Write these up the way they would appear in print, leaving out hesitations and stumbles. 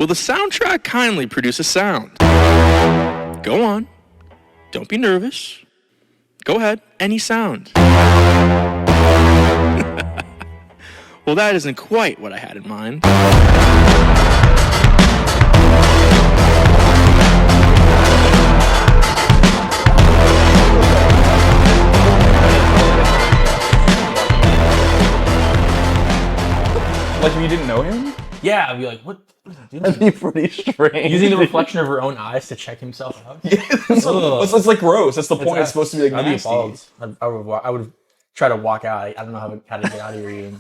Will the soundtrack kindly produce a sound? Go on. Don't be nervous. Go ahead. Any sound. Well, that isn't quite what I had in mind. Like, if you didn't know him? Yeah, I'd be like, what? That'd be pretty strange. Using the reflection of her own eyes to check himself out. Yeah, it's like gross. That's the point. It's supposed to be like I'd be nasty. appalled. I would try to walk out. I don't know how to get out of here even.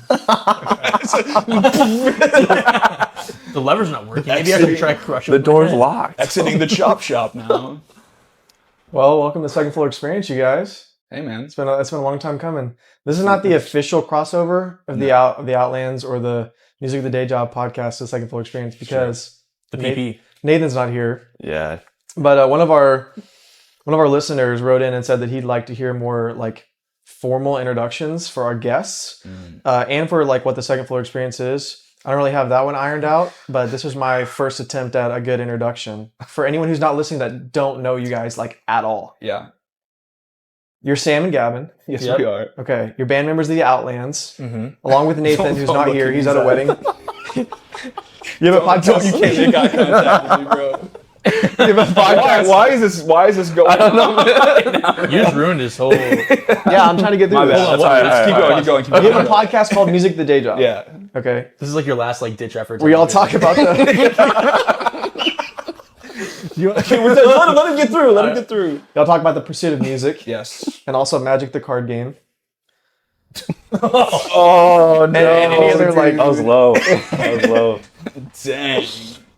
The lever's not working. Maybe I should try crushing The door's locked. Exiting the chop shop now. Well, welcome to Second Floor Experience, you guys. Hey, man. It's been a long time coming. This is not the official crossover of the Outlands or the Music of the Day Job podcast to Second Floor Experience because the PP. Nathan's not here. Yeah. But one of our listeners wrote in and said that he'd like to hear more like formal introductions for our guests and for like what the Second Floor Experience is. I don't really have that one ironed out, but this was my first attempt at a good introduction for anyone who's not listening that don't know you guys like at all. Yeah. You're Sam and Gavin. Yes, Yep. we are. Okay, you're band members of the Outlands, Mm-hmm. along with Nathan, who's Don't not look here. at He's me, at a Zach. wedding. You have a podcast. You can't make eye contact with me, bro. You have a podcast. Why is this going on? You just ruined his whole. Yeah, I'm trying to get through My this. bad. Hold on, Let's keep going. Keep You have a going. podcast called Music the Day Job. Yeah. Okay. This is like your last like ditch effort. We all talk about the. Okay, let him get through. Let him get through. Y'all talk about the pursuit of music Yes. and also Magic the card game. Oh, no. And any other like. I was low. I was low. Dang.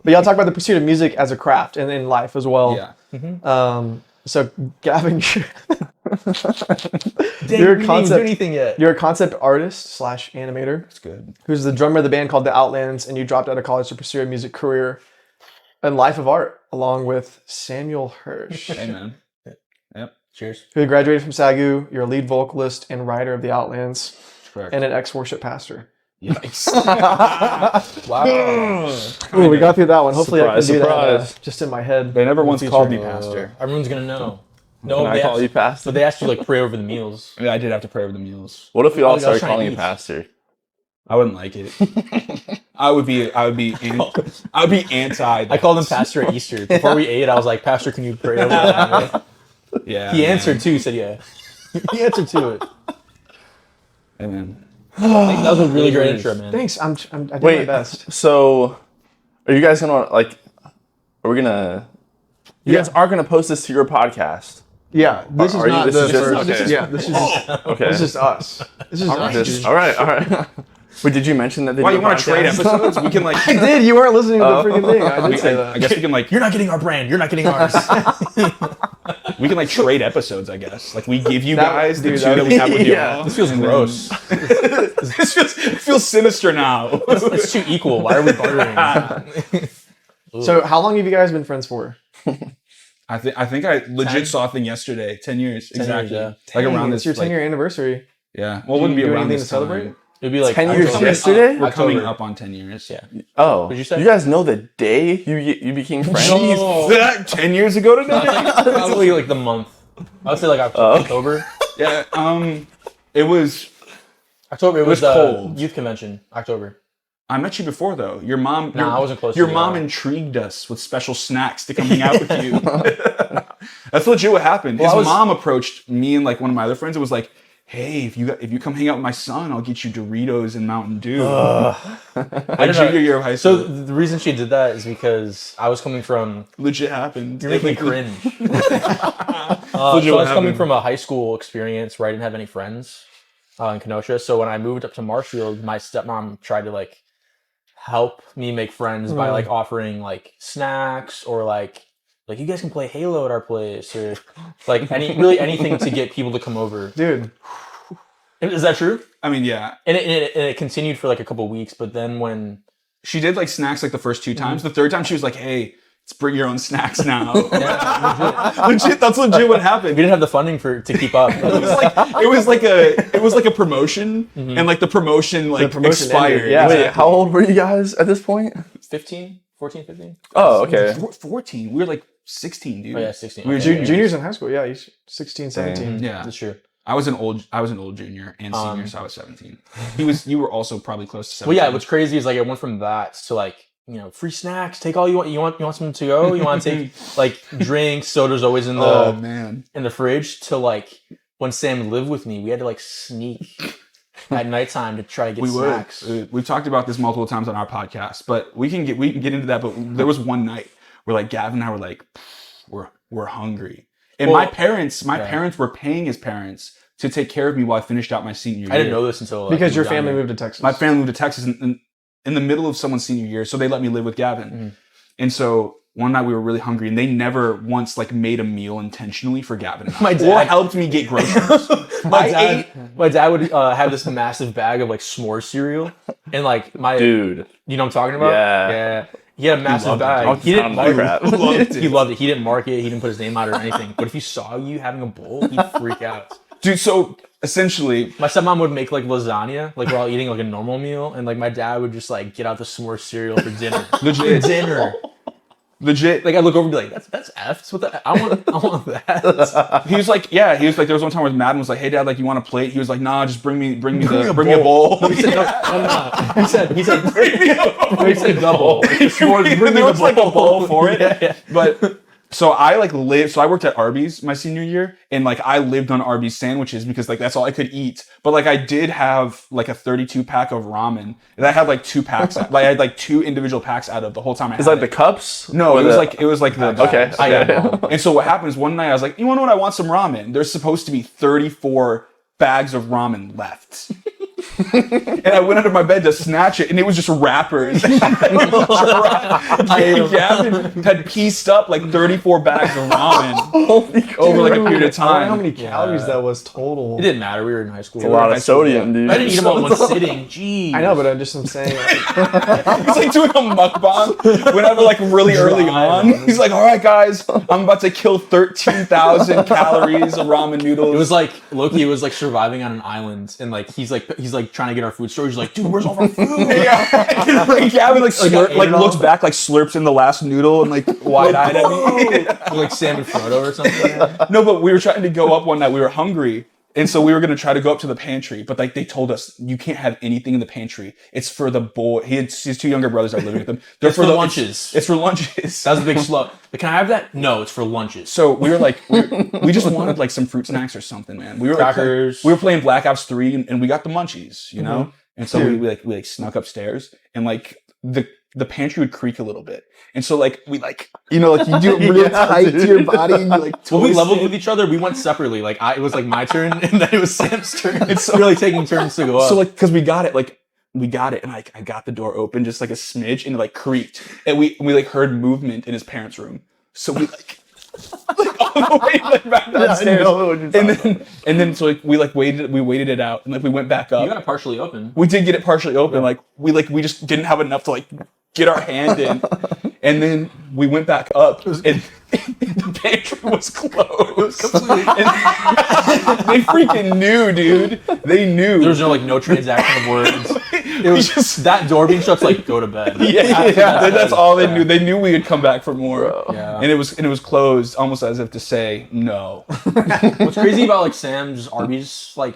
But y'all talk about the pursuit of music as a craft and in life as well. Yeah. So Gavin, Dang, You're a we didn't even do concept- anything yet. you're a concept artist / animator. That's good. Who's the drummer of the band called the Outlands, and you dropped out of college to pursue a music career and life of art, along with Samuel Hirsch, Hey, man. Cheers. who graduated from SAGU. You're a lead vocalist and writer of the Outlands, Correct. and an ex-worship pastor. Yikes. Wow. Ooh, we got through that one. Hopefully, Surprise, I can do that surprise. just in my head. They never once Future. called me pastor. Everyone's gonna know. No, Can I they call you asked, pastor? but they asked you like pray over the meals. Yeah, I did have to pray over the meals. What if we all I was started trying to calling you eat. pastor? I wouldn't like it. I would be anti. I called him pastor at Easter. Before we ate, I was like, Pastor, can you pray over the meal? Yeah. He man. answered too. He said, yeah. He answered to it. Hey, man. That was a really great intro, man. Thanks. I did my Wait, best. so are you guys going to, like, are we going to, you guys aren't going to post this to your podcast? Yeah, this is Are you- not this the is just- first. okay. Yeah, this is just, Okay. this is just us. This is us. Just- all right. Wait, did you mention that they Why do you a want to trade podcast? episodes? We can like. I did. You weren't listening to the freaking thing. I did say I that. guess we can like. You're not getting our brand. You're not getting ours. We can like trade episodes. I guess like we give you That- guys the dude, two that that would we have with you. Yeah. all. This feels gross. It feels sinister now. It's too equal. Why are we bartering? So, how long have you guys been friends for? I think I legit saw a thing yesterday. 10 years. 10 Exactly. years, Like Dang, around it's this. your 10-year anniversary. Yeah. Well, it wouldn't be do around anything this to celebrate? time. It'd be like 10 years October. yesterday? We're coming October. up on 10 years. Yeah. Oh, What'd you say? You guys know the day you became friends? No. That 10 years ago today? Probably like the month. I would say like October. Yeah. It was. October. It was cold. youth convention. October. I met you before though. Your mom. Nah, I wasn't close to Your you, mom no. intrigued us with special snacks to come hang out with you. That's legit what happened. Well, His I was- mom approached me and like one of my other friends. It was like, "Hey, if you come hang out with my son, I'll get you Doritos and Mountain Dew." I Like don't know. junior year of high So school. the reason she did that is because I was coming from. Legit happened. You're making me cringe. So Legit I what was coming happened. from a high school experience where I didn't have any friends in Kenosha. So when I moved up to Marshfield, my stepmom tried to like help me make friends by like offering like snacks or like you guys can play Halo at our place or like anything to get people to come over. Dude, Is that true? I mean, yeah. And it continued for like a couple weeks, but then when She did like snacks like the first two times. The third time she was like, "Hey, let's bring your own snacks now." Legit, that's legit what we happened. didn't have the funding to keep up. It was like a promotion, and like the promotion promotion expired. ended, yeah. Wait, how old were you guys at this point? 15, 14, 15? Oh, okay. 14. We were like 16, dude. Oh yeah, 16. We were Okay. juniors. Juniors in high school, yeah, he's 16, 17. Yeah. That's true. I was an old junior and senior, so I was 17. You were also probably close to 17. Well, yeah, what's crazy is like it went from that to like, free snacks, take all you want. You want some to go? You want to take like drinks, soda's always in Oh man. the fridge, to like when Sam lived with me, we had to like sneak at nighttime to try to get snacks. We've talked about this multiple times on our podcast, but we can get into that. But there was one night where like Gavin and I were like, we're hungry. And Well, my parents were paying his parents to take care of me while I finished out my senior year. I didn't know this until Because we your were down family there. moved to Texas. My family moved to Texas in the middle of someone's senior year, so they let me live with Gavin. Mm-hmm. And so one night we were really hungry, and they never once like made a meal intentionally for Gavin and I, My or dad- helped me get groceries. My dad would have this massive bag of like s'more cereal, and like Dude. you know what I'm talking about? Yeah. He had a massive loved it, bag. dude. He didn't Sounds like mark crap. it. He loved it. He didn't mark it. He didn't put his name out or anything. But if he saw you having a bowl, he'd freak out. Dude, so essentially, My stepmom would make like lasagna, like while eating like a normal meal, and like my dad would just like get out the s'more cereal for dinner. legit, Like I look over and be like, that's F's. What the? I want that. he was like, there was one time where Madden was like, hey dad, like you want a plate? He was like, nah, just bring me a bowl. He said, no, I'm not. He said, he said double. There was like a bowl for it. Yeah. But so I worked at Arby's my senior year, and like I lived on Arby's sandwiches because like that's all I could eat. But like I did have like a 32 pack of ramen, and I had like 2 packs. Like I had like 2 individual packs out of the whole time I had Is that it. the cups? No, Or it was like the Okay. bags. Yeah. And so what happened is one night I was like, you want to know what? I want some ramen. There's supposed to be 34 bags of ramen left. And I went under my bed to snatch it, and it was just wrappers. Gavin had pieced up like 34 bags of ramen over like a period of I wonder how time. many calories that was total. It didn't matter. We were in high school. A lot of sodium, dude. I didn't eat them all in one sitting. Jeez. I know, but I'm saying. He's like doing a mukbang whenever like really early on. He's like, all right, guys, I'm about to kill 13,000 calories of ramen noodles. It was like Loki was like surviving on an island, and like he's like trying to get our food storage. He's like, dude, where's all our food? And Gavin like looks back, like slurps in the last noodle and like wide-eyed at me. Like Sam and Frodo or something. No, but we were trying to go up one night. We were hungry. And so we were going to try to go up to the pantry, but like they told us, you can't have anything in the pantry. It's for the boy. He had his 2 younger brothers that were living with him. They're It's for the lunches. It's for lunches. That was a big slow. Like, can I have that? No, it's for lunches. So we were like, we just wanted like some fruit snacks or something, man. We were Crackers. we were playing Black Ops 3 and we got the munchies, you know? And so we snuck upstairs, and like the pantry would creak a little bit. And so like we like, you know, like you do it real tight to your body and you like When we twist leveled it. with each other, we went separately. Like it was like my turn, and then it was Sam's turn. It's really taking turns to go up. So like, cause we got it, and like I got the door open just like a smidge, and it like creaked, and we like heard movement in his parents' room. So we like all the way like back downstairs, and then so like we waited it out, and like we went back up. you got it partially open. We did get it partially open. Like we just didn't have enough to like get our hand in, and then we went back up, and the pantry was closed. And they freaking knew, dude. They knew. There was no transaction of words. It was just that door being shut's like, go to bed. That's all they knew. They knew we would come back for more. Yeah. And it was closed almost as if to say no. What's crazy about like Sam's Arby's like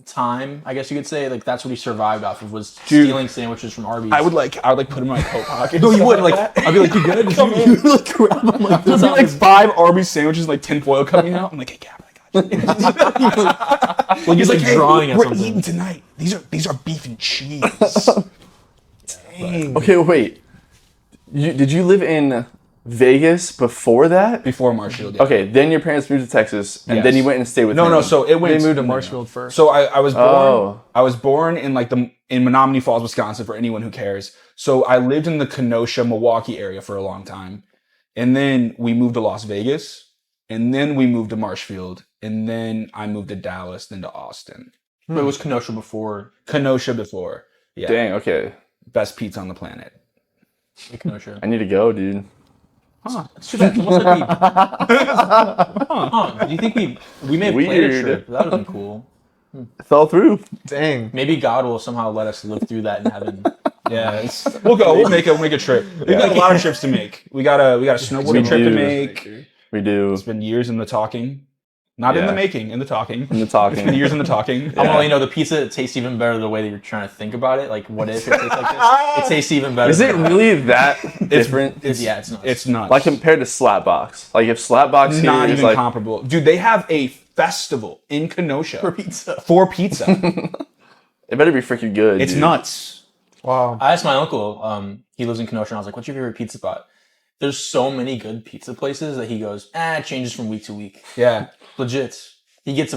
time, I guess you could say, like that's what he survived off of, was stealing sandwiches from Arby's. I would put him in my coat pocket. No, you wouldn't. Like I'd be like, you good? You like grab him like There'd be like 5 Arby's sandwiches, like tinfoil coming out. I'm like, hey, Gavin, I got you. Like he's like drawing at we're something. eating tonight. These are beef and cheese. Dang. Okay, wait. Did you live in Vegas before that? Before Marshfield. Yeah. Okay, then your parents moved to Texas, and then Yes. you went and stayed with No, him. no. So it went. They moved to Marshfield first. So I was born. Oh. I was born in in Menominee Falls, Wisconsin. For anyone who cares. So I lived in the Kenosha, Milwaukee area for a long time, and then we moved to Las Vegas, and then we moved to Marshfield, and then I moved to Dallas, then to Austin. But it was Kenosha before Kenosha before. Yeah. Dang, okay. Best pizza on the planet. Kenosha. I need to go, dude. It's too bad. Almost like do you think we may have played a Weird. trip? That would have been cool. Fell through. Dang. Maybe God will somehow let us live through that in heaven. Yeah, we'll go. We'll make a trip. We've got a lot of trips to make. We got a snowboarding trip to make. We do. It's been years in the talking. Not in the making, in the talking. In the talking. It's been years in the talking. I'm gonna let you know the pizza tastes even better the way that you're trying to think about it. Like, what if it tastes like this? It tastes even better. Is it really that different? It's nuts. It's nuts. Like compared to Slapbox. Like if Slapbox here not is even like comparable. Dude, they have a festival in Kenosha for pizza. For pizza. it better be freaking good. It's dude. nuts. Wow. I asked my uncle. He lives in Kenosha. And I was like, "What's your favorite pizza spot?" There's so many good pizza places that he goes, it changes from week to week. Yeah. Legit. He goes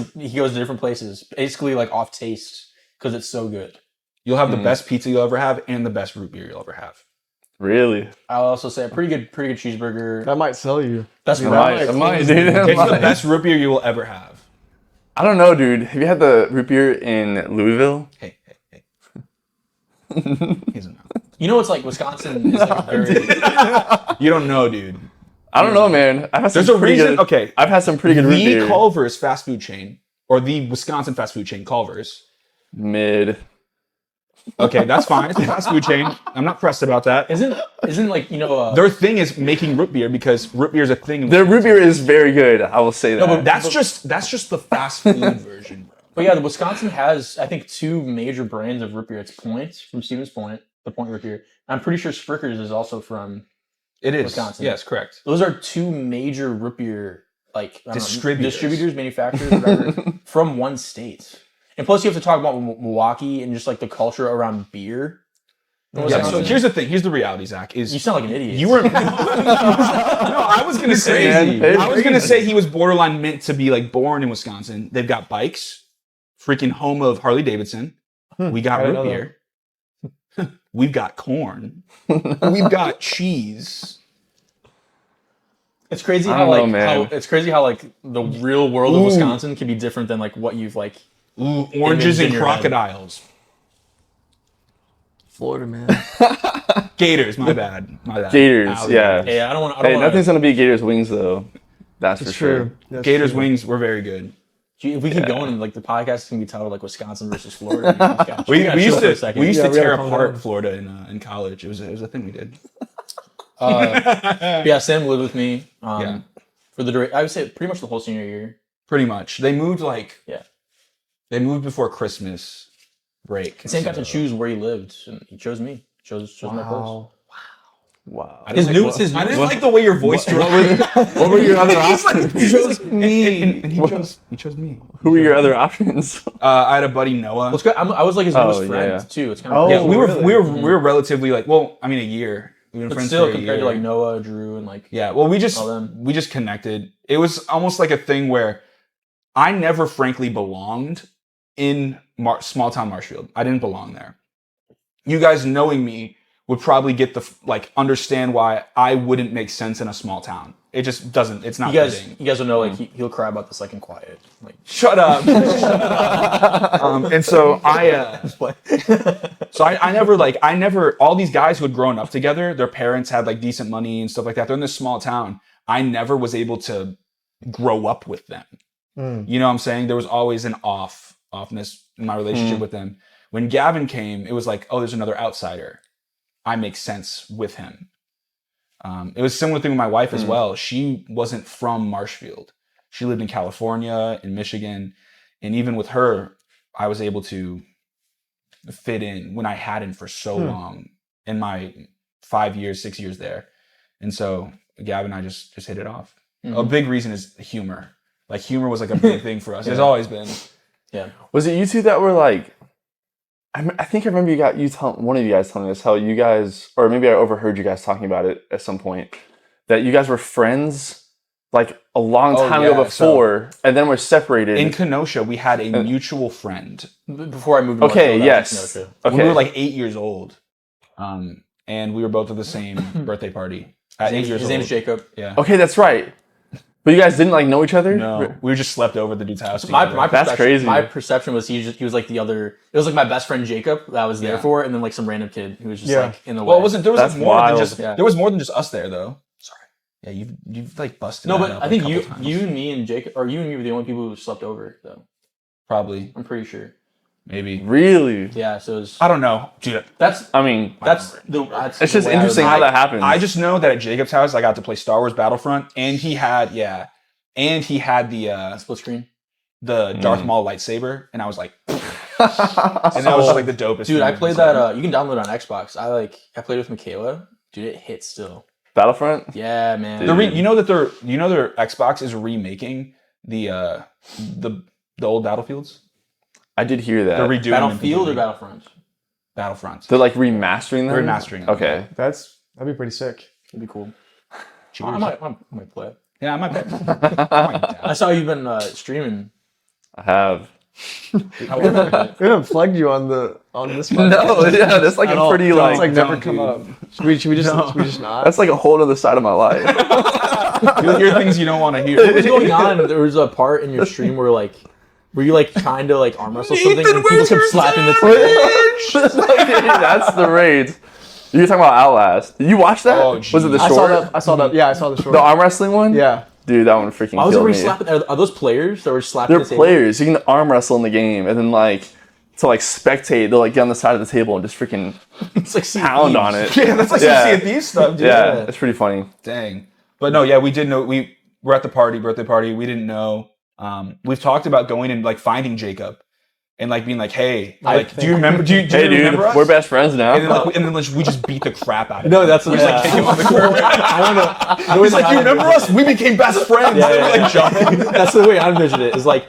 to different places, basically like off taste, because it's so good. You'll have the best pizza you'll ever have and the best root beer you'll ever have. Really? I'll also say a pretty good cheeseburger. That might sell you. That's I right. might, dude. It's the best root beer you will ever have. I don't know, dude. Have you had the root beer in Louisville? Hey. He's a no. You know, it's like Wisconsin is like a very. You don't know, dude. I don't know, man. I've had some There's a pretty reason. good. Okay, I've had some pretty good root the beer. Culver's fast food chain, or the Wisconsin fast food chain, Culver's. Mid. Okay, that's fine. It's a fast food chain. I'm not pressed about that. Isn't like, you know, Their thing is making root beer because root beer is a thing. in Their root Wisconsin. beer is very good. I will say that. But that's just the fast food version, bro. but yeah, the Wisconsin has, I think, two major brands of root beer. It's Point from Stevens Point, the Point root beer. I'm pretty sure Sprickers is also from. It is Wisconsin. Yes, correct. Those are two major root beer like I don't know, Distributors. manufacturers, whatever, from one state. And plus, you have to talk about Milwaukee and just like the culture around beer. Yeah. So here's the thing. Here's the reality, Zach. You Is sound like an idiot. you were? No, I was gonna say. Crazy. I was gonna say he was borderline meant to be like born in Wisconsin. They've got bikes, freaking home of Harley Davidson. We got I didn't root know beer. We've got corn. We've got cheese. It's crazy I how don't know, like man. it's crazy how like the real world of Wisconsin can be different than like what you've like. Ooh, oranges in and your head. crocodiles. Florida, man. Gators, my bad. Gators, Alligators. yeah. Hey, I don't want. Hey, nothing's gonna be Gators wings though. That's for It's sure. true. That's Gators true. wings were very good. If we keep going, like the podcast can be titled like Wisconsin versus Florida. We used to second. we used Yeah, to we gotta tear calm apart down. Florida in college. It was a thing we did. Yeah, Sam lived with me. Yeah. For I would say pretty much the whole senior year. Pretty much. They moved Yeah. They moved before Christmas break. Sam got to so- choose where he lived, and he chose me. Chose my place. Wow. Wow. I didn't His I didn't new- like the way your voice dropped. What were your other options? He chose me. And he chose me. Who were your other options? I had a buddy Noah. Well, it's good. I was like his Oh, newest yeah, friend yeah. too. It's kind Oh, of Yeah, we were really? we were relatively like, well, I mean, a year. We've been but friends still for a compared year. to like Noah, Drew, and like Yeah, well, we all them. just connected. It was almost like a thing where I never, frankly, belonged in small town Marshfield. I didn't belong there. You guys knowing me would probably get understand why I wouldn't make sense in a small town. It just doesn't. It's not. you guys fitting. will know like he'll cry about this like in quiet. Like Shut up. And so I never, all these guys who had grown up together, their parents had like decent money and stuff like that. They're in this small town. I never was able to grow up with them. You know what I'm saying? There was always an offness in my relationship with them. When Gavin came, it was like, oh, there's another outsider. I make sense with him. It was a similar thing with my wife as well. She wasn't from Marshfield. She lived in California, in Michigan. And even with her, I was able to fit in when I hadn't for so long in my 5 years, 6 years there. And so Gavin and I just hit it off. A big reason is humor. Like humor was like a big thing for us. It's always been. yeah. Was it you two that were like? I think I remember one of you guys telling us how you guys, or maybe I overheard you guys talking about it at some point, that you guys were friends like a long time ago before, and then were separated. In Kenosha, we had a mutual friend. Before I moved. To Okay, Marshall, I was in yes. Kenosha. Okay. We were like 8 years old. And we were both at the same birthday party. At 8 years His old. name's Jacob. Yeah. Okay, that's right. But you guys didn't like know each other? No, we just slept over at the dude's house. My together. That's crazy. My perception was he was like the other. It was like my best friend Jacob that I was there Yeah. for, and then like some random kid who was just Yeah. like in the way. Well, it wasn't. There was That's like more wild. than just. Yeah. There was more than just us there, though. Sorry. Yeah, you've like busted. no, that but up I a think couple times. you and me and Jacob, or you and me were the only people who slept over though. probably. I'm pretty sure. maybe. Really? Yeah, so it was, I don't know, dude. that's I mean, that's it's the just way I interesting would- how that happens. I just know that at Jacob's house, I got to play Star Wars Battlefront, and he had the split screen. Darth Maul lightsaber, and I was like, and that was just like the dopest. Dude, thing I I've played ever that. You can download it on Xbox. I played with Michaela. Dude, it hits still. Battlefront. Yeah, man. Dude. you know that their Xbox is remaking the old Battlefields. I did hear that. They're redoing them Battlefield or completely. Battlefront? Battlefront. They're like remastering them. They're remastering them. Okay. That'd be pretty sick. It'd be cool. Cheers. I might play it. Yeah, I might bet. I might bet. I saw you've been streaming. I have. How was it? We haven't plugged you on this podcast. No, yeah, that's like At a all. pretty It's like. like never don't, come dude. up. Should we just not? That's like a whole other side of my life. You'll hear things you don't want to hear. What was going on? There was a part in your stream where were you like trying to like arm wrestle something and people kept slapping the table? That's the raids. You're talking about Outlast. Did you watch that? Oh, was it the geez. short? I saw that. Yeah, I saw the short. The arm wrestling one? Yeah. Dude, that one freaking Why was killed me. everybody slapping? Are those players that were slapping They're the table? players. You can arm wrestle in the game, and then like to like spectate, they'll like get on the side of the table and just freaking It's like Sea of pound Thieves. on it. Yeah, that's like Yeah. some Sea of Thieves stuff, dude. Yeah, it's pretty funny. Dang. But no, yeah, we did know we were at the birthday party. We didn't know. We've talked about going and like finding Jacob and like being like, hey, like, do you remember? Do you Hey, dude, remember us? we're best friends now. And then like, we just beat the crap out of him. No, that's we just like kick him on the curb. I He's like, you remember us? We became best friends. Yeah, yeah, Like, jumping. That's the way I envision it. Is like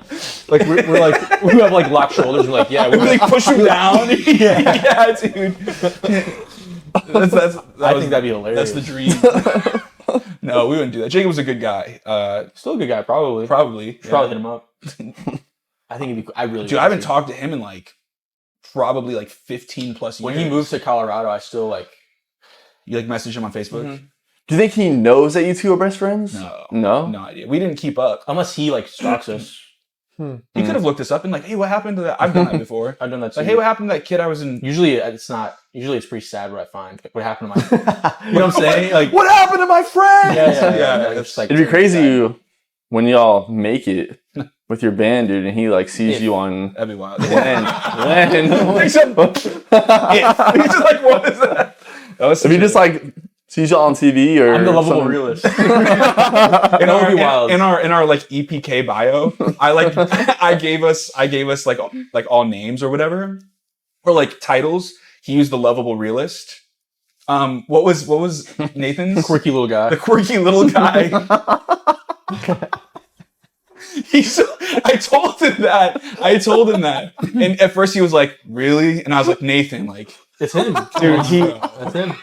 we're like we have like locked shoulders. And like, yeah, We like push him down. Yeah, dude. I think that'd be hilarious. That's the dream. No, we wouldn't do that. Jacob was a good guy. Still a good guy, probably. Probably. Yeah. Probably hit him up. I think it'd be. I really. Dude, I haven't talked to him in like probably like 15 plus years. When he moved to Colorado, I still like. You like message him on Facebook? Mhm. Do you think he knows that you two are best friends? No. No? No idea. We didn't keep up. Unless he like stalks us. He could have looked us up and like, hey, what happened to that? I've done that before. I've done that too. Like, hey, what happened to that kid I was in? Usually it's not. Usually it's pretty sad what I find. Like, what happened to my. You know what I'm saying? Like. What happened to my friend? Yeah. it's It's like It'd be crazy when y'all make it with your band, dude, and he like sees If. you on That'd be wild. when Except, he's just like, what is that? That was if he just like sees y'all on TV or I'm the lovable something. realist. in That would our be wild. in our like EPK bio, I gave us like all names or whatever, or like titles. He used the lovable realist. What was Nathan's? Quirky little guy. The quirky little guy. I told him that, and at first he was like, "Really?" And I was like, "Nathan, like, It's him, Dude, That's him.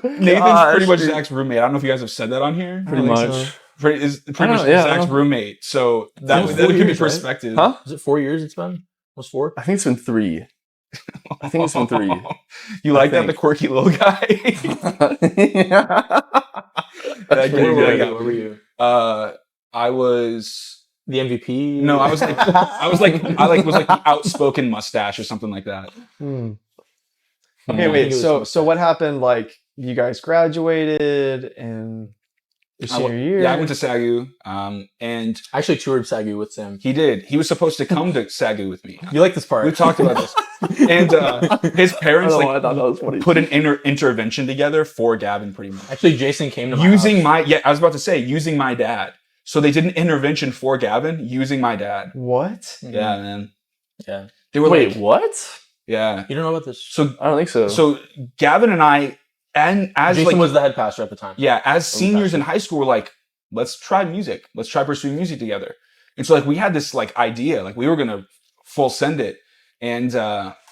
Nathan's Gosh, pretty much dude. Zach's roommate. I don't know if you guys have said that on here. Pretty I think much. so. Pretty I much know, yeah, I Zach's know. roommate. So that Almost that 4 could be years, right? perspective. Huh? Is it 4 years? It's been almost 4. I think it's been 3. I think it's been 3. You like that, think. the quirky little guy? That Where good, were good. you? Where were you? I was The MVP. no, I was like was like the outspoken mustache or something like that. Okay, I think wait. it So what happened? Like, you guys graduated and your senior year. Yeah, I went to SAGU, and I actually toured Sagu with Sam. he did. He was supposed to come to SAGU with me. You like this part? We talked about this, and his I parents don't know why I like thought that was funny. put an intervention together for Gavin, pretty much. Actually, Jason came to my Using house. I was about to say using my dad. So they did an intervention for Gavin using my dad. What? Mhm. Yeah, man. Yeah. They were Wait, like, what? yeah. You don't know about this? So I don't think so. so Gavin and I, and as Jason like was the head pastor at the time. yeah, as seniors pastor. in high school, we're like, let's try music. Let's try pursuing music together. And so like we had this like idea, like we were gonna full send it, and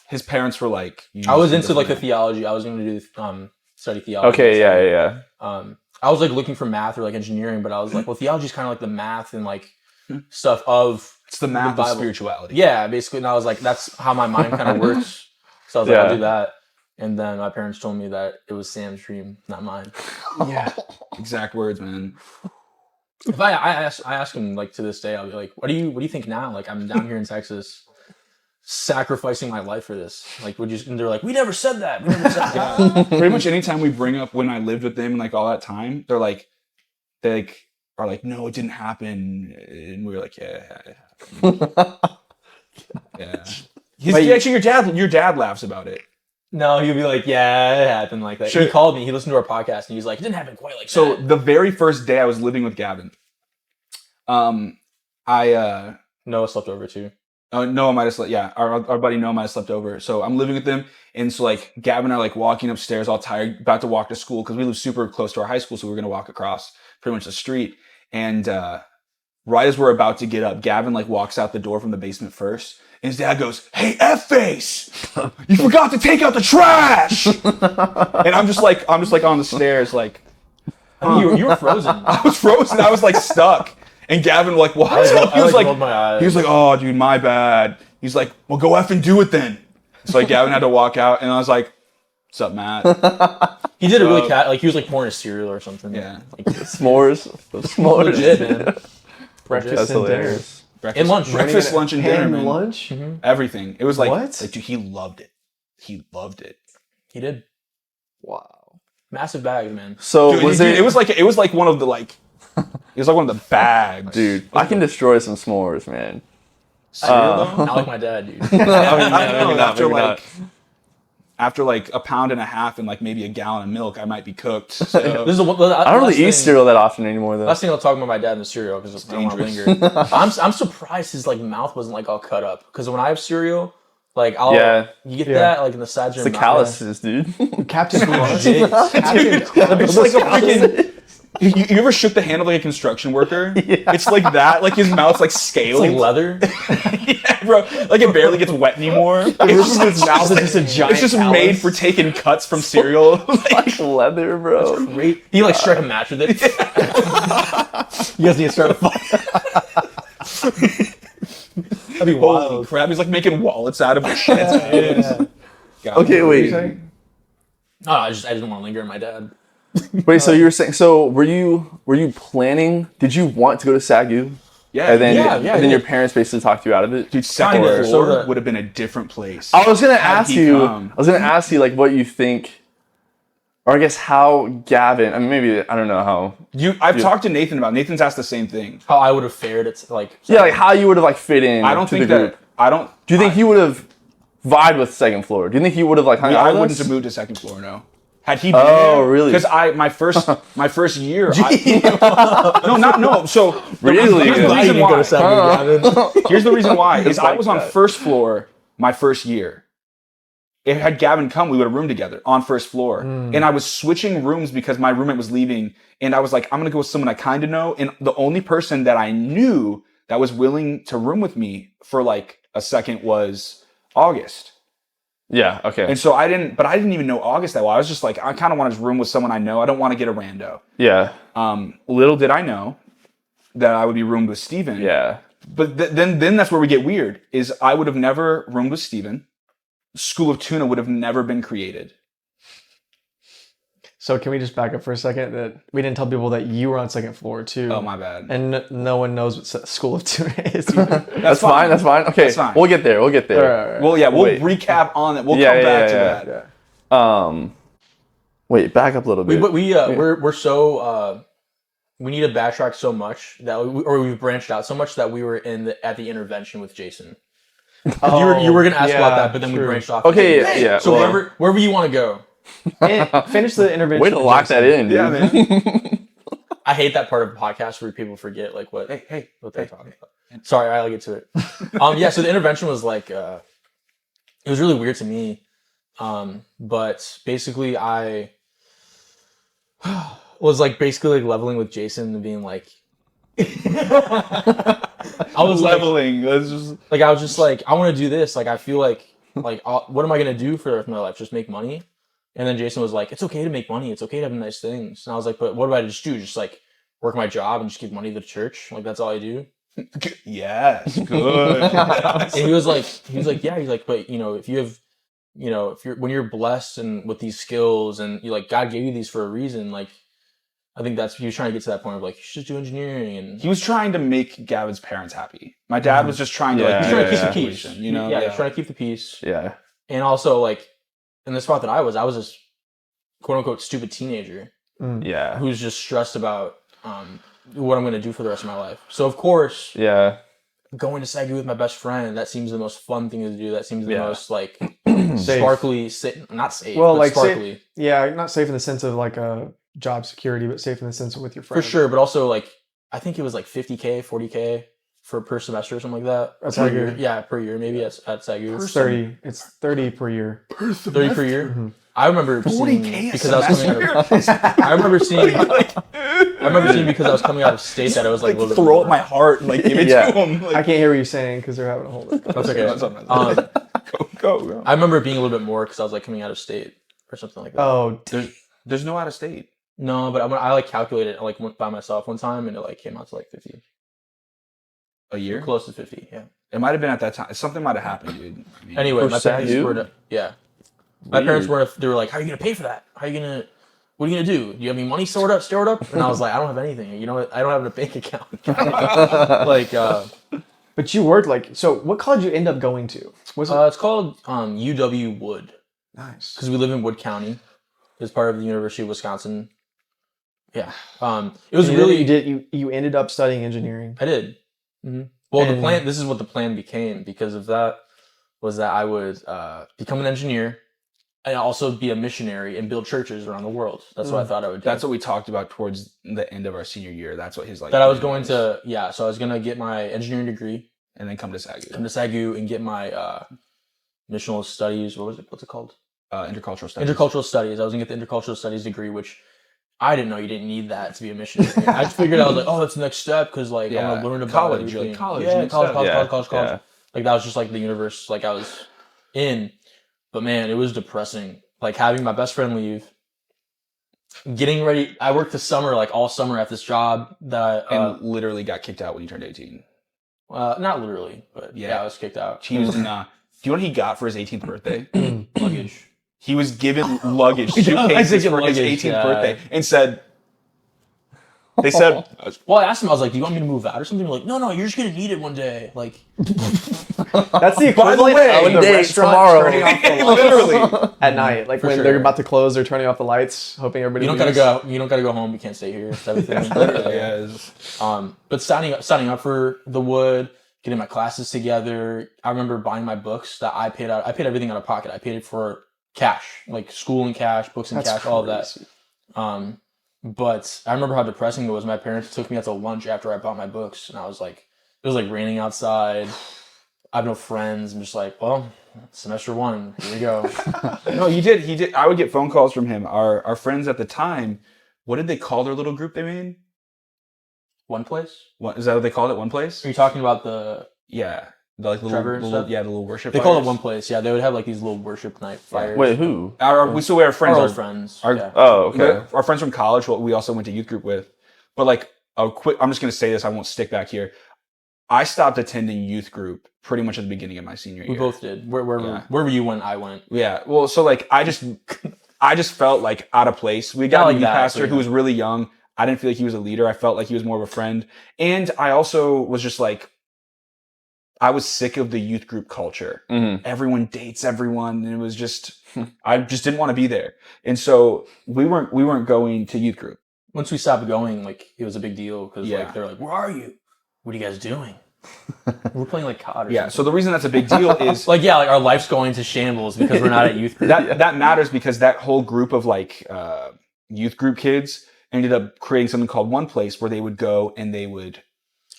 his parents were like, you I was need into to like the learn. theology. I was going to do study theology. Okay, yeah. I was like looking for math or like engineering, but I was like, well, theology is kind of like the math and like stuff of It's the math of Bible. spirituality. yeah, basically. And I was like, that's how my mind kind of works. So I was like, Yeah. I'll do that. And then my parents told me that it was Sam's dream, not mine. Yeah. Exact words, man. If I ask him like to this day, I'll be like, what do you think now? Like I'm down here in Texas, sacrificing my life for this. Like would you? And they're like, we never said that. We never said that. Pretty much anytime we bring up when I lived with them and like all that time, they are like, no, it didn't happen. And we were like, yeah. Yeah. Actually, your dad laughs about it. No, he'll be like, yeah, it happened like that. Sure. He called me. He listened to our podcast, and he was like, it didn't happen quite like So that. the very first day I was living with Gavin, I Noah slept over too. Noah might have slept. Yeah, our buddy Noah might have slept over. So I'm living with them, and so like Gavin and I are like walking upstairs, all tired, about to walk to school because we live super close to our high school, so we were gonna walk across pretty much the street. And right as we're about to get up, Gavin like walks out the door from the basement first, and his dad goes, "Hey, F-face, you forgot to take out the trash!" And I'm just like on the stairs, like You were frozen. I was frozen. I was like stuck. And Gavin like walks up. He was rolled my eyes. he was like, "Oh, dude, my bad." He's like, "Well, go F and do it then." So like Gavin had to walk out, and I was like, "What's up, Matt?" He did a really he was like pouring a cereal or something. Yeah. Like, S'mores. S'mores. legit, man. Breakfast That's and dinner. hilarious. Breakfast, And lunch. breakfast, lunch, and dinner, And man. lunch? Everything. It was like, What? like, dude, he loved it. He loved it. He did. Wow. Massive bags, man. So Dude, was dude, it? it was like one of the like. It was like one of the bags, Dude, I can destroy some s'mores, man. Not like my dad, dude. I don't know. maybe not, After maybe like, after like a pound and a half and like maybe a gallon of milk, I might be cooked. So. This is the I don't really eat cereal that often anymore, though. Last thing I'll talk about my dad and the cereal because I don't want to linger. I'm surprised his like mouth wasn't like all cut up because when I have cereal, like you get that like in the sides of It's the your mouth. calluses, dude. Captain Crunch. Dude, it's like a freaking. You ever shook the hand of like a construction worker? Yeah. It's like that. Like his mouth's like It's scaled. like leather. Yeah, bro. Like it barely gets wet anymore. The roof of his mouth is just a giant It's just callus. made for taking cuts from cereal. Like leather, bro. Great. He like struck a match with it. You guys need to start a fire. That'd be Holy wild. crap! He's like making wallets out of his shit. God, Okay, what were you wait. saying? No, I didn't want to linger on my dad. Wait, so you were saying? So were you planning? Did you want to go to SAGU? Yeah, And then, yeah, and then yeah. your parents basically talked you out of it. dude, second Kinda. floor So the- would have been a different place. I was gonna Had ask he you. come. I was gonna ask you like what you think, or I guess how Gavin. I mean, maybe I don't know how. I've talked to Nathan about. Nathan's asked the same thing. How I would have fared. It's like Yeah, like how you would have like fit in. I don't to think the that. group. I don't. Do you think he would have vibed with second floor? Do you think he would have like hung out I with wouldn't us? have moved to second floor. No. Had he been Oh, really? Because my first year. So Really? Here's the Glad reason you why. go to SAGU, Gavin. Here's the reason why is I like was on that. first floor my first year. If had Gavin come, we would have roomed together on first floor. And I was switching rooms because my roommate was leaving, and I was like, I'm gonna go with someone I kind of know. And the only person that I knew that was willing to room with me for like a second was August. Yeah. Okay. And so I didn't even know August that well. I was just like, I kind of want to room with someone I know. I don't want to get a rando. Yeah. Little did I know that I would be roomed with Steven. Yeah. But then that's where we get weird, is I would have never roomed with Steven. School of Tuna would have never been created. So can we just back up for a second that we didn't tell people that you were on second floor too? Oh, my bad. And no one knows what School of Tuna is. That's fine. That's fine. Okay. That's fine. We'll get there. We'll get there. Well, yeah, we'll Wait. recap on that. We'll Yeah, come yeah, back yeah, to yeah. that. Wait. Back up a little bit. We're so we need to backtrack so much that we've branched out so much that we were at the intervention with Jason. You were gonna ask about that, but then we branched off. Okay. Yeah. So well, wherever you want to go. Finish the intervention. way to lock that in, dude. Yeah, man. I hate that part of the podcast where people forget like what Hey. they're talking about. Sorry, I'll get to it. So the intervention was like it was really weird to me. But basically I was like basically like leveling with Jason and being like I was leveling. I was just like I want to do this. Like I feel like what am I gonna do for the rest of my life? Just make money? And then Jason was like, it's okay to make money. It's okay to have nice things. And I was like, but what do I just do? Just like work my job and just give money to the church? Like that's all I do? yes, good. And he was like, yeah. He's like, but if you have, when you're blessed and with these skills and you like God gave you these for a reason, like I think he was trying to get to that point of like you should just do engineering and He was trying to make Gavin's parents happy. My dad was just trying to like Yeah, he's trying to keep yeah. the peace. situation, He's trying to keep the peace. Yeah. And also like in the spot that I was this quote unquote stupid teenager Yeah. who's just stressed about what I'm going to do for the rest of my life. So of course, Yeah. going to SAGU with my best friend. That seems the most fun thing to do. That seems the Yeah. most like Safe. sparkly, not safe, Well, but like sparkly. Yeah, not safe in the sense of like a job security, but safe in the sense of with your For friends. sure, but also like I think it was like 50K, 40K per semester or something like that. That's per how year. good. Yeah, per year maybe at SAGU. It's 30. It's 30 per year. 30 per year. Mhm. I remember 40K seeing a because I was coming out of. I remember seeing because I was coming out of state that it was like a little bit throw more. up my heart and like give it Yeah. to him. I Like, can't hear what you're saying because they're having a whole. That's okay. go. I remember it being a little bit more because I was like coming out of state or something like that. Oh, There's no out of state. No, but I like calculated it like went by myself one time and it like came out to like 50, A year? close to 50. Yeah. It might have been at that time. Something might have happened, dude. I mean, Anyway, For my parents SAGU? were yeah. My parents weren't. They were like, "How are you gonna pay for that? How are you gonna? What are you gonna do? Do you have any money stored up?" And I was like, "I don't have anything. You know what? I don't have a bank account." like, but you worked like so. What college you end up going to? Was it? it's called UW Wood nice. because we live in Wood County. It's part of the University of Wisconsin. Yeah. It was you really. You ended up studying engineering. I did. Mm-hmm. Well, the And- plan. This is what the plan became because of that. Was that I would become an engineer and also be a missionary and build churches around the world. That's what I thought I would do. That's what we talked about towards the end of our senior year. That's what his like. That I was plan going to, yeah. So I was going to get my engineering degree, and then come to SAGU. come to SAGU, and get my missional studies. What was it? What's it called? Intercultural studies. Intercultural studies. I was going to get the intercultural studies degree, which I didn't know you didn't need that to be a missionary. I just figured I was like, oh, that's the next step because like Yeah. I'm gonna learn about College, everything. like, college, Yeah, next college, step. college, Yeah, college, college. yeah. Like that was just like the universe. Like I was in, but man, it was depressing. Like having my best friend leave. Getting ready. I worked the summer, like all summer at this job that and literally got kicked out when you turned 18. not literally, but Yeah. yeah, I was kicked out. He was nah. Do you know what he got for his 18th birthday? Luggage. He was given luggage, I suitcases think for his luggage, 18th yeah. birthday, and said, "They said, Well, I asked him, I was like, do you want me to move out or something? They're like, no, you're just going to need it one day. Like, That's the By the equivalent way, of the date restaurant tomorrow. turning off the lights literally." at night. Like For when sure. they're about to close, they're turning off the lights, hoping everybody. you don't leaves. gotta go home. You can't stay here. Type of thing. Literally, yes. But signing up for the Wood, getting my classes together. I remember buying my books that I paid out. I paid everything out of pocket. I paid it for cash, like school in cash, books in That's cash, all of that. crazy. But I remember how depressing it was. My parents took me out to lunch after I bought my books, and I was like, it was like raining outside. I have no friends. I'm just like, well, semester one, here we go. No, he did. I would get phone calls from him. Our friends at the time, what did they call their little group they made? One place? What is that? What they called it? One place? Are you talking about the? Yeah, the like Trevor and little stuff? yeah, the little worship. They call it fires. One Place. Yeah, they would have like these little worship night fires. Wait, who? We still have friends. Our Our, old friends. our- yeah. Oh, okay. our friends from college. What we also went to youth group with. But like a quick, I'm just gonna say this. I won't stick back here. I stopped attending youth group pretty much at the beginning of my senior year. We both did. Where Yeah. were you when I went? Yeah. Well, so like I just felt like out of place. We got like a youth that, pastor so, who was really young. I didn't feel like he was a leader. I felt like he was more of a friend. And I also was just like, I was sick of the youth group culture. Mhm. Everyone dates everyone, and it was just I just didn't want to be there. And so we weren't going to youth group. Once we stopped going, like it was a big deal because Yeah. like they're like, "Where are you? What are you guys doing?" We're playing like COD. Or Yeah. So something. the reason that's a big deal is like yeah, our life's going to shambles because we're not at youth group. that matters because that whole group of like youth group kids ended up creating something called One Place where they would go and they would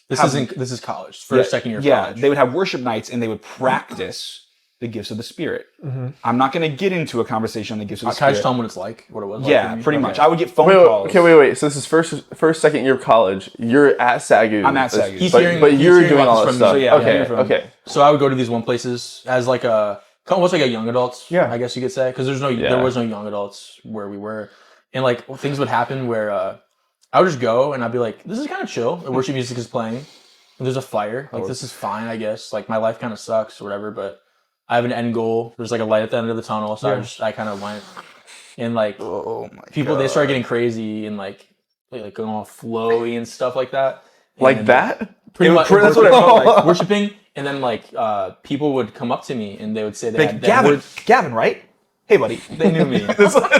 This is college, first second year. Of yeah, college. they would have worship nights and they would practice the gifts of the Spirit. Mm-hmm. I'm not going to get into a conversation on the gifts of the Can I just Spirit. tell them what it's like? What it was? Yeah, like for pretty me? much. Okay. I would get phone Wait, calls. okay, wait. So this is first, second year of college. You're at SAGU. I'm at SAGU. He's but, hearing- but he's you're hearing doing about all this this from stuff. me, so yeah, I'm okay, hearing from- okay. So I would go to these one places as like almost like a young adults. Yeah. I guess you could say because Yeah. there was no young adults where we were, and like things would happen where I would just go and I'd be like, this is kind of chill. The worship music is playing, and there's a fire. Like this is fine, I guess. Like my life kind of sucks or whatever, but I have an end goal. There's like a light at the end of the tunnel, so I kind of went, and like Oh my people God. they started getting crazy and like going all flowy and stuff like that. Like And that? Pretty much. That's what it felt like. Worshiping, and then like people would come up to me and they would say they Like, had Gavin, right? Hey, buddy. They knew me. That's what-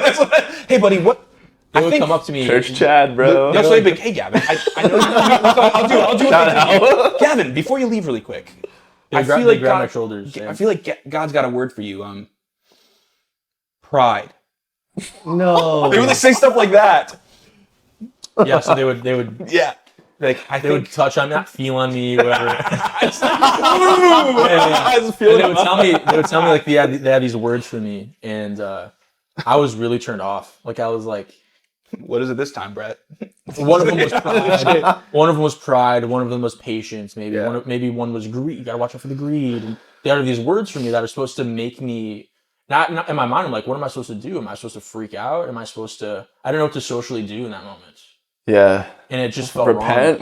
hey, buddy, what? They would come up to me. Church Chad, bro. No, so they'd be like, hey, Gavin, I know I'll do it. Gavin, before you leave really quick, I feel like grab my shoulders. I feel like God's got a word for you. Pride. No. They would like, say stuff like that. Yeah, so they would Yeah. Like they would touch on me, feel on me, whatever. I just And they would tell me like they had these words for me, and I was really turned off. Like I was like, what is it this time, Brett? one of them was pride, one of them was pride, one of them was patience. Maybe Yeah. maybe one was greed. You gotta watch out for the greed. And they had these words for me that are supposed to make me not in my mind. I'm like, what am I supposed to do? Am I supposed to freak out? Am I supposed to? I don't know what to socially do in that moment. Yeah. And it just felt Repent.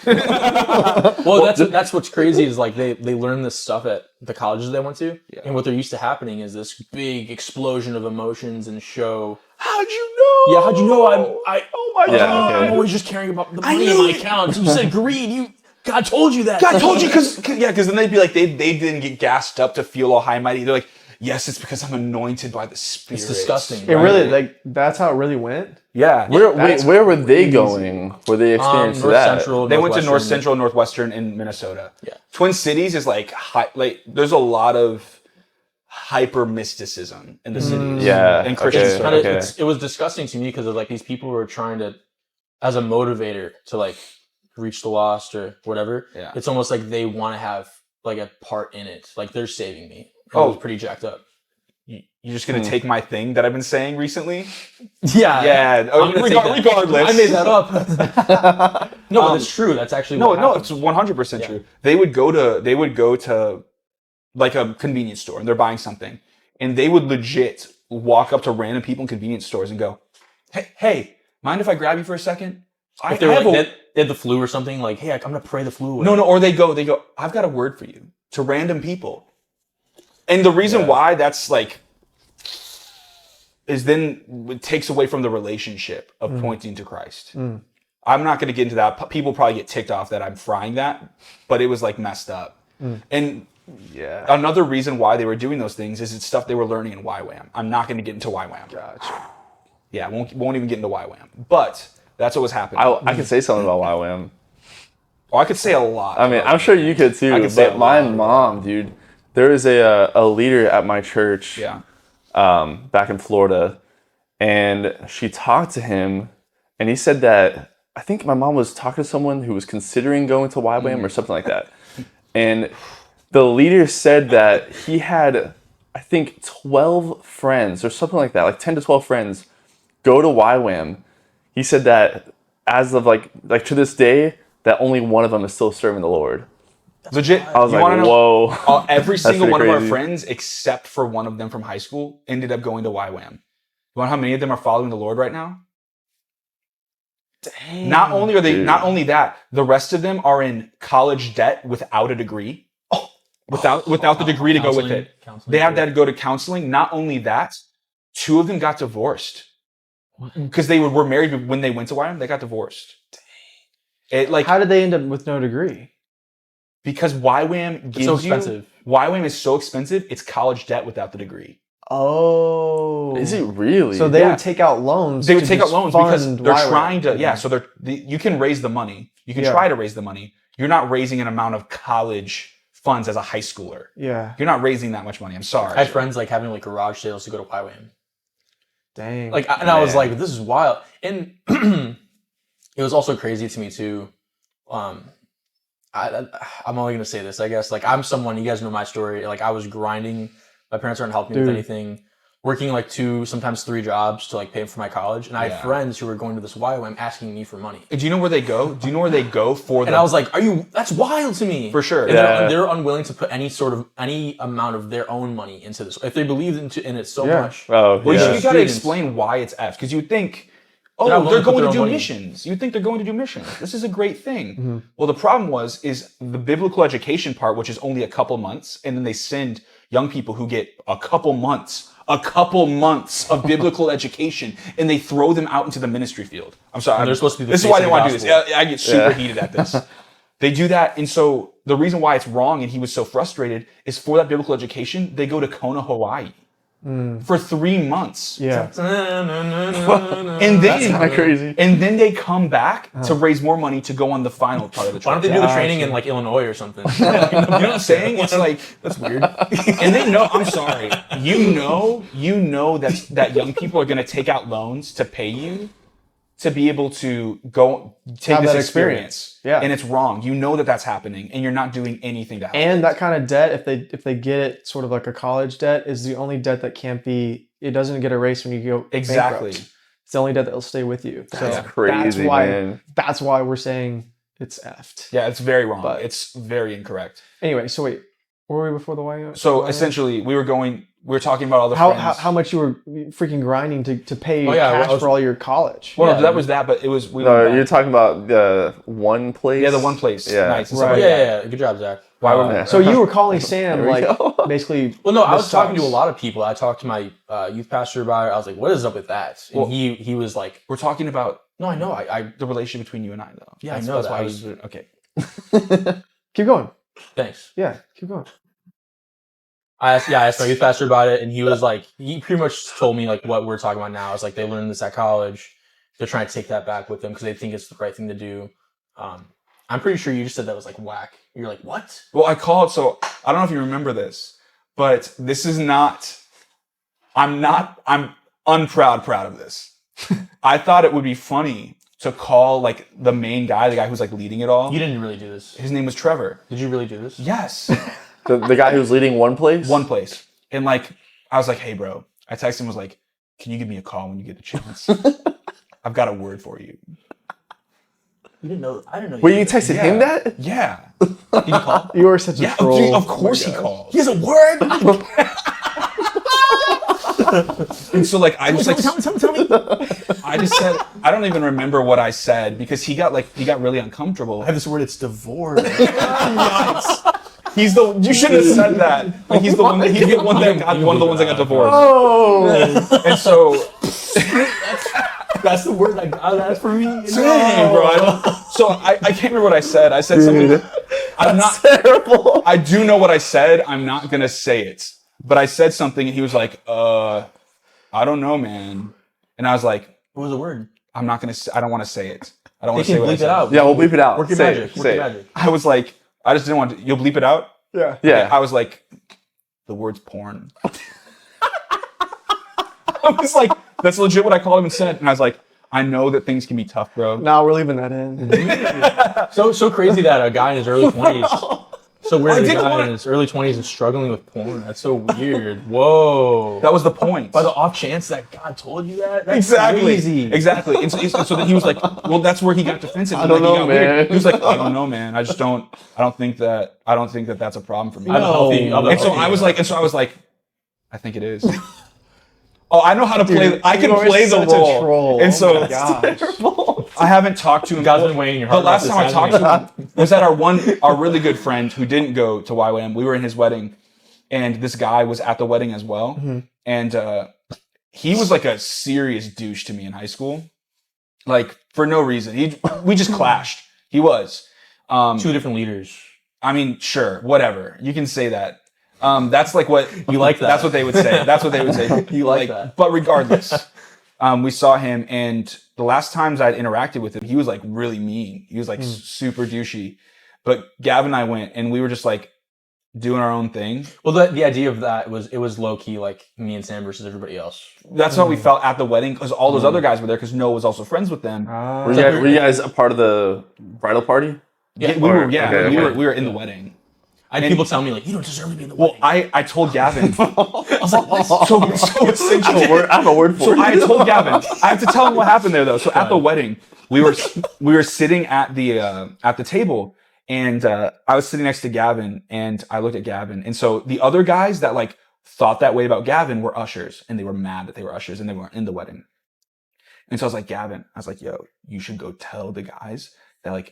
wrong. Well, that's what's crazy is like they learn this stuff at the colleges they went to, and what they're used to happening is this big explosion of emotions and show. How'd you know? Yeah, how'd you know? Oh my Yeah, God. okay. I'm always just caring about the money in my account. You said greed. God told you that. God told you because then they'd be like they didn't get gassed up to feel all high mighty. They're like, yes, it's because I'm anointed by the Spirit. It's disgusting. It really, like, that's how it really went? Yeah. Where were they going? Were they experiencing North that? Central. They went to North Northwestern. Central, Northwestern, in Minnesota. Yeah. Twin Cities is like there's a lot of hyper mysticism in the cities. Yeah, And Christian okay. stuff. Kinda, Okay. it was disgusting to me because of like these people were trying to, as a motivator to like reach the lost or whatever. Yeah. It's almost like they want to have like a part in it. Like they're saving me. And Oh. it was pretty jacked up. You're just gonna take my thing that I've been saying recently? Yeah. Yeah. I'm gonna take that. Regardless. I made that up. No, but it's true. That's actually No, what no, happened. it's 100% Yeah. true. They would go to like a convenience store and they're buying something, and they would legit walk up to random people in convenience stores and go, "Hey, mind if I grab you for a second? If they were like, they had the flu or something, like, hey, I'm gonna pray the flu away. No, or they go, I've got a word for you to random people. And the reason why that's like, is then it takes away from the relationship of pointing to Christ. I'm not going to get into that. People probably get ticked off that I'm frying that, but it was like messed up. And Yeah. another reason why they were doing those things is it's stuff they were learning in YWAM. I'm not going to get into YWAM. Gotcha. Yeah, won't even get into YWAM. But that's what was happening. I could say something about YWAM. Oh, I could say a lot. I mean, I'm sure you could too. I could say But a my lot. mom, dude, there is a leader at my church. Yeah. Back in Florida, and she talked to him, and he said that I think my mom was talking to someone who was considering going to YWAM or something like that, and the leader said that he had, I think, 12 friends or something like that, like 10 to 12 friends, go to YWAM. He said that as of like to this day, that only one of them is still serving the Lord. Legit. I was you like, wanna know? whoa. Every single pretty one of our crazy. friends, except for one of them from high school, ended up going to YWAM. You want how many of them are following the Lord right now? Dang. Not only are they, Dude. not only that, the rest of them are in college debt without a degree. Without the degree to go with it. They have that to go to counseling. Not only that, 2 of them got divorced. Because they were married when they went to YWAM, they got divorced. It like How did they end up with no degree? because YWAM gives so you expensive. YWAM is so expensive, it's college debt without the degree. Oh. Is it really? So they Yeah. would take out loans. They would to take out just loans because fund they're YWAM. trying to so you can raise the money. You can Yeah. try to raise the money. You're not raising an amount of college funds as a high schooler. Yeah. You're not raising that much money. I'm sorry. I had friends like having like garage sales to go to YWAM. Dang. Like, I was Man. like, this is wild. And it was also crazy to me too. I'm only gonna say this, I guess. Like, I'm someone, you guys know my story. Like, I was grinding. My parents aren't helping me with Dude. anything. Working like 2, sometimes 3 jobs to like pay for my college. And I Yeah. had friends who were going to this YWAM asking me for money. Do you know where they go? Do you know where they go for And I was like, that's wild to me. for sure. And Yeah. they're unwilling to put any amount of their own money into this. If they believed in it so Yeah. much. Oh, Well, yeah. you got to Students. explain why it's F because you would think, They're not oh, willing they're to put going their to own do money. missions. You think they're going to do missions. This is a great thing. Well, the problem is the biblical education part, which is only a couple months, and then they send young people who get a couple months of biblical education, and they throw them out into the ministry field. I'm sorry. And they're supposed to be the This is face why of they the want to do this. gospel. Yeah, I get super Yeah. heated at this. They do that, and so the reason why it's wrong, and he was so frustrated, is for that biblical education, they go to Kona, Hawaii. for 3 months. Yeah. And That's then kind of crazy. and then they come back to raise more money to go on the final part of the Why don't trip. they do the training in like Illinois or something? You know what I'm saying? It's like That's weird. and they know. I'm sorry. You know that young people are going to take out loans to pay you to be able to go take Have this that experience. Yeah. And it's wrong. You know that that's happening, and you're not doing anything to help. And that kind of debt, if they get it sort of like a college debt, is the only debt that can't be. It doesn't get erased when you go Exactly. bankrupt. It's the only debt that will stay with you. So That's crazy, man. That's why we're saying it's effed. Yeah, it's very wrong. But- It's very incorrect. Anyway, so wait, where were we before the Y? So essentially, we were talking about all the how friends. how much you were freaking grinding to pay Oh, yeah, cash I was- for all your college? Well, Yeah. no, that was that, but it was we. No, went back. you're talking about the one place. Yeah, the one place. Yeah. Nice. and stuff Right. like Yeah, that. yeah. Good job, Zach. Why would Yeah. So you were calling Sam There we like go. basically. Well, no, I was this talking to a sucks. lot of people. I talked to my youth pastor about it. I was like, "What is up with that?" And Well- he was like, We're talking about "No, I know. I the relationship between you and I, though. Yeah, I That's- know That's that. why I I was- was okay. Keep going. thanks." Yeah, keep going. I asked my youth pastor about it, and he was like, he pretty much told me like what we're talking about now. It's like they learned this at college. They're trying to take that back with them because they think it's the right thing to do. I'm pretty sure you just said that was like whack. You're like, what? Well, I called. So I don't know if you remember this, but this is not. I'm unproud of this. I thought it would be funny to call like the main guy, the guy who's like leading it all. You didn't really do this. His name was Trevor. Did you really do this? Yes. The guy who's leading one place. One place. And like, I was like, hey, bro. I texted him, was like, can you give me a call when you get the chance? I've got a word for you. You didn't know. I didn't know. Wait, you texted him Yeah. that? Yeah. Did you call? You were such a Yeah, troll. dude, of course he called. He has a word. And so like, I just like, Tell me. I just said, I don't even remember what I said because he got really uncomfortable. I have this word. It's divorce. He's the. You shouldn't have said that. Like he's the one that he's the one that got one of the ones that got divorced. Oh, And so, That's the word I got. That's for me. dang, bro. I can't remember what I said. I said something. I'm not. Terrible. I do know what I said. I'm not gonna say it. But I said something, and he was like, I don't know, man." And I was like, What was the word? "I'm not gonna. I don't want to say it. I don't They want to can say what I bleep it said." out. Yeah, we'll bleep it out. Work your Say magic. it. Work Say your it. magic. I was like, I just didn't want to. You'll bleep it out. yeah. Yeah. I was like, the word's porn. I was like, that's legit what I called him and said. And I was like, I know that things can be tough, bro. Now we're leaving that in. So crazy that a guy in his early 20s. So weird. I that a didn't guy wanna- in his early 20s is struggling with porn. That's so weird. Whoa. That was the point. By the off chance that God told you that. That's Exactly. crazy. Exactly. And so then he was like, well, that's where he got defensive. I don't Like, he know, got weird. man. He was like, I don't know, man. I don't think that that's a problem for me. I have a healthy- I have a And so healthy- I was like, I think it is. Oh, I know how to play. I can You are play the such a role. troll. And Oh so my gosh. I haven't talked to him. God's been weighing your The heart. last about time I this, talked hasn't to him was at our really good friend who didn't go to YWAM. We were in his wedding, and this guy was at the wedding as well. And he was like a serious douche to me in high school, like for no reason. We just clashed. He was. he? Two different leaders. I mean, sure, whatever. You can say that. That's like what You like that. That's what they would say. That's what they would say. You like that. But regardless, we saw him, and the last times I'd interacted with him, he was like really mean. He was like super douchey. But Gavin and I went, and we were just like doing our own thing. Well, the idea of that was it was low key like me and Sam versus everybody else. That's how we felt at the wedding because all those other guys were there because Noah was also friends with them. Were you guys a part of the bridal party? Yeah, we were. Yeah, Okay, we okay. were in the wedding. I had people tell me like, you don't deserve to be in the Well, wedding. I told Gavin. I was like, what? so essentially, I have a word for So it. I told Gavin. I have to tell him what happened there, though. So at the wedding, we were sitting at the table, and I was sitting next to Gavin, and I looked at Gavin, and so the other guys that like thought that way about Gavin were ushers, and they were mad that they were ushers, and they weren't in the wedding. And so I was like, Gavin, I was like, yo, you should go tell the guys that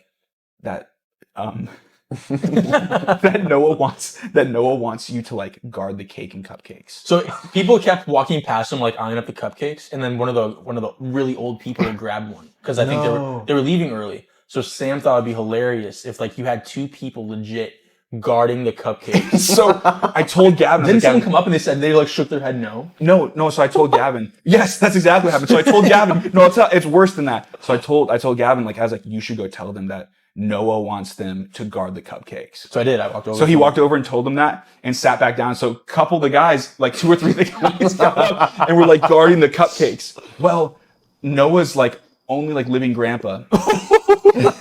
that Noah wants you to like guard the cake and cupcakes. So people kept walking past him, like eyeing up the cupcakes, and then one of the really old people grabbed one because I think No. they were leaving early. So Sam thought it'd be hilarious if like you had two people legit guarding the cupcakes. So I told Gavin. Didn't someone Gavin, come up and they like shook their head no? No. So I told Gavin. Yes, that's exactly what happened. So I told Gavin. No, it's worse than that. So I told Gavin, like, I was like, you should go tell them that Noah wants them to guard the cupcakes. So I did. I walked over. So he walked over and told them that and sat back down. So a couple of the guys, like 2 or 3 of the guys got up and were like guarding the cupcakes. Well, Noah's like only like living grandpa. It's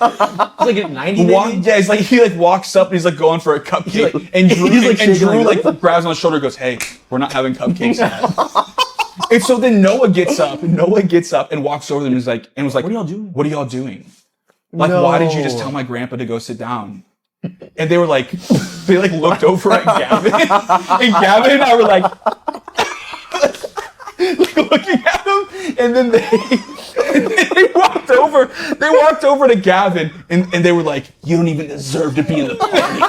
like at 90 maybe? Yeah, he like walks up and he's like going for a cupcake. like- and Drew, he's, like, and shaking Drew like- like grabs on his shoulder and goes, hey, we're not having cupcakes yet. And so then Noah gets up and walks over to them and was like, What are y'all doing? What are y'all doing? Like, why did you just tell my grandpa to go sit down? And they were like, they like looked over at Gavin. And Gavin and I were like looking at him. And then they walked over to Gavin and they were like, you don't even deserve to be in the party.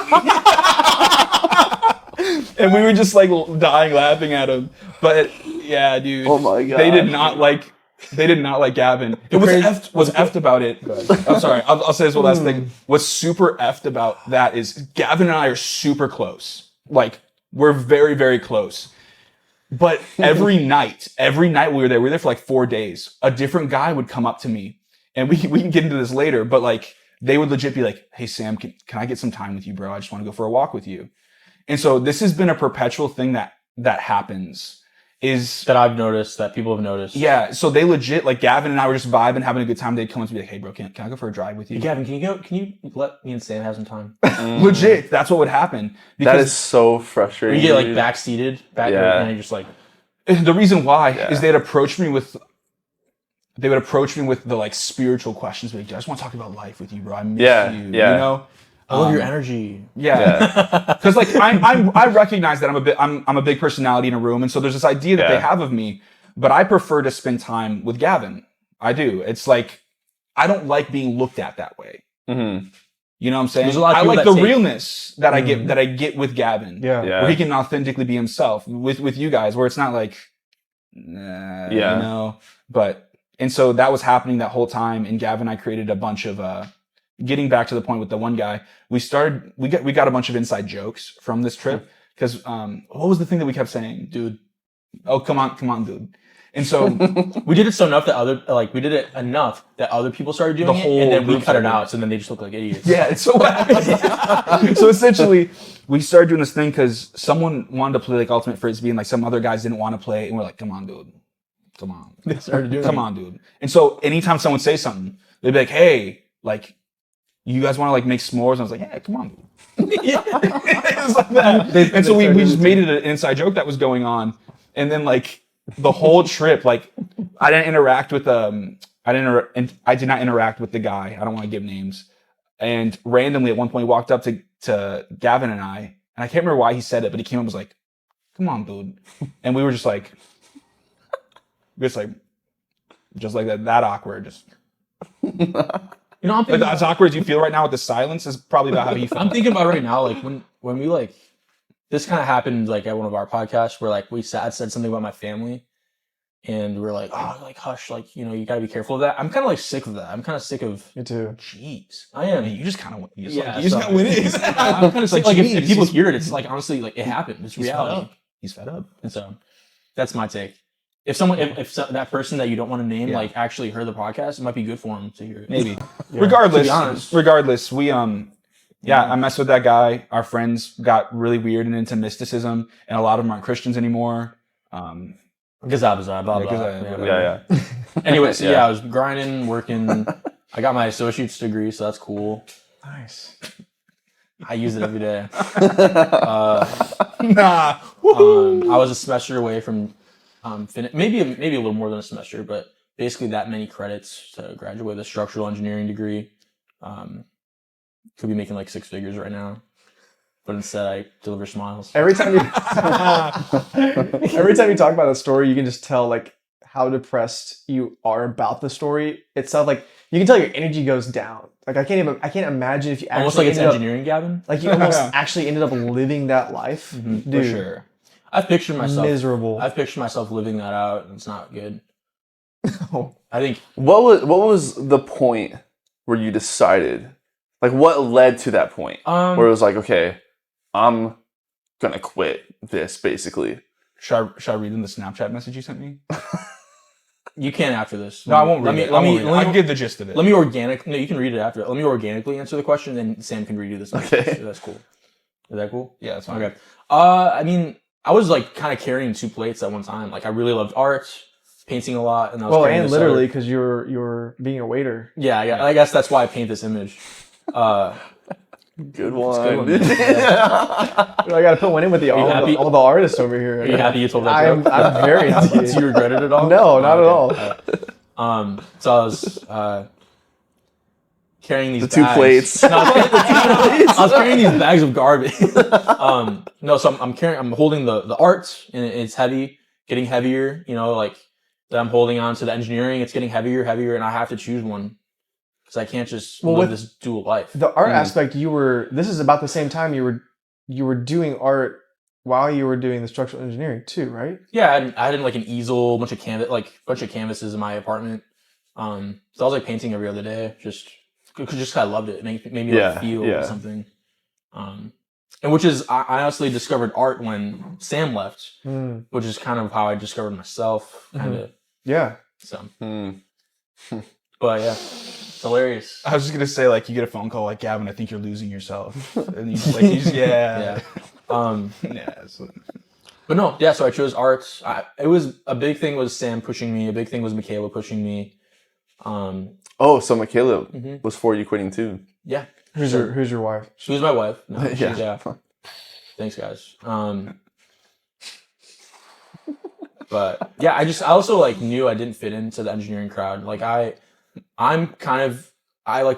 And we were just like dying laughing at him. But yeah, dude. Oh my God. They did not like Gavin. It was effed about it. I'm sorry. I'll say this one last thing. What's super effed about that is Gavin and I are super close. Like, we're very, very close. But every night we were there for like 4 days. A different guy would come up to me, and we can get into this later. But like, they would legit be like, "Hey Sam, can I get some time with you, bro? I just want to go for a walk with you." And so this has been a perpetual thing that happens. Is That I've noticed, that people have noticed. yeah, so they legit, like Gavin and I were just vibing, having a good time. They'd come up to me like, "Hey, bro, can I go for a drive with you?" Gavin, can you let me and Sam have some time? Legit, that's what would happen. That is so frustrating. Or you get like dude. backseated, Yeah. and you're just like, The reason why is they would approach me with the like spiritual questions. Like, I just want to talk about life with you, bro. I miss Yeah, you. yeah. You know? I love your energy. Yeah. Because like I recognize that I'm a big personality in a room, and so there's this idea that Yeah. they have of me, but I prefer to spend time with Gavin. I do. It's like I don't like being looked at that way. Mhm. You know what I'm saying? There's a lot of I people like that the say- realness that I get with Gavin. Yeah. Yeah. Where he can authentically be himself with you guys, where it's not like, Yeah. you know. But and so that was happening that whole time, and Gavin and I created a bunch of getting back to the point with the one guy, we got a bunch of inside jokes from this trip because what was the thing that we kept saying, dude? Oh, come on, dude. And so We did it we did it enough that other people started doing The it, whole and then we group cut it started. out, so then they just look like idiots. yeah, it's so what happened. So essentially, we started doing this thing because someone wanted to play like Ultimate Frisbee, and like some other guys didn't want to play, and we're like, come on, dude, come on, They started doing come it. on, dude. And so anytime someone says something, they'd be like, hey, like, you guys want to like make s'mores? And I was like, yeah, come on, dude. It was like that. And so we just made it an inside joke that was going on. And then like the whole trip, like I didn't interact with I did not interact with the guy. I don't want to give names. And randomly at one point he walked up to Gavin and I can't remember why he said it, but he came up and was like, come on, dude. And we were just like just like that awkward. Just You know, I'm like, thinking, as awkward as you feel right now with the silence is probably about how you feel. I'm thinking about right now, like when we like, this kind of happened like at one of our podcasts where like I said something about my family, and we're like, oh, like hush, like you know, you gotta be careful of that. I'm kind of like sick of that. I'm kind of sick of. Me too. Jeez. I am. You just kind of you just, Yeah, you just sorry. kind of went in. I'm kind of sick. Like if geez, people he's- hear it, it's like honestly, like it happened. It's he's fed reality. up. He's fed up. And so that's my take. If someone, that person that you don't want to name, Yeah. like actually heard the podcast, it might be good for them to hear it. Maybe. To Regardless, be honest. we I messed with that guy. Our friends got really weird and into mysticism, and a lot of them aren't Christians anymore. Gazabazar, blah, Yeah, blah. 'cause I- Yeah, yeah. Anyway, so Yeah. yeah, I was grinding, working. I got my associate's degree, so that's cool. Nice. I use it every day. Nah. I was a semester away from maybe a little more than a semester, but basically that many credits to graduate with a structural engineering degree. Could be making like 6 figures right now, but instead I deliver smiles. Every time you every time you talk about a story, you can just tell like how depressed you are about the story itself. Like you can tell your energy goes down. Like I can't imagine if you actually Almost like it's ended up- engineering, Gavin. like you almost actually ended up living that life. Mhm, Dude, For sure. I've pictured myself. miserable. I've pictured myself living that out, and it's not good. I think What was the point where you decided? Like, what led to that point where it was like, okay, I'm gonna quit this basically. Should I read them the Snapchat message you sent me? You can after this. No, I won't read Let me. it. Let I won't me. read it. Let I can me. get the gist of it. Let me organic. No, you can read it after. Let me organically answer the question, and Sam can redo this. Okay. That's cool. Is that cool? Yeah, that's fine. Okay. I mean, I was like kind of carrying 2 plates at one time. Like I really loved art, painting a lot, and I was Well, carrying and this literally other- because you're being a waiter. Yeah, I guess that's why I paint this image. Good one. one, man. I got to put one in with you happy? all the artists over here. Are you happy you told that I'm joke? very happy. Do you regret it at all? No, not at all. Okay. So I was carrying these The 2 bags. plates. No, I was carrying these bags of garbage. No, so I'm holding the art, and it's heavy, getting heavier. You know, like that I'm holding on to the engineering. It's getting heavier, and I have to choose one because I can't just live with this dual life. The art aspect, this is about the same time you were doing art while you were doing the structural engineering too, right? Yeah, I had like an easel, bunch of canvases in my apartment. So I was like painting every other day, just kind of loved it. It made me like feel something. And which is I honestly discovered art when Sam left, which is kind of how I discovered myself, kind of. Yeah. So, Mm. but yeah, it's hilarious. I was just gonna say, like, you get a phone call like, Gavin, I think you're losing yourself. And you just, Yeah. yeah. So, But no, yeah. So I chose art. It was a big thing was Sam pushing me. A big thing was Michaela pushing me. Oh, so Michaela Mhm. was for you quitting too. Yeah. Who's your wife? She was my wife. No, Yeah. yeah. Thanks, guys. But yeah, I also like knew I didn't fit into the engineering crowd. Like I like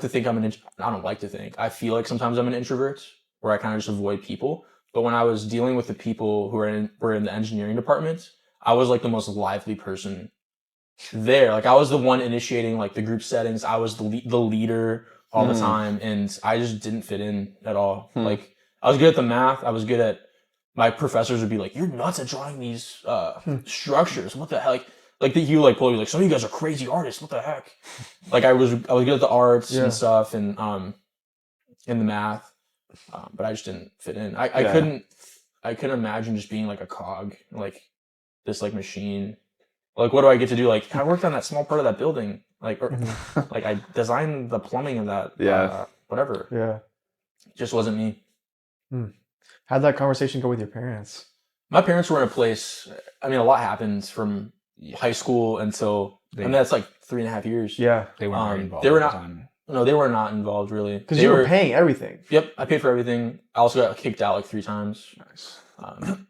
to think I don't like to think. I feel like sometimes I'm an introvert where I kind of just avoid people. But when I was dealing with the people who were in the engineering department, I was like the most lively person there. Like I was the one initiating like the group settings. I was the leader all the time, and I just didn't fit in at all. Like I was good at the math. I was good at my professors would be like, "You're nuts at drawing these structures. What the heck?" Like he would like pull you like, "Some of you guys are crazy artists. What the heck?" Like I was good at the arts and stuff, and in the math, but I just didn't fit in. I couldn't imagine just being like a cog, like this like machine. Like what do I get to do? Like I worked on that small part of that building, like or, like I designed the plumbing of that. Whatever. Yeah. It just wasn't me. How'd that conversation go with your parents? My parents were in a place. I mean, a lot happened from high school until. I mean, that's like 3.5 years. Yeah. they weren't very involved they were at the not- time. No, they were not involved really. Because you were paying everything. Yep, I paid for everything. I also got kicked out like 3 times. Nice.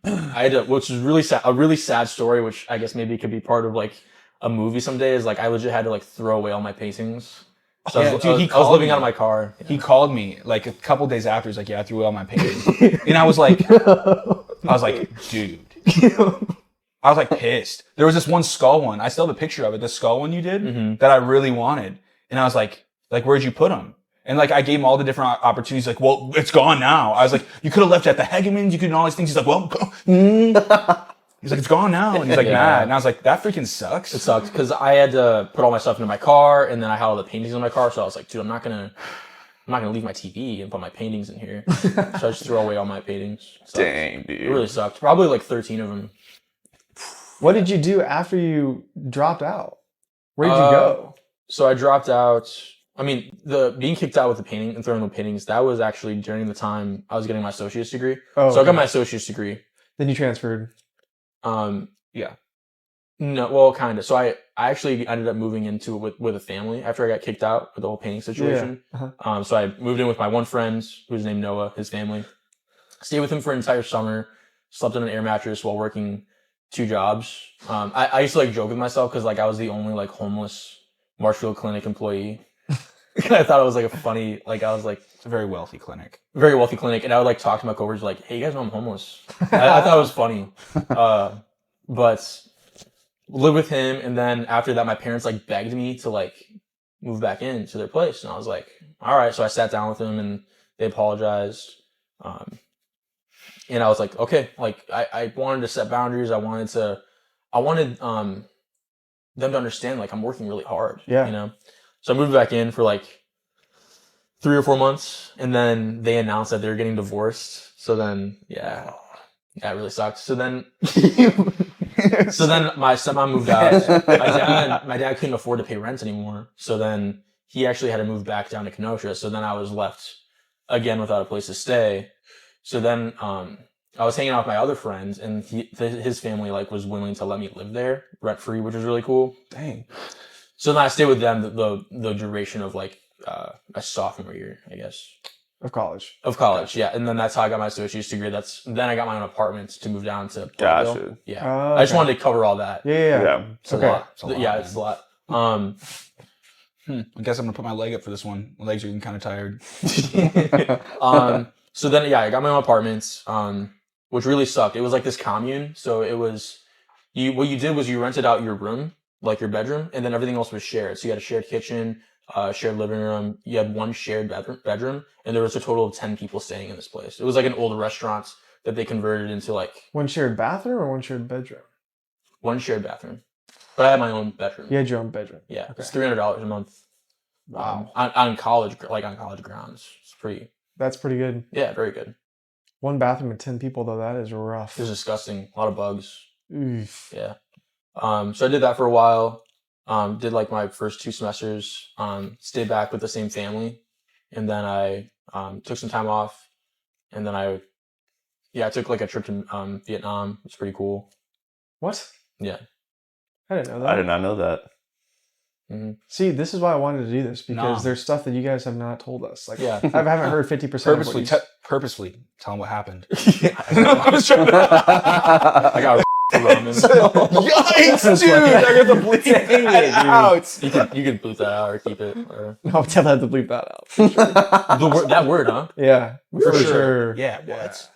I had to, which is really sad. A really sad story, which I guess maybe could be part of like a movie someday. Is like I legit had to like throw away all my paintings. So Yeah, I was, dude, I was- he I was called living me. out of my car. He called me like a couple days after. He's like, "Yeah, I threw away all my paintings," and I was like, "Dude." I was like pissed. There was this one skull one. I still have a picture of it. The skull one you did that I really wanted, and I was like, "Where'd you put them?" And like I gave him all the different opportunities. Like, well, it's gone now. I was like, "You could have left it at the Hegemans. You could do all these things." He's like, "Well," he's like, "It's gone now," and he's like mad. And I was like, "That freaking sucks." It sucked because I had to put all my stuff into my car, and then I had all the paintings in my car. So I was like, "Dude, I'm not gonna leave my TV and put my paintings in here." So I just threw away all my paintings. Sucked. Dang, It dude. really sucked. Probably like 13 of them. What did you do after you dropped out? Where did you go? So I dropped out. I mean, the being kicked out with the painting and throwing the paintings, that was actually during the time I was getting my associate's degree. Oh, So I got okay. my associate's degree. Then you transferred. Yeah. No, well, kind of. So I actually ended up moving into it with a family after I got kicked out with the whole painting situation. Uh-huh. So I moved in with my one friend who's named Noah, his family. Stayed with him for an entire summer. Slept on an air mattress while working 2 jobs. I used to like joke with myself because like I was the only like homeless Marshfield Clinic employee. I thought it was like a funny, like I was like It's a very wealthy clinic. very wealthy clinic, and I would like talk to my coworkers like, "Hey, you guys know I'm homeless." I thought it was funny, but lived with him, and then after that, my parents like begged me to like move back into their place, and I was like, "All right." So I sat down with them, and they apologized, and I was like, "Okay." Like I wanted to set boundaries. I wanted them to understand like I'm working really hard. Yeah. You know. So I moved back in for like 3 or 4 months, and then they announced that they were getting divorced. So then, yeah, it really sucked. So then my stepmom moved out. My dad couldn't afford to pay rent anymore. So then he actually had to move back down to Kenosha. So then I was left again without a place to stay. So then I was hanging out with my other friends, and his family like was willing to let me live there rent free, which was really cool. Dang. So then I stayed with them the duration of like a sophomore year, I guess. Of college. Of college, yeah. And then that's how I got my associate's degree. Then I got my own apartment to move down to Parkville. Gotcha. Yeah. Oh, I just okay. wanted to cover all that. Yeah. It's a Okay. lot. It's a lot, Yeah, man. it's a lot. I guess I'm gonna put my leg up for this one. My legs are getting kind of tired. So then, yeah, I got my own apartment, which really sucked. It was like this commune. So it was, what you did was you rented out your room, like your bedroom, and then everything else was shared. So you had a shared kitchen, shared living room. You had one shared bedroom, and there was a total of 10 people staying in this place. It was like an old restaurant that they converted into like One shared bathroom or one shared bedroom? one shared bathroom. But I had my own bedroom. You had your own bedroom. Yeah, Okay. it's $300 a month. Wow. On college grounds. It's pretty, That's pretty good. yeah, very good. One bathroom with 10 people, though, that is rough. It was disgusting. A lot of bugs. Oof. Yeah. So I did that for a while. Did like my first 2 semesters. Stayed back with the same family, and then I took some time off, and then I took like a trip to Vietnam. It's pretty cool. What? Yeah. I didn't know that. I did not know that. See, this is why I wanted to do this, because Nah. there's stuff that you guys have not told us. Like, Yeah. I haven't heard 50% of what Purposely tell them what happened. I was trying I got ramen. Yikes, dude! I got to bleep that out. You could boot that out or keep it. Or... I'll tell that to bleep that out. That word, huh? Yeah, for sure. Yeah, what?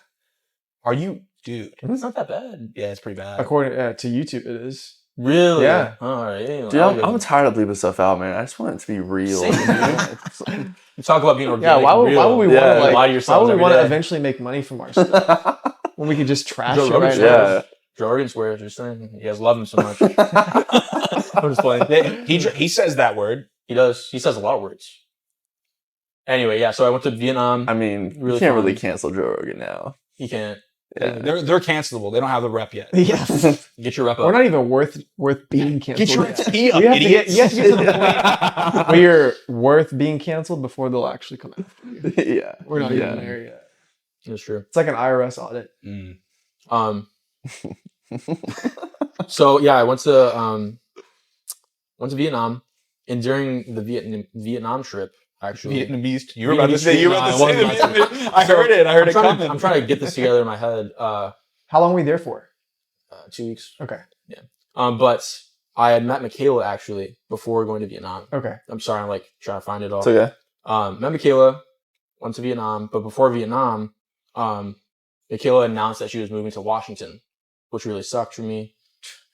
Are you, dude? It's not that bad. Yeah, it's pretty bad. According to YouTube, it is. Really? Yeah. All right. Dude, I'm tired of bleeping stuff out, man. I just want it to be real. Same, dude. You talk about being organic. Yeah, why would we Yeah, want to lie to why yourselves would we every want to day. eventually make money from our stuff when we could just trash Joe it Rogan right swears. now? Yeah. Joe Rogan swears. Just saying. You guys love him so much. I'm just playing. He says that word. He does. He says a lot of words. Anyway, yeah. So I went to Vietnam. I mean, Really you can't fun. really cancel Joe Rogan now. He can't Yeah. They're cancelable. They don't have the rep yet. Yeah, get your rep we're up. not even worth being canceled. Get your yet. tea up, You have to idiots. you have to get to the point where you're worth being canceled before they'll actually come after you. Yeah. We're not Yeah. even there yet. That's true. It's like an IRS audit. Mm. So yeah, I went to Vietnam, and during the Vietnam trip, actually, Vietnamese. You were about to say. You were about to No, I say. wasn't about Vietnamese. I heard it. I heard it coming. I'm trying to get this together in my head. How long were you there for? 2 weeks. Okay. But I had met Michaela actually before going to Vietnam. Okay. I'm sorry, I'm like trying to find it all. It's okay. Met Michaela, went to Vietnam, but before Vietnam, Michaela announced that she was moving to Washington, which really sucked for me.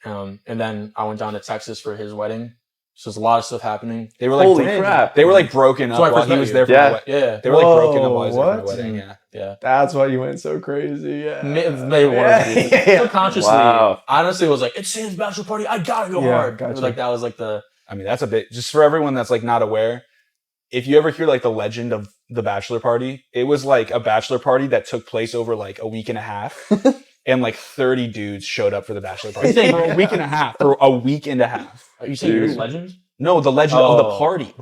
And then I went down to Texas for his wedding. So there's a lot of stuff happening. They were like, Holy crap. They were like broken up So I while first he met was you. there for Yeah. my wedding. Yeah, They were like broken up Whoa, while he was there for my what? wedding. Yeah. yeah. That's why you went so crazy. Yeah. Maybe one Yeah, of the yeah. subconsciously, Wow. honestly, was like, it's Sam's bachelor party. I gotta go Yeah, hard. gotcha. Like that was like the I mean, that's a bit just for everyone that's like not aware. If you ever hear like the legend of the bachelor party, it was like a bachelor party that took place over like a week and a half, and like 30 dudes showed up for the bachelor party saying- for a week and a half. For a week and a half. Are you saying you're a Dude. legend? No, the legend of the Oh. party.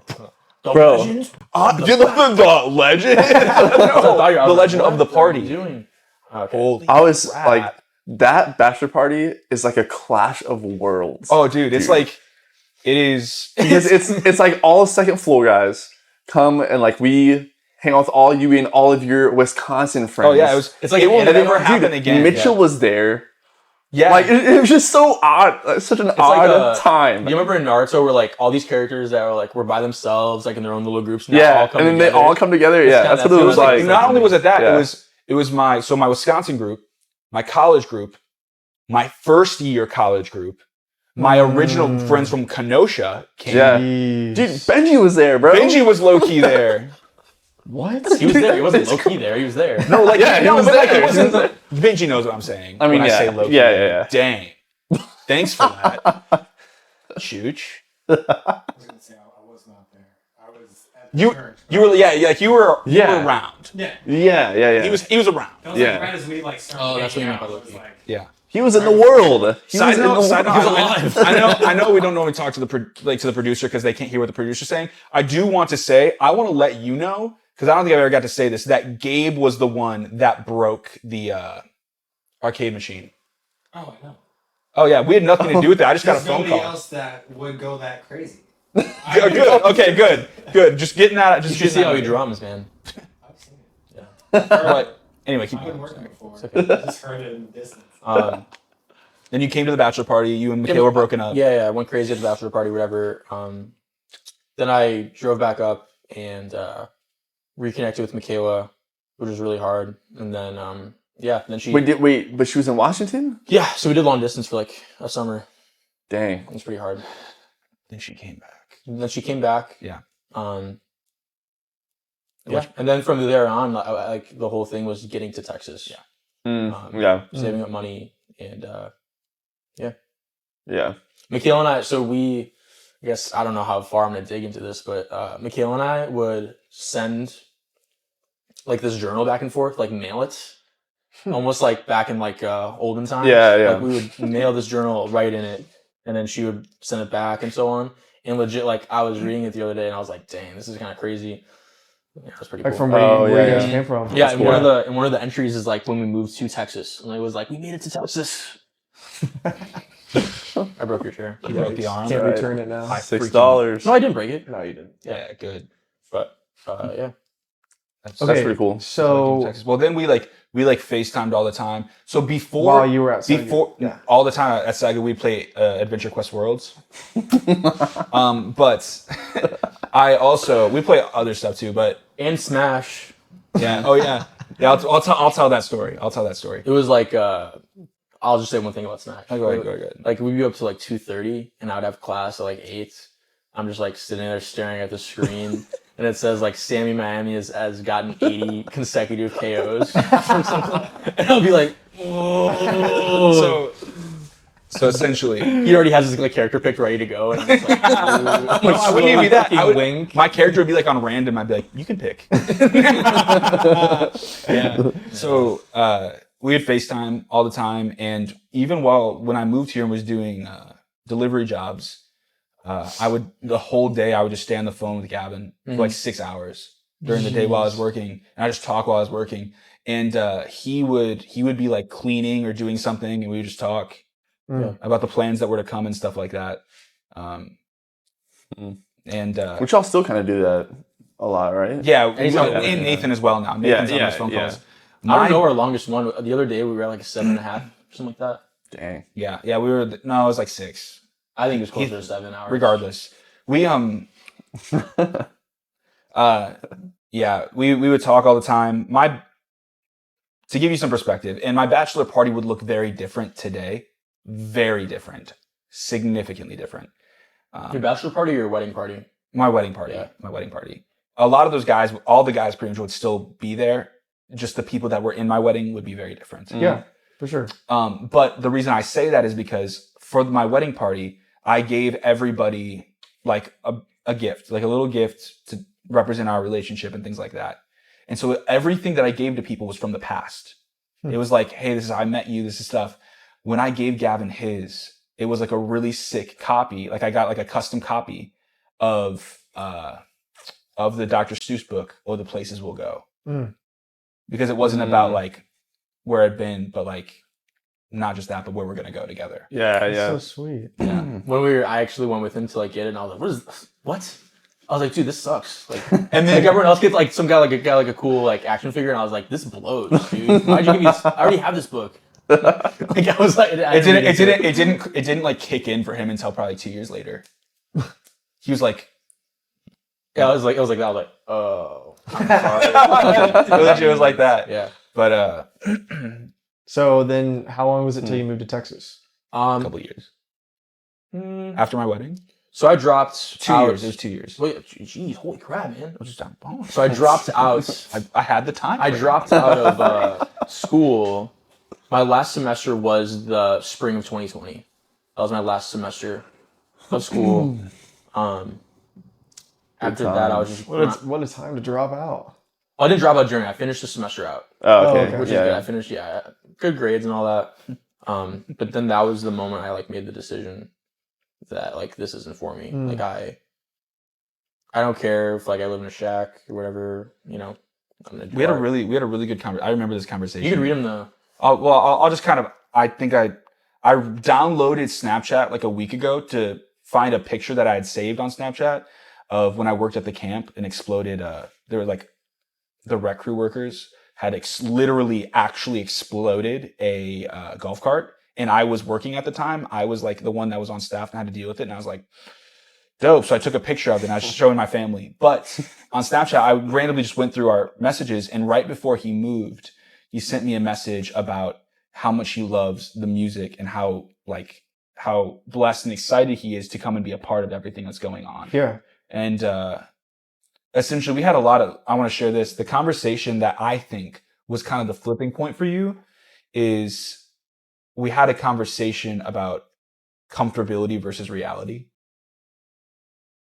The Bro. legend? The legend. The The legend of the party. Doing? Okay. Holy I was crap. like, that bachelor party is like a clash of worlds. Oh, dude, it's like it is. Because it's like all second floor guys come and like we hang out with all you and all of your Wisconsin friends. Oh yeah, it was. It's like it an will anime never party. happen Dude, again. Mitchell was there. Yeah, Like it was just so odd, like, such an like odd time. You remember in Naruto where like all these characters that were by themselves, like in their own little groups, now Yeah, all come and then together? they all come together. Yeah, kinda- that's what that's it what was it was like. like. not only was it that, Yeah. it was my Wisconsin group, my college group, my first year college group, my original friends from Kenosha came. Yeah. Jeez. Dude, Benji was there, bro. Benji was low key there. What? He was there. He wasn't low key there. He was there. No, like Yeah, he no, was but like there. it wasn't. Benji knows what I'm saying. I mean, when yeah. I say low key. Yeah, yeah, yeah. Dang. Thanks for that. Chooch. I was gonna say I was not there. You were like you were around. Yeah, yeah, yeah. He was around. That was Yeah. like right as we like started. Oh, that's what you hanging meant by out, it was Loki. like, Yeah. He was in the world. He Side was in note, the side world. note, I know we don't normally talk to the producer because they can't hear what the producer's saying. I do want to say, I want to let you know, because I don't think I've ever got to say this, that Gabe was the one that broke the arcade machine. oh, I know. Oh yeah, we had nothing to do with that. I just got a There's phone nobody call. else that would go that crazy. Good. Okay, good. Just getting that. You Just should see getting how that. he drums, man. I've seen it. But anyway, keep I've been going. working before. I just heard it in the distance. Then you came to the bachelor party. You and Michaela were broken up. Yeah, I went crazy at the bachelor party, whatever. Then I drove back up and reconnected with Michaela, which was really hard. And then, then she... But she was in Washington? Yeah, so we did long distance for like a summer. Dang. It was pretty hard. Then she came back. And then she came back. Yeah. Yeah, and then from there on, like the whole thing was getting to Texas. Yeah. Yeah. Saving up money and Yeah. Mikhail and I, I guess, I don't know how far I'm going to dig into this, but Mikhail and I would send like this journal back and forth, like mail it. Almost like back in like olden times. Yeah, yeah. Like we would mail this journal, write in it, and then she would send it back and so on. And legit, like I was reading it the other day and I was like, dang, this is kind of crazy. Yeah, that's pretty Like cool. from where you guys yeah. came from. Yeah, and one of the entries is like when we moved to Texas, and it was like we made it to Texas. I broke your chair. You broke the arm. Can't Right. return it now. $6. No, I didn't break it. No, you didn't. Yeah, good. But yeah, That's Okay, pretty cool. So Texas. Well, then we FaceTimed all the time. So before while you were at Saga, yeah. all the time at Saga, we play Adventure Quest Worlds. But we play other stuff too. But and Smash. yeah, oh yeah, yeah. I'll tell that story. I'll tell that story. It was like I'll just say one thing about Smash. Go ahead. Like we'd be up to like 2:30, and I would have class at like 8. I'm just like sitting there staring at the screen. And it says like Sammy Miami has gotten 80 consecutive KOs or something. And I'll be like, whoa. So essentially, He already has his like character picked ready to go. And I'm just like, no, I wouldn't even be that. wink. My character would be like on random. I'd be like, you can pick. Yeah. So we had FaceTime all the time, and even when I moved here and was doing delivery jobs. The whole day I would just stay on the phone with Gavin for like 6 hours during the day while I was working, and I just talk while I was working. And he would be like cleaning or doing something, and we would just talk about the plans that were to come and stuff like that. Which y'all still kind of do that a lot, right? Yeah, Anytime- and Nathan as well now. Nathan's on yeah, those phone yeah. calls. I don't know our longest one. The other day we were at like a 7.5, something like that. Dang. Yeah, it was like 6. I think it was closer to 7 hours. Regardless, we we would talk all the time. To give you some perspective, and my bachelor party would look very different today. Very different. Significantly different. Your bachelor party or your wedding party? My wedding party. Yeah. My wedding party. A lot of those guys, all the guys pretty much would still be there. Just the people that were in my wedding would be very different. Yeah, for sure. But the reason I say that is because for my wedding party, I gave everybody like a gift, like a little gift to represent our relationship and things like that. And so everything that I gave to people was from the past. It was like, hey, I met you, this is stuff. When I gave Gavin his, it was like a really sick copy. Like I got like a custom copy of the Dr. Seuss book, Or the Places We'll Go. Because it wasn't about like where I'd been, but like not just that, but where we're gonna go together. Yeah, That's yeah. so sweet. When I actually went with him to like get it, and I was like, "What is this? What?" I was like, "Dude, this sucks." Like, And then like everyone else gets like some guy like a cool like action figure, and I was like, "This blows, dude. Why'd you give me this? I already have this book." Like I was like, it didn't like kick in for him until probably 2 years later. He was like, Yeah, I was like, oh, I'm sorry. it was like that. Yeah. But So then, how long was it till you moved to Texas? a couple years after my wedding. So I dropped 2 out. years. It was 2 years. Wait, geez, holy crap, man. I was just So I dropped out. I had the time. I dropped out of school. My last semester was the spring of 2020. That was my last semester of school. after that, I was just What a time to drop out. I didn't drop out during. I finished the semester out, Oh, okay. okay. which is Yeah. good. I finished, good grades and all that. But then that was the moment I like made the decision that like this isn't for me. Mm. Like I don't care if like I live in a shack or whatever. You know, I'm gonna do We had a art. really good conversation. I remember this conversation. You could read them though. I'll just kind of. I think I downloaded Snapchat like a week ago to find a picture that I had saved on Snapchat of when I worked at the camp and exploded. There were like the rec crew workers had literally actually exploded a golf cart, and I was working at the time. I was like the one that was on staff and had to deal with it, and I was like, dope. So I took a picture of it and I was showing my family. But on Snapchat, I randomly just went through our messages, and right before he moved, he sent me a message about how much he loves the music and how blessed and excited he is to come and be a part of everything that's going on. Yeah. And essentially, we had a lot of, I want to share this. The conversation that I think was kind of the flipping point for you is we had a conversation about comfortability versus reality.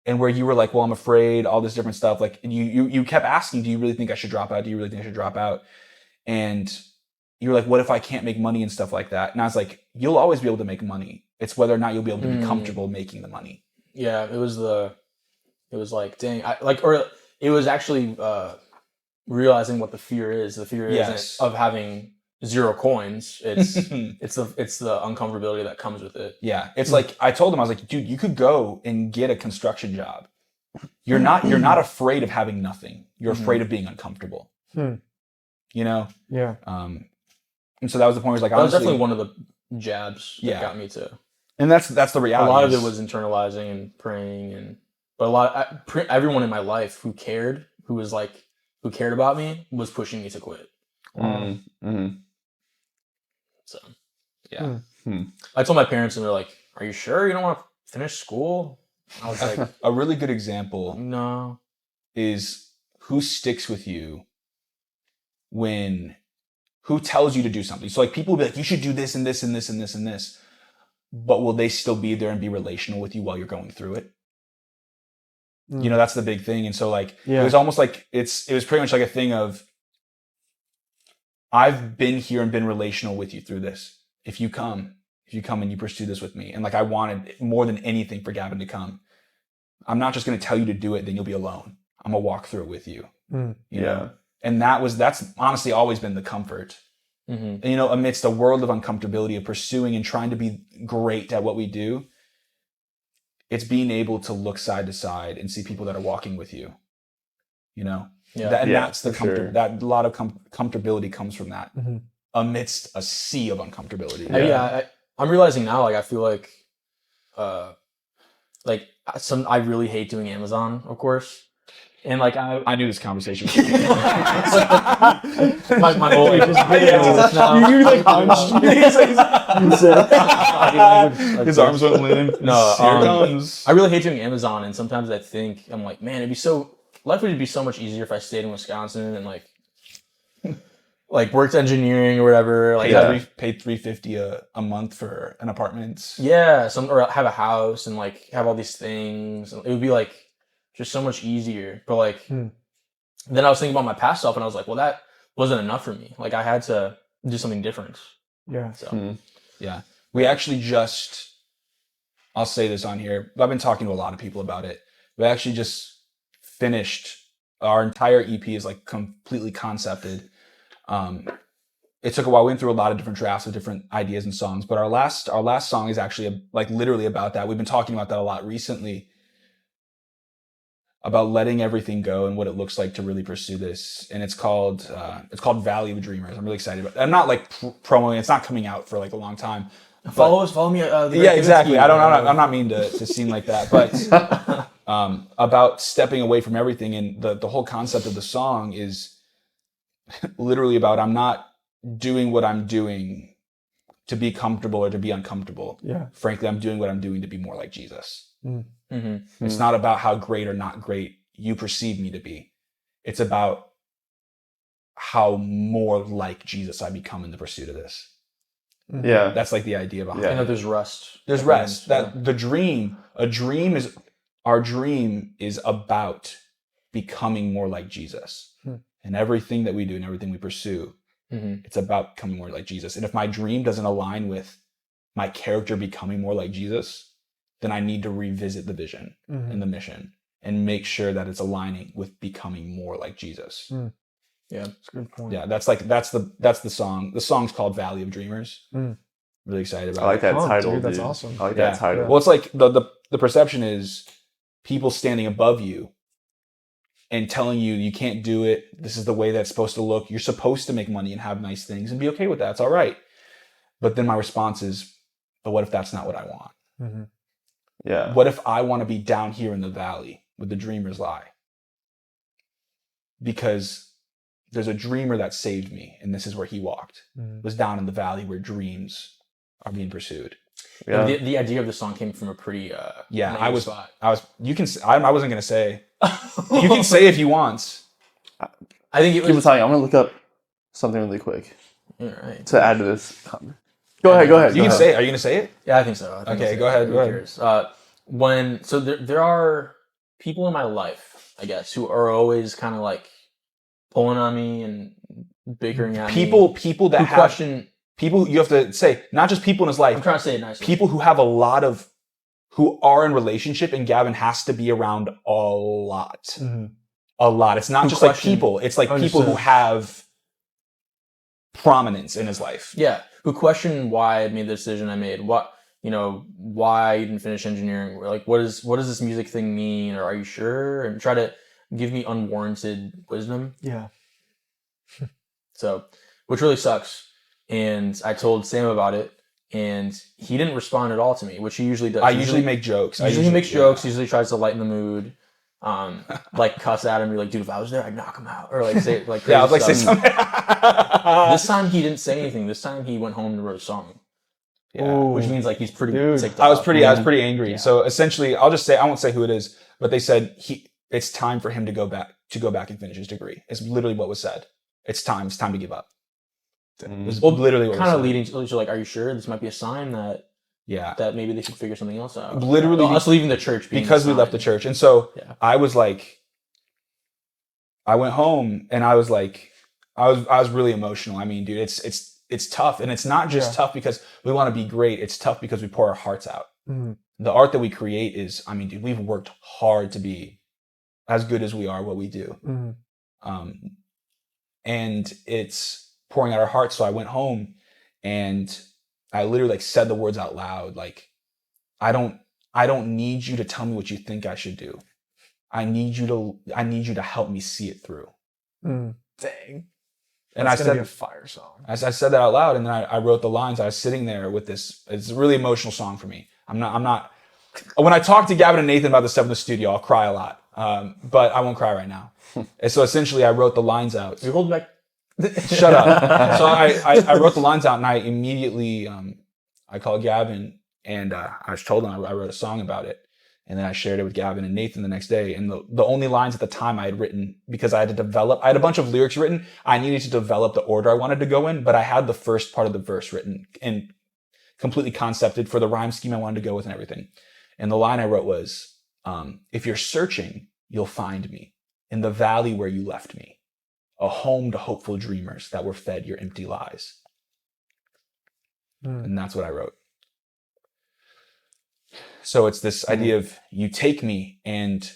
And where you were like, well, I'm afraid, all this different stuff. Like you kept asking, do you really think I should drop out? Do you really think I should drop out? And you were like, what if I can't make money and stuff like that? And I was like, you'll always be able to make money. It's whether or not you'll be able to be comfortable making the money. Yeah, it was like, dang, it was actually realizing what the fear is. The fear Yes. isn't of having 0 coins. It's it's the uncomfortability that comes with it. Yeah. It's like, I told him, I was like, dude, you could go and get a construction job. You're not afraid of having nothing. You're afraid of being uncomfortable. You know? Yeah. And so that was the point where it's like, That was honestly, definitely one of the jabs that Yeah. got me to. and that's the A reality. lot of it was internalizing and praying, but everyone in my life who cared about me was pushing me to quit. Mm-hmm. So yeah. I told my parents, and they're like, "Are you sure you don't want to finish school?" I was like, A really good example "No." is who sticks with you who tells you to do something. So like people will be like, you should do this and this and this and this and this, but will they still be there and be relational with you while you're going through it? You know, that's the big thing. And so like, Yeah. it was almost like, it was pretty much like a thing of, I've been here and been relational with you through this. If you come and you pursue this with me, and like, I wanted more than anything for Gavin to come. I'm not just going to tell you to do it, then you'll be alone. I'm gonna walk through it with you. You know? And that's honestly always been the comfort. Mm-hmm. And, you know, amidst a world of uncomfortability of pursuing and trying to be great at what we do, it's being able to look side to side and see people that are walking with you. You know, Yeah. that's the for comfort. sure. That a lot of comfortability comes from that Mhm. amidst a sea of uncomfortability. I'm realizing now, like, I feel like I really hate doing Amazon, of course. And like I knew this conversation. Was my whole like, You like his arms went limp. No, Here it comes. I really hate doing Amazon, and sometimes I think I'm like, man, life would be so much easier if I stayed in Wisconsin and like worked engineering or whatever. Like, Paid $350 a month for an apartment. or have a house and like have all these things. It would be like just so much easier. But like, then I was thinking about my past self, and I was like, well, that wasn't enough for me. Like, I had to do something different. Yeah. So Yeah. We actually I'll say this on here, but I've been talking to a lot of people about it. We actually just finished our entire EP is like completely concepted. It took a while. We went through a lot of different drafts of different ideas and songs, but our last song is actually like literally about that. We've been talking about that a lot recently, about letting everything go and what it looks like to really pursue this. And it's called Valley of Dreamers. I'm really excited about it. I'm not like promoting. It's not coming out for like a long time. follow me. Yeah, exactly. I'm not mean to seem like that, but about stepping away from everything. And the whole concept of the song is literally about, I'm not doing what I'm doing to be comfortable or to be uncomfortable. Yeah. Frankly, I'm doing what I'm doing to be more like Jesus. Mm-hmm. It's not about how great or not great you perceive me to be. It's about how more like Jesus I become in the pursuit of this. Yeah. That's like the idea behind Yeah. it. And that there's rest. There's rest. That a dream is our dream is about becoming more like Jesus. And everything that we do and everything we pursue, it's about becoming more like Jesus. And if my dream doesn't align with my character becoming more like Jesus, then I need to revisit the vision and the mission and make sure that it's aligning with becoming more like Jesus. Yeah, that's a good point. Yeah, that's the song. The song's called Valley of Dreamers. Really excited about I like that Oh, title, dude, that's dude. awesome. I like Yeah. that title. Well, it's like the perception is people standing above you and telling you you can't do it. This is the way that's supposed to look. You're supposed to make money and have nice things and be okay with that. It's all right. But then my response is, but what if that's not what I want? Yeah. What if I want to be down here in the valley where the dreamers lie? Because there's a dreamer that saved me, and this is where he walked. Was down in the valley where dreams are being pursued. Yeah. The idea of the song came from a pretty Yeah, negative spot. I wasn't gonna say. You can say if you want. I think it Keep was telling you, I'm gonna look up something really quick all right. to add to this. Go ahead. You can say it. Are you gonna say it? Yeah, I think so. I think Okay, it's- go ahead, who go ahead. cares? So there are people in my life, I guess, who are always kind of like pulling on me and bickering at me. People that who have question. people. You have to say not just people in his life. I'm trying to say it nicely. People who have who are in relationship, and Gavin has to be around a lot. A lot. It's not Who just like question- people. It's like people who Understood. have prominence in his life. Yeah, who question why I made the decision I made. Why I didn't finish engineering. Or like, what does this music thing mean? Or are you sure? And try to give me unwarranted wisdom. Yeah. So, which really sucks. And I told Sam about it, and he didn't respond at all to me, which he usually does. I usually make jokes. Usually he makes jokes. Usually tries to lighten the mood. Like cuss at him, be like, dude, if I was there, I'd knock him out, or like say like Yeah, I was like, crazy say stuff. something. This time he didn't say anything. This time he went home and wrote a song, Yeah. which means like he's pretty Dude. ticked I was off. pretty angry. Yeah. So essentially, I won't say who it is, but they said it's time for him to go back and finish his degree. It's literally what was said. It's time to give up. It was literally what was kind of said. leading to like, are you sure this might be a sign that Yeah. maybe they should figure something else out? Literally us leaving the church being because the we left sign. the church. And so Yeah. I was like, I went home and I was like, I was really emotional. I mean, dude, it's tough. And it's not just tough because we want to be great. It's tough because we pour our hearts out. The art that we create is, I mean, dude, we've worked hard to be as good as we are what we do. And it's pouring out our hearts. So I went home and I literally like said the words out loud. Like, I don't need you to tell me what you think I should do. I need you to help me see it through. Dang. And That's I gonna be said, a fire song. I said that out loud, and then I wrote the lines. I was sitting there with this. It's a really emotional song for me. I'm not. When I talk to Gavin and Nathan about this stuff in the studio, I'll cry a lot. But I won't cry right now. And so essentially, I wrote the lines out. You're holding back. Shut up. So I wrote the lines out, and I immediately I called Gavin, and I told him I wrote a song about it. And then I shared it with Gavin and Nathan the next day. And the only lines at the time I had written, because I had a bunch of lyrics written. I needed to develop the order I wanted to go in, but I had the first part of the verse written and completely concepted for the rhyme scheme I wanted to go with and everything. And the line I wrote was, if you're searching, you'll find me in the valley where you left me, a home to hopeful dreamers that were fed your empty lies. And that's what I wrote. So it's this idea of you take me and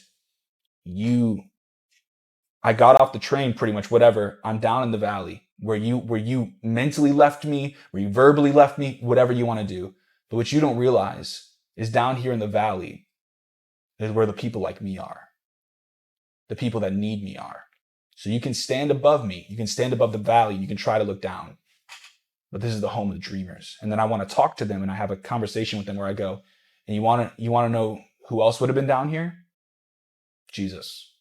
I got off the train pretty much, whatever. I'm down in the valley where you mentally left me, where you verbally left me, whatever you want to do. But what you don't realize is down here in the valley is where the people like me are. The people that need me are. So you can stand above me. You can stand above the valley. You can try to look down. But this is the home of the dreamers. And then I want to talk to them and I have a conversation with them where I go, and you want to know who else would have been down here? Jesus.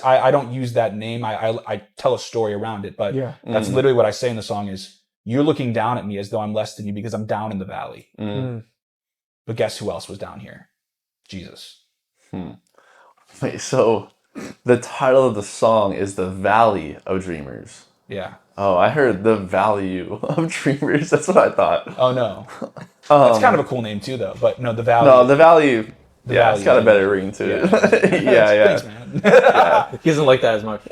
I don't use that name. I tell a story around it, but that's literally what I say in the song is, you're looking down at me as though I'm less than you because I'm down in the valley. But guess who else was down here? Jesus. Wait, so the title of the song is The Valley of Dreamers. Yeah. Oh, I heard The Value of Dreamers. That's what I thought. Oh, no. That's kind of a cool name too, though. But no, the valley. No, The Valley, the Yeah, it's value got a of better ring to it. Yeah. Yeah, Thanks, man. He doesn't like that as much.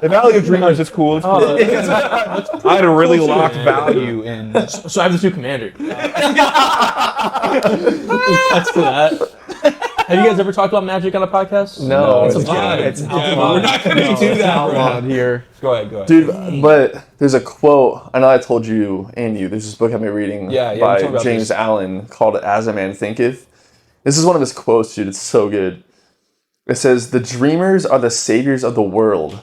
The Valley of Dreamers is cool. It's cool. I had a really locked man. value in. So I have this new commander. That's to that. Have you guys ever talked about magic on a podcast? No, It's a it's vibe. it's We're not gonna do that, outlawed bro. here. Go ahead. Dude, but there's a quote. I know I told you and you. There's this book I've been reading Yeah, we by talked about James this. Allen called "As a Man Thinketh." This is one of his quotes, dude. It's so good. It says, "The dreamers are the saviors of the world.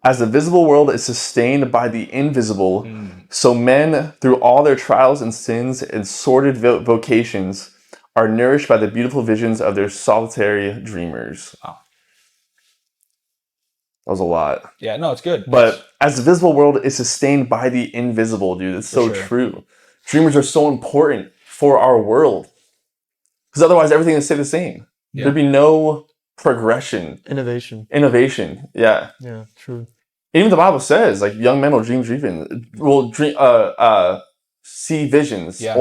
As the visible world is sustained by the invisible, so men, through all their trials and sins and sordid vocations, are nourished by the beautiful visions of their solitary dreamers." Wow. That was a lot. Yeah, no, it's good. But as the visible world is sustained by the invisible, dude, it's so For sure. true. Dreamers are so important for our world. Because otherwise everything would stay the same. Yeah. There'd be no progression, Innovation. innovation. Yeah. Yeah, true. Even the Bible says, like, young men will see visions. Yeah.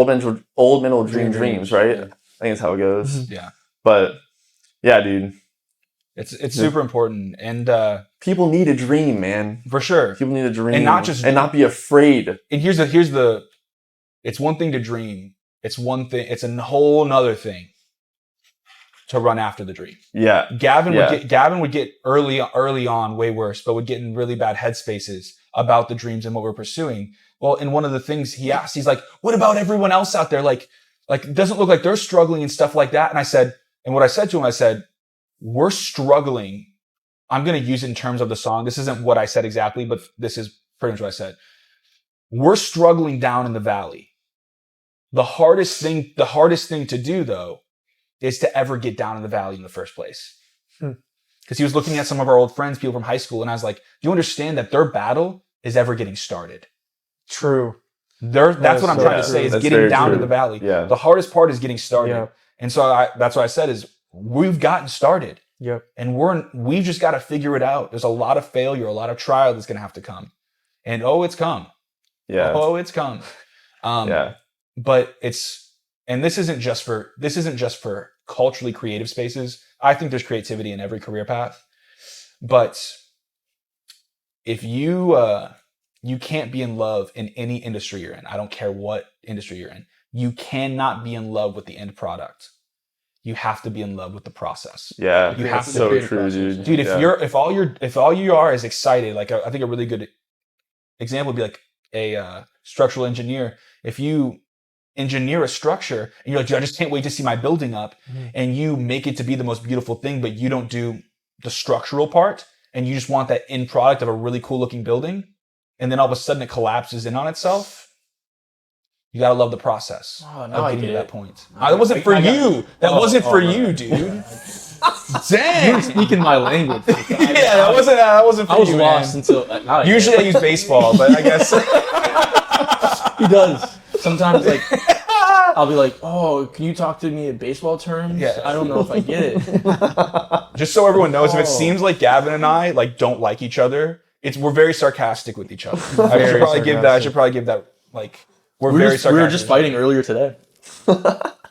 Old men will dream Dream dreams, dreams, right? yeah. I think that's how it goes. Yeah. But yeah, dude. It's super important, and People need a dream, man. for sure. People need a dream. And not just- and not be afraid. And here's the. It's one thing to dream. It's one thing. It's a whole nother thing to run after the dream. Yeah. Gavin Yeah. would get early on way worse, but would get in really bad headspaces about the dreams and what we're pursuing. Well, and one of the things he asked, he's like, "What about everyone else out there? Like it doesn't look like they're struggling and stuff like that." And what I said to him, I said, "We're struggling." I'm going to use it in terms of the song. This isn't what I said exactly, but this is pretty much what I said. We're struggling down in the valley. The hardest thing to do, though, is to ever get down in the valley in the first place. Because he was looking at some of our old friends, people from high school, and I was like, "Do you understand that their battle is ever getting started?" True. That's what I'm so trying to true. say, is That's getting very down true. to the valley. Yeah. The hardest part is getting started. Yeah. And so that's what I said is, we've gotten started. Yep. And we've just got to figure it out. There's a lot of failure, a lot of trial that's going to have to come. And it's come. Yeah. Oh, it's come. Yeah. But this isn't just for culturally creative spaces. I think there's creativity in every career path. But if you can't be in love in any industry you're in, I don't care what industry you're in, you cannot be in love with the end product. You have to be in love with the process. Yeah. You have to so create a true, process. dude. Dude, Yeah. if all you are is excited, like I think a really good example would be like a structural engineer. If you engineer a structure and you're like, "Dude, I just can't wait to see my building up," and you make it to be the most beautiful thing, but you don't do the structural part, and you just want that end product of a really cool looking building, and then all of a sudden it collapses in on itself. You gotta love the process Oh, of now I getting get to that it. point. That wasn't for I got you. it. That Oh, wasn't for right. you, dude. You Dang. were speaking my language. Yeah, that wasn't for I was you, lost man. until now I get Usually I use baseball, but I guess it. He does. Sometimes, like, I'll be like, "Oh, can you talk to me in baseball terms?" Yeah. I don't know if I get it. just so everyone knows, if it Oh. seems like Gavin and I don't like each other, we're very sarcastic with each other. I Very should probably give that like we're We very were sarcastic. just fighting earlier today.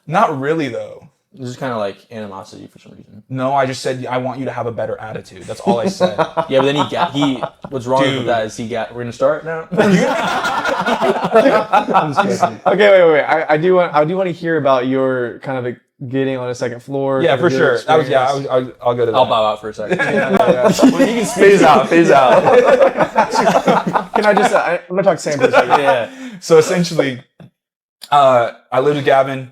Not really though. It was just kind of like animosity for some reason. No, I just said I want you to have a better attitude. That's all I said. Yeah, but then he what's wrong Dude. with that is we're gonna start now. Okay, wait. I do want to hear about your kind of getting on a second floor. Yeah, kind for of your sure. That was experience. I'll go to that. I'll bow out for a second. Phase out. Phase out. Can I just? I'm gonna talk to Sam for a second. Yeah. So essentially, I lived with Gavin,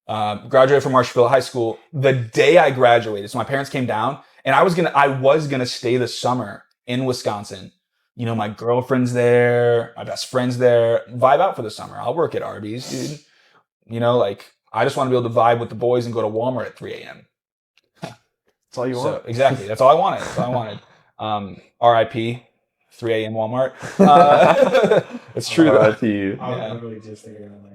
graduated from Marshallville High School. The day I graduated, so my parents came down, and I was gonna stay this summer in Wisconsin. You know, my girlfriend's there, my best friend's there. Vibe out for the summer. I'll work at Arby's, dude. You know, like I just want to be able to vibe with the boys and go to Walmart at 3 a.m. That's all you So want. exactly, that's all I wanted. That's all I wanted. R.I.P. 3 a.m. Walmart. It's true though. To you. I was Yeah. literally just thinking, like,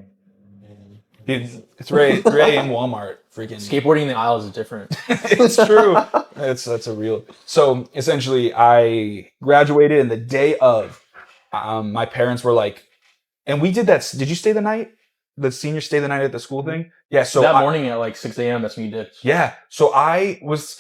Dude, it's 3 a.m. Walmart. Freaking Skateboarding in the aisles is different. it's true. That's a real. So essentially, I graduated, and the day of, my parents were like, and we did that. Did you stay the night? the senior stay the night at the school thing? Yeah. So that morning at like 6 a.m. That's when you did. Yeah. So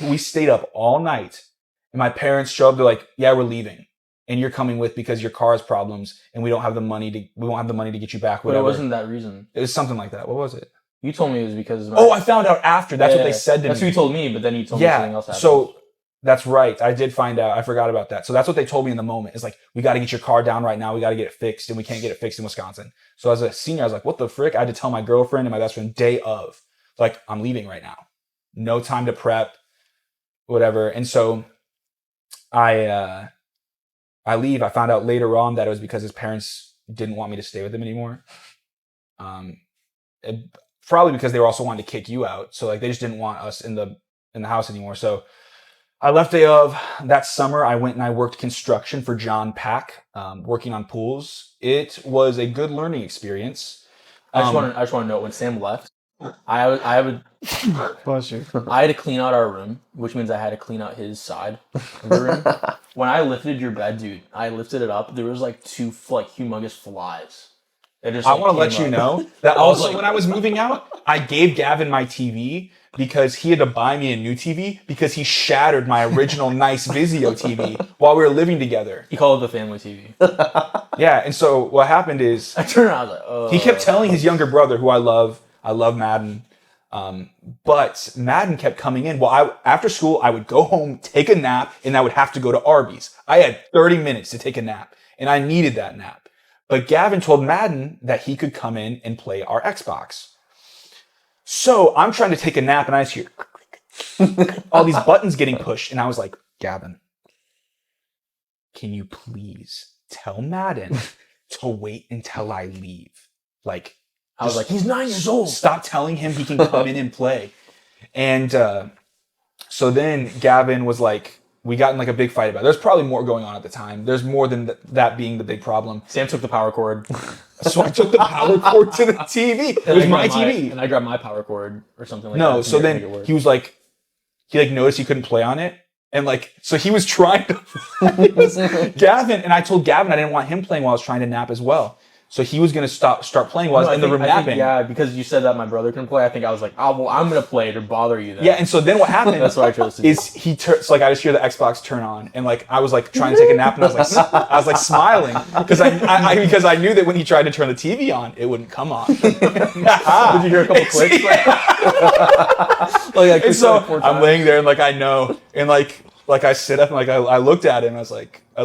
we stayed up all night and my parents showed up. They're like, yeah, we're leaving and you're coming with because your car has problems and we won't have the money to get you back. But Whatever. it wasn't that reason. It was something like that. What was it? You told me it was because. Oh, I found out after. That's what they said to me. That's what you told me, but then you told me something else happened. So that's right. I did find out. I forgot about that. So that's what they told me in the moment. It's like, we got to get your car down right now. We got to get it fixed and we can't get it fixed in Wisconsin. So as a senior, I was like, what the frick? I had to tell my girlfriend and my best friend day of, like, I'm leaving right now. No time to prep, whatever. And so I leave. I found out later on that it was because his parents didn't want me to stay with him anymore. Probably because they were also wanting to kick you out. So like they just didn't want us in the house anymore. So I left day of. That summer, I went and I worked construction for John Pack, working on pools. It was a good learning experience. I just want to know when Sam left, I Bless you. had to clean out our room, which means I had to clean out his side of the room. When I lifted your bed, dude, I lifted it up. There was like 2 humongous flies. I want to let you know that also when I was moving out, I gave Gavin my TV because he had to buy me a new TV because he shattered my original nice Vizio TV while we were living together. He called it the family TV. Yeah, and so what happened is I turned around, I was like, oh. he kept telling his younger brother, who I love Madden, but Madden kept coming in. Well, after school, I would go home, take a nap, and I would have to go to Arby's. I had 30 minutes to take a nap, and I needed that nap. But Gavin told Madden that he could come in and play our Xbox. So I'm trying to take a nap and I just hear all these buttons getting pushed. And I was like, Gavin, can you please tell Madden to wait until I leave? Like, I was like, he's 9 years old. Stop telling him he can come in and play. And so then Gavin was like, we got in like a big fight about it. There's probably more going on at the time. There's more than that being the big problem. Sam took the power cord. So I took the power cord to the TV. It was my TV. And I grabbed my power cord or something like that. No, so then he was like, he noticed he couldn't play on it. And like, so he was trying to, Gavin, and I told Gavin I didn't want him playing while I was trying to nap as well. So he was going to start playing while I was in the room napping. Yeah, because you said that my brother couldn't play. I think I was like, oh, well, I'm going to play to bother you then. Yeah, and so then what happened That's what I chose to do. is so like I just hear the Xbox turn on and like I was like trying to take a nap and I was like smiling because I knew that when he tried to turn the TV on, it wouldn't come on. Did you hear a couple clicks? And so I'm laying there and like I know and like I sit up and like I looked at him and I was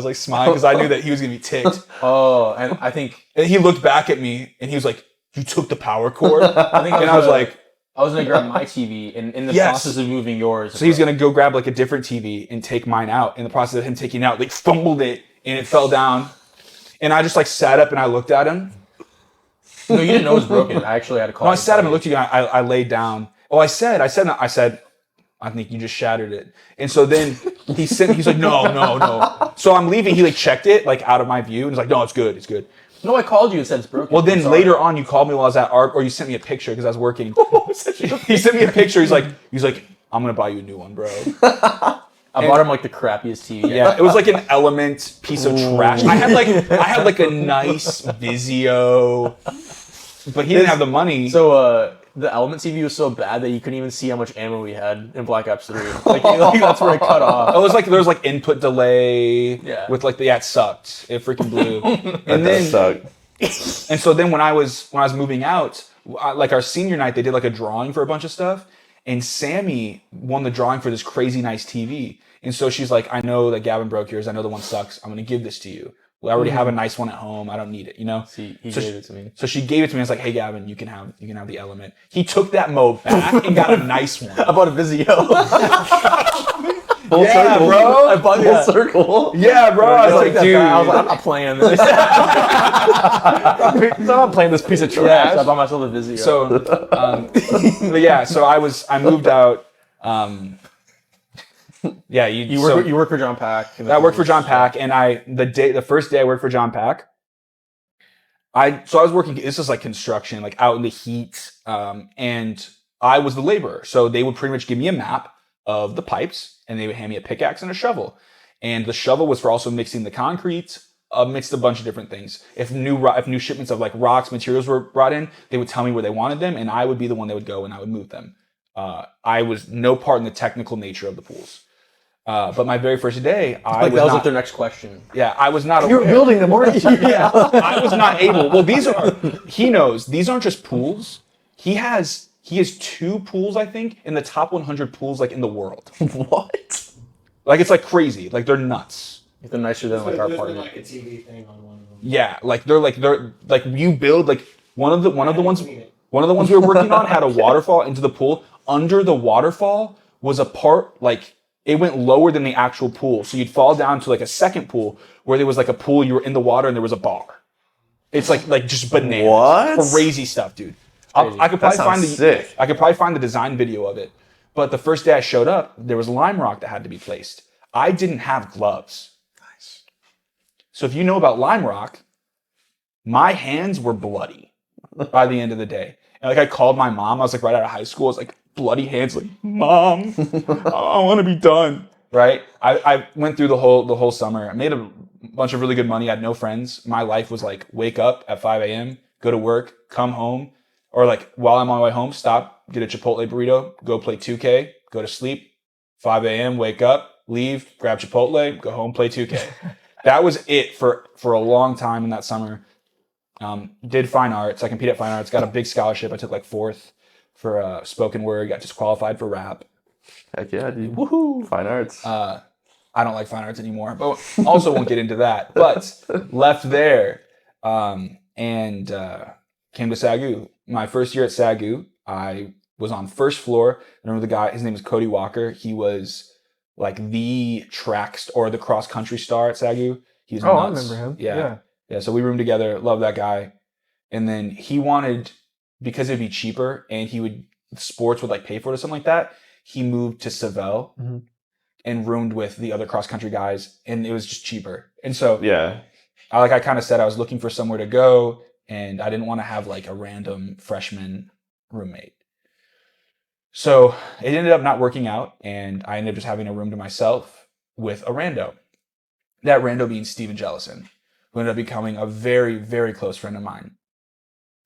like smiling because I knew that he was gonna be ticked. Oh, and I think he looked back at me and he was like, "You took the power cord?" And I was like, I was gonna grab my TV and in the process of moving yours. So he's gonna go grab like a different TV and take mine out. In the process of him taking it out, like fumbled it and it fell down. And I just like sat up and I looked at him. No, you didn't know it was broken. I actually had to call. No, I sat up and looked at you. I laid down. Oh, I said, I think you just shattered it. And so then he's like, no. So I'm leaving. He like checked it like out of my view and he's like, no, it's good. No, I called you and said it's broken. Well, then later on you called me while I was at art, or you sent me a picture because I was working. He sent me a picture. He's like, I'm gonna buy you a new one, bro. I bought him like the crappiest TV. Yeah, it was like an Element piece of trash. I had like a nice Vizio, but he didn't have the money. So the Element TV was so bad that you couldn't even see how much ammo we had in Black Ops 3. Like that's where it cut off. It was like there was like input delay. Yeah. With like it sucked. It freaking blew. And then sucked. And so then when I was moving out, like our senior night, they did like a drawing for a bunch of stuff, and Sammy won the drawing for this crazy nice TV. And so she's like, I know that Gavin broke yours. I know the one sucks. I'm gonna give this to you. Well, I already have a nice one at home. I don't need it, you know? See, he gave it to me. So she gave it to me. I was like, hey, Gavin, you can have the Element. He took that mode back and got a nice one. I bought a Vizio. Full circle, bro. I bought full circle. Yeah, bro. I was like, dude. I was like, I'm not playing this. I'm not playing this piece of trash. Yeah, so I bought myself a Vizio. So, but yeah, so I moved out. Yeah, you work for John Pack. I worked for John Pack, and the first day I worked for John Pack, I was working. This is like construction, like out in the heat, and I was the laborer. So they would pretty much give me a map of the pipes, and they would hand me a pickaxe and a shovel. And the shovel was for also mixing the concrete. amidst a bunch of different things. If new shipments of like rocks, materials were brought in, they would tell me where they wanted them, and I would be the one that would go and I would move them. I was no part in the technical nature of the pools. But my very first day, Like that was like their next question. yeah, I was not You were aware. building them, weren't you? Yeah. I was not able. Well, he knows these aren't just pools. He has 2 pools, I think, in the top 100 pools like in the world. What? Like it's like crazy. Like they're nuts. They're nicer than like our There's apartment. like a TV thing on one of them. Yeah, like they're like you build like one of the ones we were working on had a waterfall into the pool. Under the waterfall was a part like it went lower than the actual pool. So you'd fall down to like a second pool where there was like a pool, you were in the water and there was a bar. It's like just bananas. What? Crazy stuff, dude. I could probably find sick. I could probably find the design video of it. But the first day I showed up, there was lime rock that had to be placed. I didn't have gloves. Nice. So if you know about lime rock, my hands were bloody by the end of the day. And like I called my mom, I was like right out of high school, I was like bloody hands, like, Mom, I want to be done. Right? I went through the whole summer. I made a bunch of really good money. I had no friends. My life was like wake up at 5 a.m., go to work, come home, or like while I'm on my way home, stop, get a Chipotle burrito, go play 2K, go to sleep, 5 a.m., wake up, leave, grab Chipotle, go home, play 2K. That was it for a long time in that summer. Did fine arts. I competed at fine arts, got a big scholarship. I took like 4th for spoken word, got disqualified for rap. Heck yeah, dude. Woohoo! Fine arts. I don't like fine arts anymore, but also won't get into that. But left there and came to SAGU. My first year at SAGU, I was on first floor. I remember the guy, his name was Cody Walker. He was like the or the cross country star at SAGU. He was I nuts. remember him. Yeah. Yeah, so we roomed together. Love that guy. And then he wanted, because it'd be cheaper and sports would like pay for it or something like that, he moved to Savell and roomed with the other cross country guys, and it was just cheaper. And so Yeah. I kind of said I was looking for somewhere to go, and I didn't want to have like a random freshman roommate. So it ended up not working out, and I ended up just having a room to myself with a rando. That rando being Steven Jellison, who ended up becoming a very, very close friend of mine.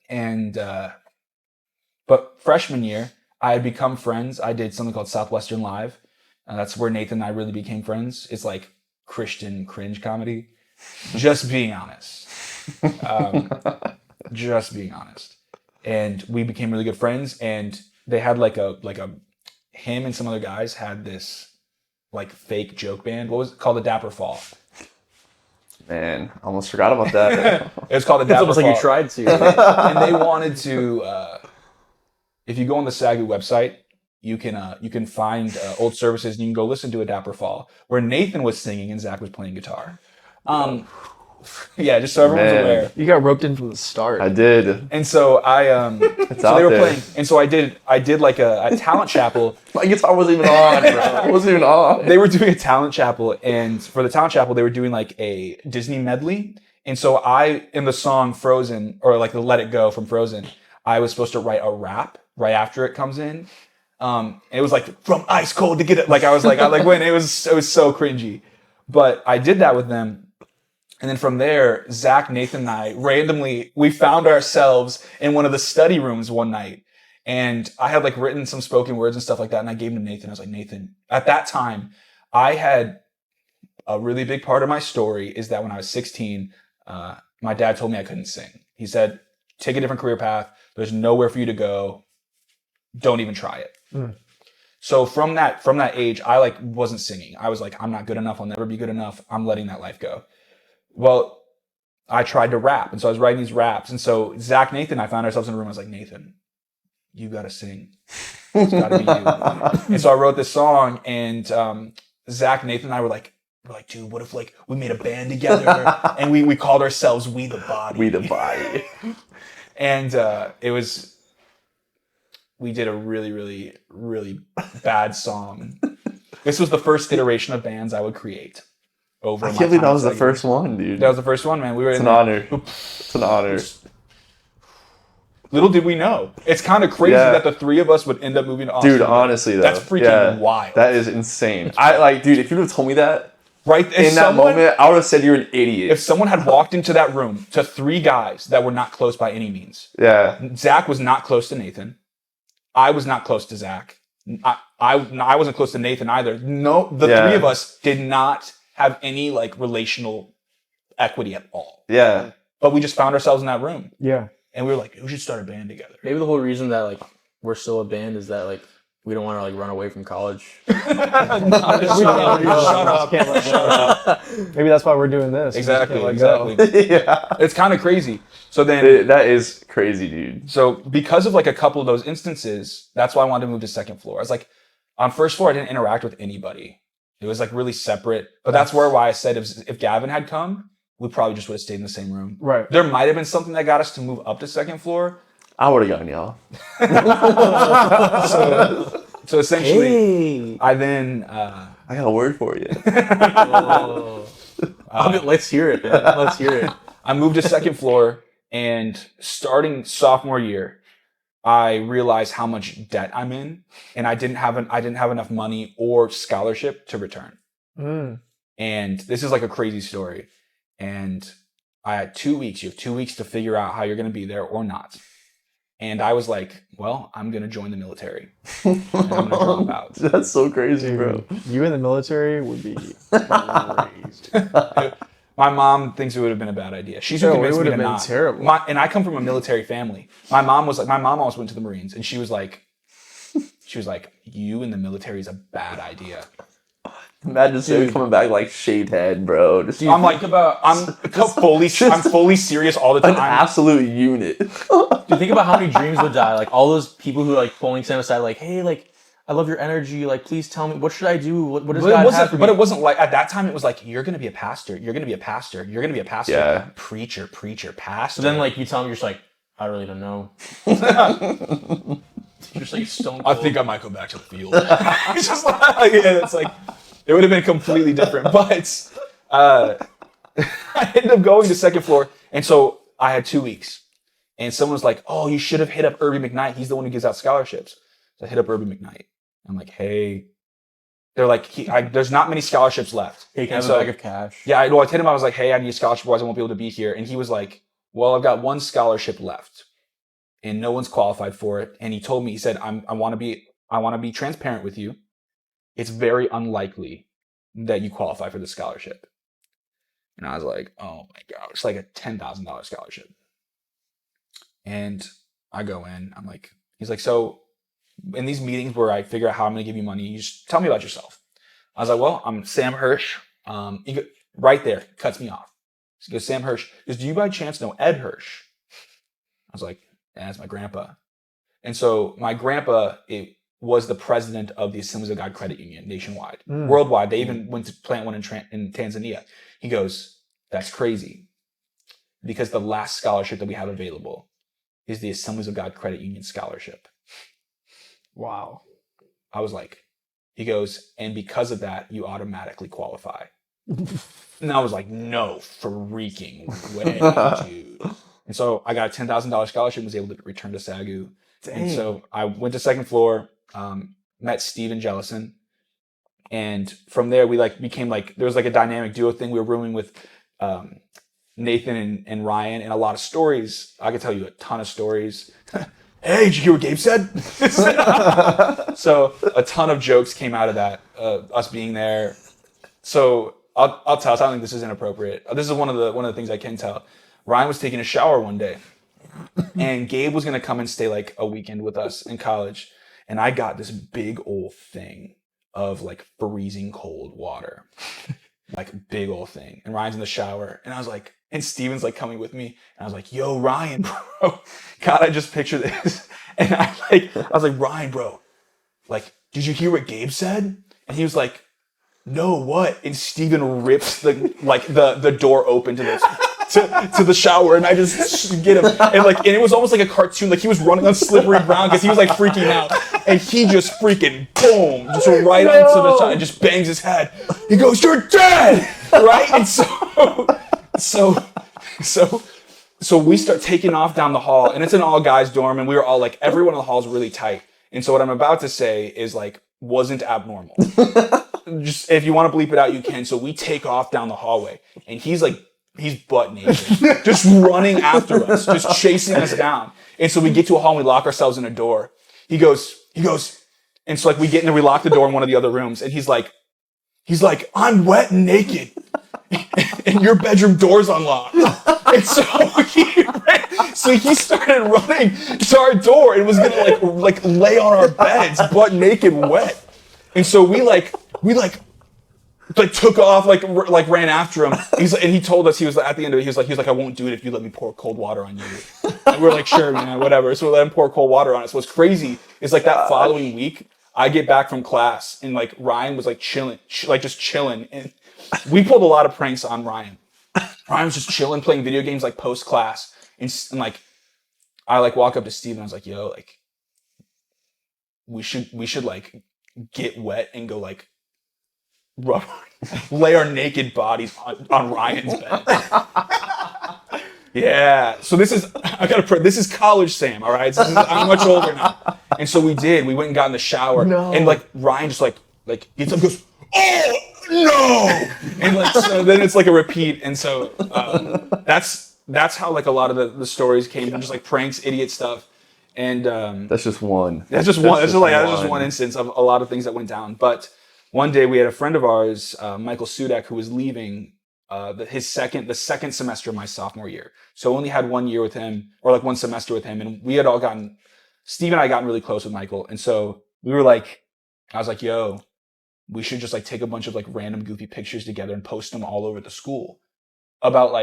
And but freshman year, I had become friends. I did something called Southwestern Live. That's where Nathan and I really became friends. It's like Christian cringe comedy. Just being honest. Just being honest. And we became really good friends. And they had him and some other guys had this like fake joke band. What was it called? The Dapper Fall. Man, almost forgot about that. It was called the It's Dapper almost Fall. like you tried to. And they wanted to. If you go on the SAGU website, you can find old services and you can go listen to a Dapper Fall where Nathan was singing and Zach was playing guitar. Yeah, just so everyone's Man. aware. You got roped in from the start. I did. And so It's so out they were there. playing, and so I did like a talent chapel. My guitar wasn't even on, bro. It wasn't even on. They were doing a talent chapel, and for the talent chapel, they were doing like a Disney medley. And so in the song Frozen, or like the Let It Go from Frozen, I was supposed to write a rap right after it comes in. It was like from ice cold to get it. Like I was like when it was so cringy, but I did that with them. And then from there, Zach, Nathan, and I randomly, we found ourselves in one of the study rooms one night. And I had like written some spoken words and stuff like that. And I gave them to Nathan. I was like, Nathan, at that time, I had a really big part of my story is that when I was 16, my dad told me I couldn't sing. He said, take a different career path. There's nowhere for you to go. Don't even try it. So from that age, I like wasn't singing. I was like, I'm not good enough. I'll never be good enough. I'm letting that life go. Well, I tried to rap. And so I was writing these raps. And so Zach, Nathan, I found ourselves in a room. I was like, Nathan, you got to sing. It's got to be you. And so I wrote this song, and Zach, Nathan, and I were like, dude, what if like we made a band together and we called ourselves We the Body. We the body. And we did a really, really, really bad song. This was the first iteration of bands I would create. Over I my can't believe time that was at the SAGU. first one, dude. That was the first one, man. We were It's in an there. honor. It's an honor. Little did we know. It's kind of crazy Yeah. that the three of us would end up moving to Austin. Dude, honestly though. That's freaking wild. That is insane. Dude, if you would have told me that Right? If In that someone- moment, I would have said you're an idiot. If someone had walked into that room to 3 guys that were not close by any means, Yeah. Zach was not close to Nathan. I was not close to Zach. I wasn't close to Nathan either. No, the Yeah. 3 of us did not have any like relational equity at all. Yeah. But we just found ourselves in that room, Yeah. and we were like, we should start a band together. Maybe the whole reason that like we're still a band is that like we don't want to like run away from college. Shut up. Can't let go. Maybe that's why we're doing this. Exactly. Can't let go. Exactly. Yeah. It's kind of crazy. So then, That is crazy, dude. so because of like a couple of those instances, that's why I wanted to move to second floor. I was like, on first floor, I didn't interact with anybody. It was like really separate. But that's why I said if Gavin had come, we probably just would have stayed in the same room. Right. There might have been something that got us to move up to second floor. I would have gone, y'all. So essentially, I then I got a word for you. Let's hear it, man. Let's hear it. I moved to second floor, and starting sophomore year, I realized how much debt I'm in, and I didn't have enough money or scholarship to return. And this is like a crazy story. And I had 2 weeks. You have 2 weeks to figure out how you're going to be there or not. And I was like, well, I'm going to join the military. And I'm going to drop out. That's so crazy, bro. You in the military would be crazy. My mom thinks it would have been a bad idea. She's who No, it convinced me would to have been not. terrible. And I come from a military family. My mom almost went to the Marines, and she was like, you in the military is a bad idea. Imagine Sam coming back like shaved head, bro. Just I'm like, I'm fully serious all the an time. absolute unit. Dude, think about how many dreams would die. Like all those people who are like pulling Sam aside, like, hey, like I love your energy. Like, please tell me, what should I do? What does God have for me? But it wasn't like at that time. It was like, you're gonna be a pastor. You're gonna be a pastor. You're gonna be a pastor. Yeah. Preacher, pastor. So then, like, you tell him, you're just like, I really don't know. You're just like stone I cold. think I might go back to the field. It's just like, yeah, it's like, it would have been completely different. But I ended up going to second floor. And so I had 2 weeks. And someone was like, oh, you should have hit up Irby McKnight. He's the one who gives out scholarships. So I hit up Irby McKnight. I'm like, hey. They're like, there's not many scholarships left. Hey, can I And have a bag of cash? Yeah, I hit him. I was like, hey, I need a scholarship, otherwise I won't be able to be here. And he was like, well, I've got one scholarship left. And no one's qualified for it. And he told me, he said, I want to be transparent with you. It's very unlikely that you qualify for the scholarship. And I was like, oh my God, it's like a $10,000 scholarship. And I go in, he's like, so in these meetings where I figure out how I'm going to give you money, you just tell me about yourself. I was like, well, I'm Sam Hirsch. Right there, cuts me off. He goes, Sam Hirsch. He goes, do you by chance know Ed Hirsch? I was like, yeah, that's my grandpa. And so my grandpa, was the president of the Assemblies of God Credit Union nationwide, worldwide. They even went to plant one in Tanzania. He goes, that's crazy, because the last scholarship that we have available is the Assemblies of God Credit Union scholarship. Wow. I was like, he goes, and because of that, you automatically qualify. And I was like, no freaking way, dude. And so I got a $10,000 scholarship and was able to return to SAGU. And so I went to second floor, met Steven Jellison. And from there, we became there was a dynamic duo thing. We were rooming with Nathan and Ryan, and a lot of stories. I could tell you a ton of stories. Hey, did you hear what Gabe said? So a ton of jokes came out of that, us being there. So I'll tell us. I don't think this is inappropriate. This is one of the things I can tell. Ryan was taking a shower one day, and Gabe was gonna come and stay a weekend with us in college. And I got this big old thing of freezing cold water, big old thing. And Ryan's in the shower, and I was like, and Steven's coming with me, and I was like, yo, Ryan, bro, God, I just picture this. And I was like, Ryan, bro, did you hear what Gabe said? And he was like, no, what? And Steven rips the door open to the shower, and I just get him, and it was almost like a cartoon. He was running on slippery ground because he was freaking out, and he just freaking boom, just right onto the side and just bangs his head. He goes, "You're dead!" Right? And so we start taking off down the hall, and it's an all guys dorm, and we were all everyone in the hall is really tight. And so what I'm about to say is wasn't abnormal. just if you want to bleep it out, you can. So we take off down the hallway, and he's butt naked, just running after us, just chasing us down. And so we get to a hall and we lock ourselves in a door. He goes, and so like we get in there, we lock the door in one of the other rooms, and he's like, I'm wet and naked, and your bedroom door's unlocked. And so he started running to our door and was gonna like lay on our beds, butt naked, wet. And so we took off, ran after him. And he told us, he was at the end of it, he was like, I won't do it if you let me pour cold water on you. And we're like, sure, man, whatever. So we let him pour cold water on us. What's crazy is like that following week, I get back from class and like Ryan was like chilling, just chilling. And we pulled a lot of pranks on Ryan. Ryan was just chilling, playing video games like post class. And like, I like walk up to Steve and I was like, yo, like, we should like get wet and go like lay our naked bodies on Ryan's bed. Yeah. So this is college Sam, all right? I'm much older now. And so we did. We went and got in the shower. No. And like Ryan just like gets up and goes, oh no! And like so then it's like a repeat. And so that's how like a lot of the stories came from, just like pranks, idiot stuff. And That's just one. That's just one instance of a lot of things that went down. But one day we had a friend of ours, Michael Sudak, who was leaving the second semester of my sophomore year. So I only had 1 year with him, or like one semester with him, and we had all Steve and I gotten really close with Michael. And so we were like, I was like, yo, we should just like take a bunch of like random goofy pictures together and post them all over the school about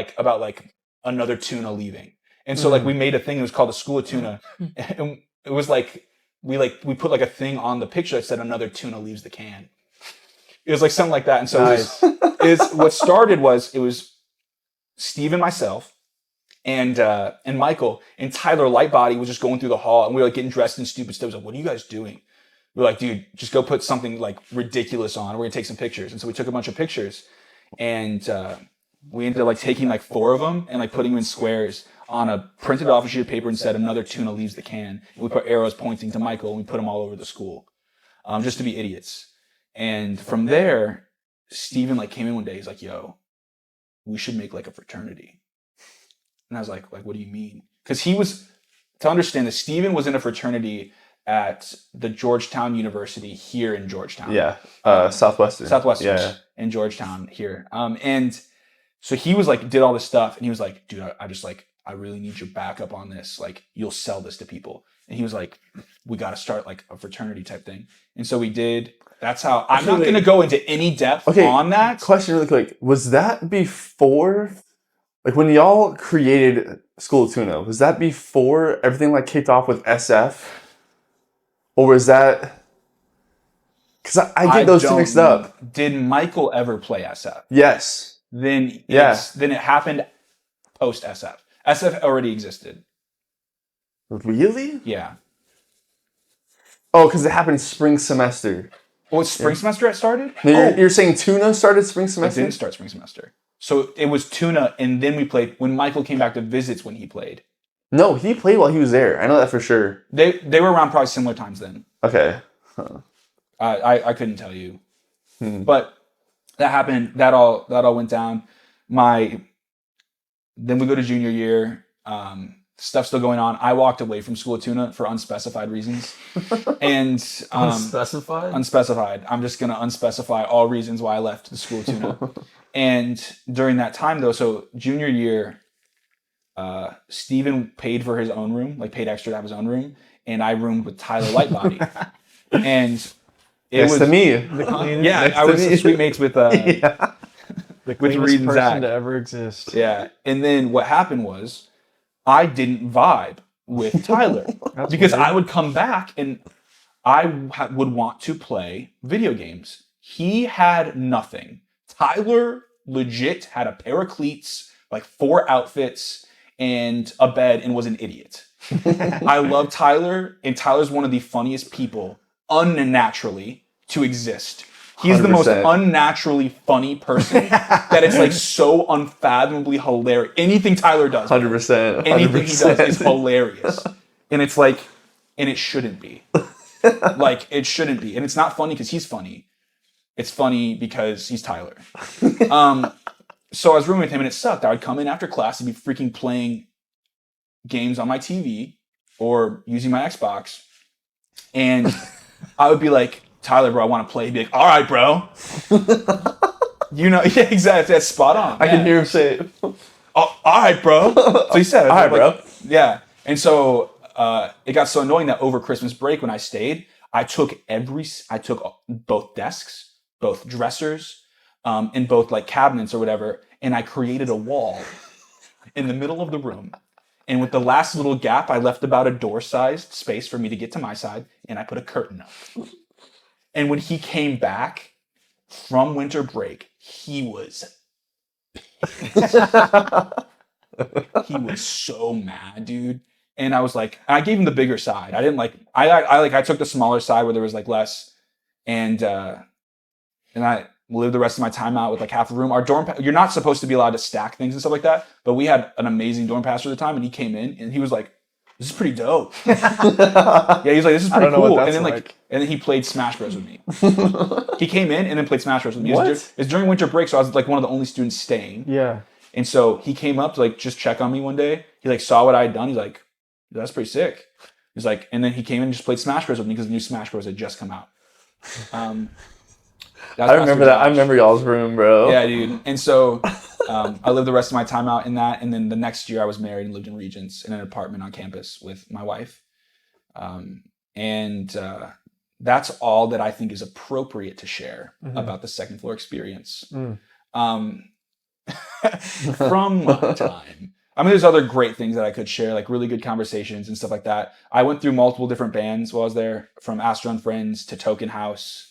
another tuna leaving. And so like we made a thing, it was called the School of Tuna. And it was like we put like a thing on the picture that said another tuna leaves the can. It was like something like that. And so what started was, it was Steve and myself and Michael, and Tyler Lightbody was just going through the hall, and we were like getting dressed in stupid stuff. I was like, what are you guys doing? We were like, dude, just go put something like ridiculous on. We're gonna take some pictures. And so we took a bunch of pictures, and we ended up like taking like 4 of them and like putting them in squares on a printed off a sheet of paper and said another tuna leaves the can. And we put arrows pointing to Michael, and we put them all over the school, just to be idiots. And from there, Steven like came in one day. He's like, yo, we should make like a fraternity. And I was like, what do you mean? Because to understand that Steven was in a fraternity at the Georgetown University here in Georgetown. Yeah. Southwestern. Yeah. In Georgetown here. And so he was like, did all this stuff. And he was like, dude, I really need your backup on this. Like, you'll sell this to people. And he was like, we got to start like a fraternity type thing. And so we did. That's how, I'm not going to go into any depth on that. Question really quick. Was that before, like when y'all created School of Tuna, was that before everything like kicked off with SF? Or was that, because I get those two mixed up. Did Michael ever play SF? Yes. Then it happened post SF. SF already existed. Really? Yeah. Oh, because it happened spring semester. Well, it's spring semester it started? No, you're saying Tuna started spring semester? It didn't start spring semester. So it was Tuna, and then we played, when Michael came back to visits when he played. No, he played while he was there. I know that for sure. They were around probably similar times then. Okay. Huh. I couldn't tell you. But that happened, that all went down. Then we go to junior year. Stuff still going on. I walked away from School of Tuna for unspecified reasons. And Unspecified? Unspecified. I'm just going to unspecify all reasons why I left the School of Tuna. And during that time, though, so junior year, Steven paid for his own room, like paid extra to have his own room, and I roomed with Tyler Lightbody. And it Next was to me. I was sweet mates with The with cleanest Reed and person Zach. to ever exist. Yeah. And then what happened was I didn't vibe with Tyler because I would come back and I would want to play video games. He had nothing. Tyler legit had a pair of cleats, like 4 outfits, and a bed, and was an idiot. I love Tyler, and Tyler's one of the funniest people unnaturally to exist. He's the most 100%. Unnaturally funny person that it's like so unfathomably hilarious. Anything Tyler does, 100%. anything he does is hilarious. And it's like, and it shouldn't be. Like, it shouldn't be. And it's not funny because he's funny. it's funny because he's Tyler. So I was rooming with him and it sucked. I would come in after class and be freaking playing games on my TV or using my Xbox. And I would be like, Tyler, bro, I want to play. He'd be like, all right, bro. Yeah, exactly. That's spot on. I can hear him say it. Oh, all right, bro. So he said, All right, bro. Yeah. And so it got so annoying that over Christmas break when I stayed, I took both desks, both dressers, and both like cabinets or whatever, and I created a wall in the middle of the room. And with the last little gap, I left about a door-sized space for me to get to my side, and I put a curtain up. And when he came back from winter break, he was so mad, dude. And I was like, I gave him the bigger side. I didn't like, I took the smaller side where there was like less, and I lived the rest of my time out with like half a room. Our dorm, you're not supposed to be allowed to stack things and stuff like that, but we had an amazing dorm pastor at the time, and he came in and he was like, "This is pretty dope." Yeah, he's like, "This is pretty cool." And then and then he played Smash Bros with me. He came in and then played Smash Bros with me. It's during winter break, so I was like one of the only students staying. Yeah. And so he came up to like just check on me one day. He like saw what I had done. He's like, "That's pretty sick." He's like, and then he came in and just played Smash Bros with me because the new Smash Bros had just come out. I remember that. I remember y'all's room, bro. Yeah, dude. And so I lived the rest of my time out in that. And then the next year I was married and lived in Regents in an apartment on campus with my wife. That's all that I think is appropriate to share about the second floor experience. From my time. I mean, there's other great things that I could share, like really good conversations and stuff like that. I went through multiple different bands while I was there, from Astro and Friends to Token House.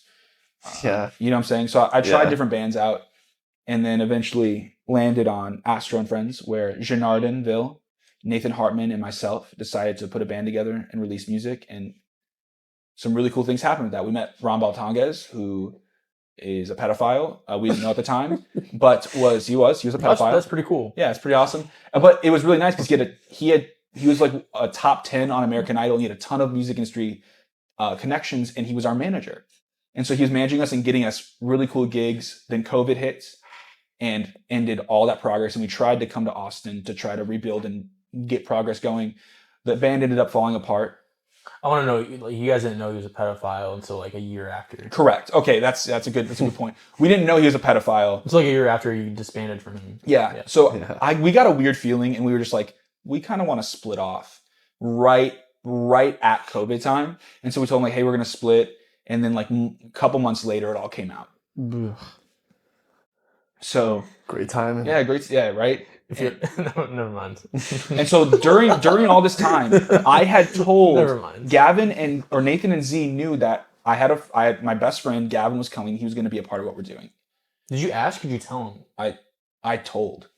Yeah. You know what I'm saying? So I tried different bands out and then eventually landed on Astro and Friends, where Janardanville, Nathan Hartman, and myself decided to put a band together and release music. And some really cool things happened with that. We met Ron Baltanguez, who is a pedophile. We didn't know at the time, but he was a pedophile. That's pretty cool. Yeah, it's pretty awesome. But it was really nice because he was like a top 10 on American Idol. And he had a ton of music industry connections, and he was our manager. And so he was managing us and getting us really cool gigs. Then COVID hit and ended all that progress. And we tried to come to Austin to try to rebuild and get progress going. The band ended up falling apart. I want to know, like, you guys didn't know he was a pedophile until like a year after. Correct. Okay, that's a good point. We didn't know he was a pedophile. It's like a year after you disbanded from him. Yeah. So we got a weird feeling, and we were just like, we kind of want to split off right at COVID time. And so we told him like, hey, we're gonna split. And then like a couple months later, it all came out. So great timing. Yeah, great. Yeah, right. No, never mind. And so during all this time, I had told Never mind. Gavin or Nathan and Z knew that I had my best friend Gavin was coming. He was going to be a part of what we're doing. Did you ask? Or did you tell him? I told.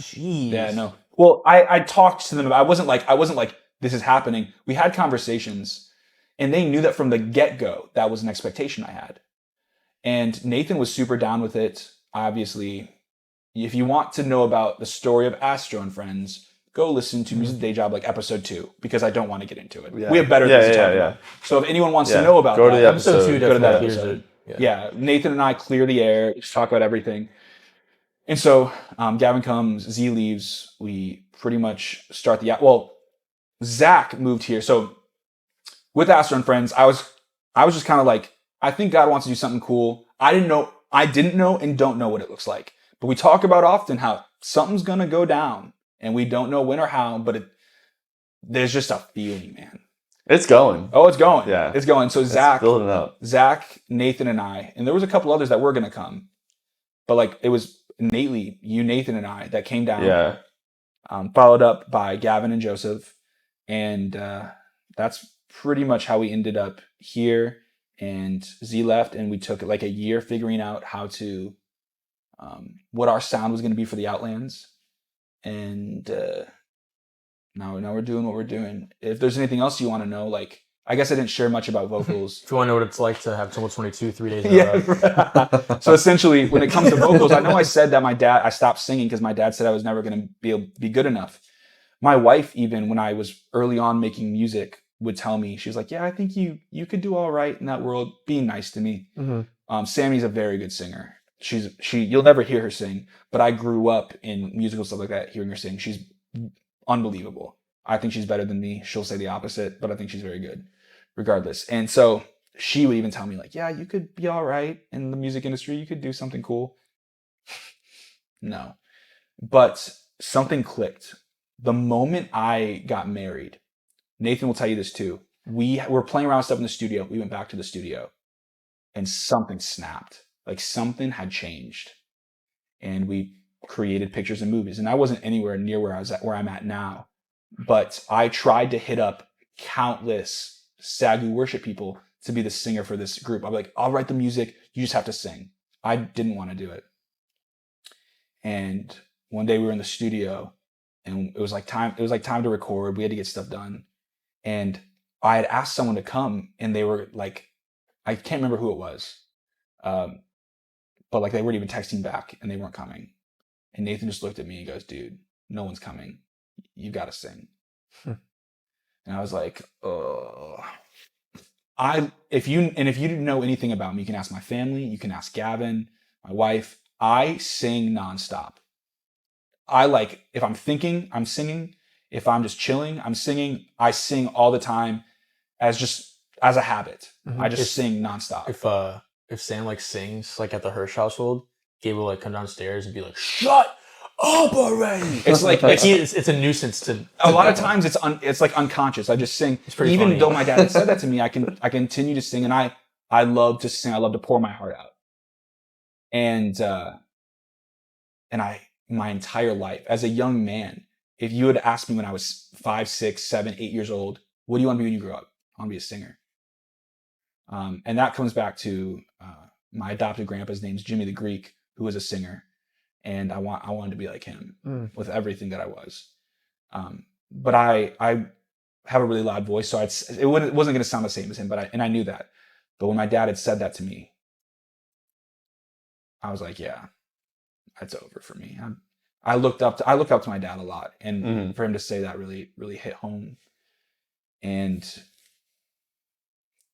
Jeez. Yeah, no. Well, I talked to them. I wasn't like this is happening. We had conversations. And they knew that from the get-go, that was an expectation I had. And Nathan was super down with it. Obviously, if you want to know about the story of Astro and Friends, go listen to Music Day Job, like episode 2, because I don't want to get into it. Yeah. We have better things to talk about. So if anyone wants to know about go that, to the episode. 2 go to that definitely episode. clears it. Yeah, Nathan and I clear the air, just talk about everything. And so Gavin comes, Z leaves. We pretty much start Zach moved here. So with Astro and Friends, I was just kind of like, I think God wants to do something cool. I didn't know and don't know what it looks like. But we talk about often how something's going to go down and we don't know when or how, but there's just a feeling, man. It's going. Oh, it's going. Yeah. It's going. So It's building up. Zach, Nathan, and I, and there was a couple others that were going to come, but like it was innately you, Nathan, and I that came down. Yeah. Followed up by Gavin and Joseph. And that's pretty much how we ended up here. And Z left, and we took like a year figuring out how to what our sound was going to be for the Outlands. And now we're doing what we're doing. If there's anything else you want to know, like, I guess I didn't share much about vocals. If you want to know what it's like to have Total 22 3 days in a row. So essentially, when it comes to vocals, I know I said that I stopped singing because my dad said I was never going to be good enough. My wife, even when I was early on making music, would tell me, she was like, yeah, I think you could do all right in that world, being nice to me. Mm-hmm. Sammy's a very good singer. You'll never hear her sing, but I grew up in musical stuff like that, hearing her sing. She's unbelievable. I think she's better than me. She'll say the opposite, but I think she's very good regardless. And so she would even tell me like, yeah, you could be all right in the music industry. You could do something cool. No, but something clicked. The moment I got married, Nathan will tell you this too. We were playing around with stuff in the studio. We went back to the studio and something snapped. Like something had changed. And we created pictures and movies. And I wasn't anywhere near where I'm at now. But I tried to hit up countless SAGU worship people to be the singer for this group. I'm like, I'll write the music. You just have to sing. I didn't want to do it. And one day we were in the studio and it was like time to record. We had to get stuff done. And I had asked someone to come and they were like, I can't remember who it was. But like they weren't even texting back and they weren't coming. And Nathan just looked at me and goes, dude, no one's coming. You got to sing. And I was like, oh. If you didn't know anything about me, you can ask my family, you can ask Gavin, my wife. I sing nonstop. If I'm thinking, I'm singing. If I'm just chilling, I'm singing. I sing all the time as a habit. Mhm. I just sing nonstop. If Sam like sings like at the Hirsch household, Gabe will like come downstairs and be like, "Shut up already!" It's like it's a nuisance to. a lot of times it's like unconscious. I just sing. pretty Even funny. though my dad had said that to me, I continue to sing, and I love to sing. I love to pour my heart out. And my entire life as a young man, if you had asked me when I was 5, 6, 7, 8 years old, what do you want to be when you grow up? I want to be a singer. And that comes back to my adopted grandpa's name's Jimmy the Greek, who was a singer, and I wanted to be like him with everything that I was. But I have a really loud voice, so it wasn't going to sound the same as him. But I knew that. But when my dad had said that to me, I was like, yeah, that's over for me. I look up to my dad a lot, and for him to say that really, really hit home. And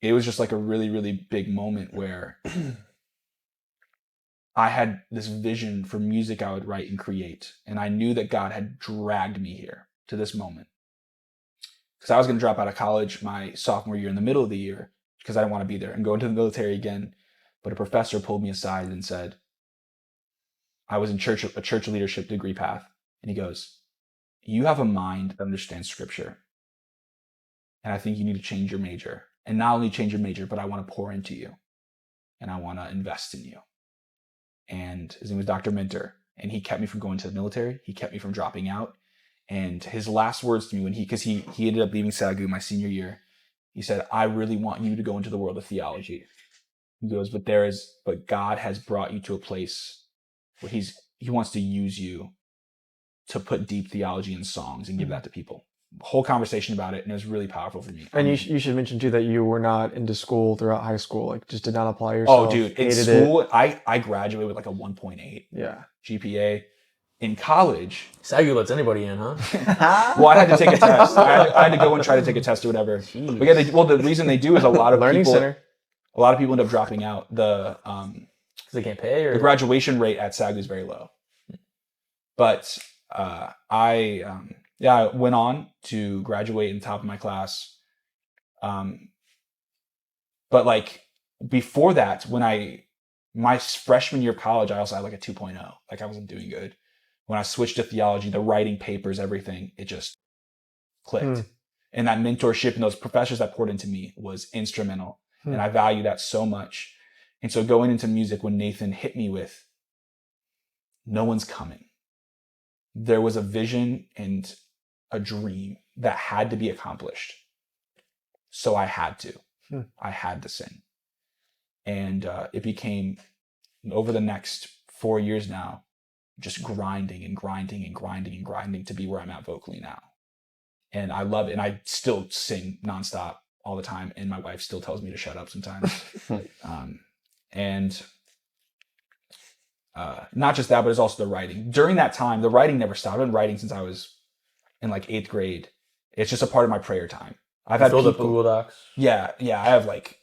it was just like a really, really big moment where I had this vision for music I would write and create. And I knew that God had dragged me here to this moment. Because I was going to drop out of college my sophomore year in the middle of the year because I didn't want to be there and go into the military again. But a professor pulled me aside and said, I was in a church leadership degree path. And he goes, you have a mind that understands scripture. And I think you need to change your major. And not only change your major, but I want to pour into you. And I want to invest in you. And his name was Dr. Minter. And he kept me from going to the military. He kept me from dropping out. And his last words to me, because he ended up leaving SAGU my senior year, he said, I really want you to go into the world of theology. He goes, but God has brought you to a place where he wants to use you to put deep theology in songs and give that to people. Whole conversation about it, and it was really powerful for me. And you should mention too that you were not into school throughout high school, like just did not apply yourself. Oh, dude, in hated school, I graduated with like a 1.8 Yeah. GPA. In college, SAGU lets anybody in, huh? well, I had to take a test. I had to go and try to take a test or whatever. But yeah, the reason they do is a lot of Learning people center. end up dropping out. The Because they can't pay, or the graduation rate at SAGU is very low. But I went on to graduate in top of my class. But like before that, my freshman year of college, I also had like a 2.0. Like I wasn't doing good. When I switched to theology, the writing papers, everything, it just clicked. And that mentorship and those professors that poured into me was instrumental. And I value that so much. And so going into music, when Nathan hit me with, no one's coming, there was a vision and a dream that had to be accomplished. So I had to. I had to sing. And it became, over the next 4 years now, just grinding and grinding and grinding and grinding to be where I'm at vocally now. And I love it. And I still sing nonstop all the time. And my wife still tells me to shut up sometimes. Not just that, but it's also the writing. During that time, the writing never stopped. I've been writing since I was in like 8th grade. It's just a part of my prayer time. I've had filled people, up Google Docs. Yeah. I have like,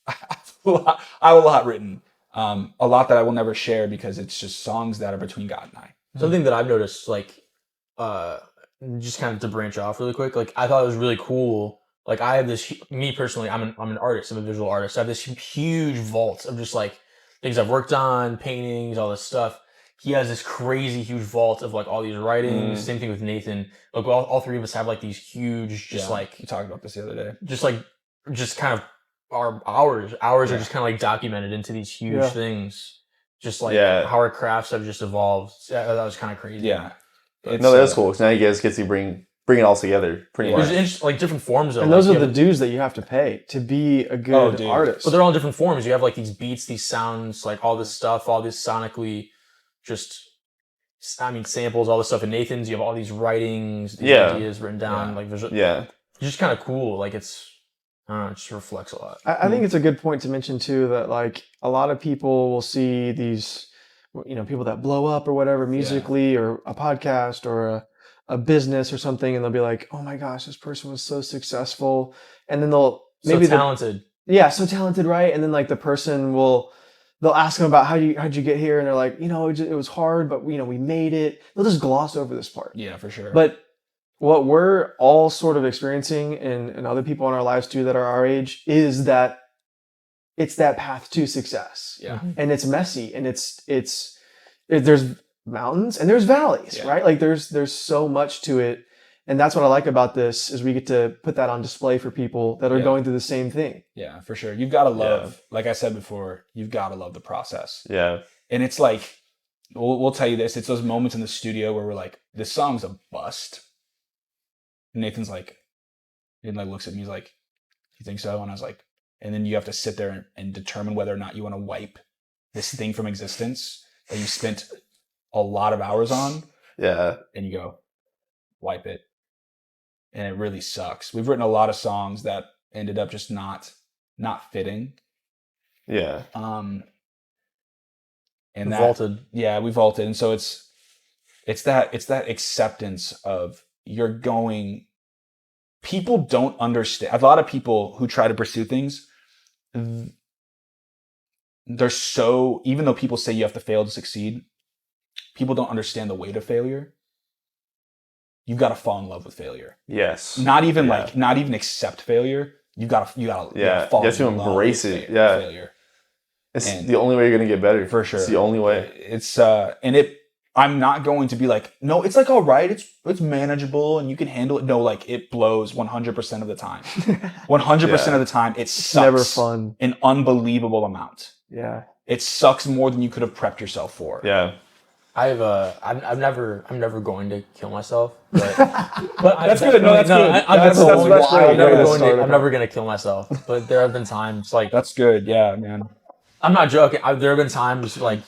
I have a lot written. A lot that I will never share because it's just songs that are between God and I. Something that I've noticed, like, just kind of to branch off really quick, like I thought it was really cool. Like I have this, me personally, I'm an artist. I'm a visual artist. I have this huge vault of just like things I've worked on, paintings, all this stuff. He has this crazy huge vault of like all these writings. Same thing with Nathan. Like all three of us have like these huge, just like we talked about this the other day. just kind of our hours are just kind of like documented into these huge things. Just like how our crafts have just evolved. That was kind of crazy. Yeah. No, that's cool. So now you guys get to bring it all together, pretty much. There's like different forms of, And those are the dues that you have to pay to be a good artist. But they're all in different forms. You have like these beats, these sounds, like all this stuff, all this sonically, samples, all this stuff. In Nathan's, you have all these writings, these ideas written down. Like it's just kind of cool. Like it's, I don't know, it just reflects a lot. I think it's a good point to mention too that like a lot of people will see these, people that blow up or whatever musically or a podcast or a business or something, and they'll be like, oh my gosh, this person was so successful. And then they'll maybe talented. So talented, right? And then like the person they'll ask them about how'd you get here? And they're like, it was hard, but we made it. They'll just gloss over this part. Yeah, for sure. But what we're all sort of experiencing and other people in our lives too that are our age is that it's that path to success. Yeah. And it's messy and there's mountains and there's valleys, right? Like there's so much to it. And that's what I like about this is we get to put that on display for people that are going through the same thing. Yeah, for sure. You've got to love, like I said before, you've got to love the process. Yeah. And it's like, we'll tell you this, it's those moments in the studio where we're like, this song's a bust. And Nathan's like, he looks at me, he's like, you think so? And I was like, and then you have to sit there and determine whether or not you want to wipe this thing from existence that you spent a lot of hours on. Yeah. And you go, wipe it. And it really sucks. We've written a lot of songs that ended up just not fitting. Yeah. And We vaulted. Yeah, we vaulted. And so it's that acceptance of people don't understand. A lot of people who try to pursue things, they're so, even though people say you have to fail to succeed, people don't understand the weight of failure. You've got to fall in love with failure. Yes. Not even accept failure. You gotta fall you have in to love embrace with it. Yeah. failure. It's the only way you're going to get better. For sure. It's the only way. It's I'm not going to be like, no, it's like all right, it's manageable and you can handle it. No, like it blows 100% of the time. 100% of the time, it sucks. Never fun. An unbelievable amount. Yeah. It sucks more than you could have prepped yourself for. Yeah. I'm never going to kill myself, but That's good. No, that's good. I'm never going to kill myself, but there have been times like that's good. Yeah, man. I'm not joking. There have been times like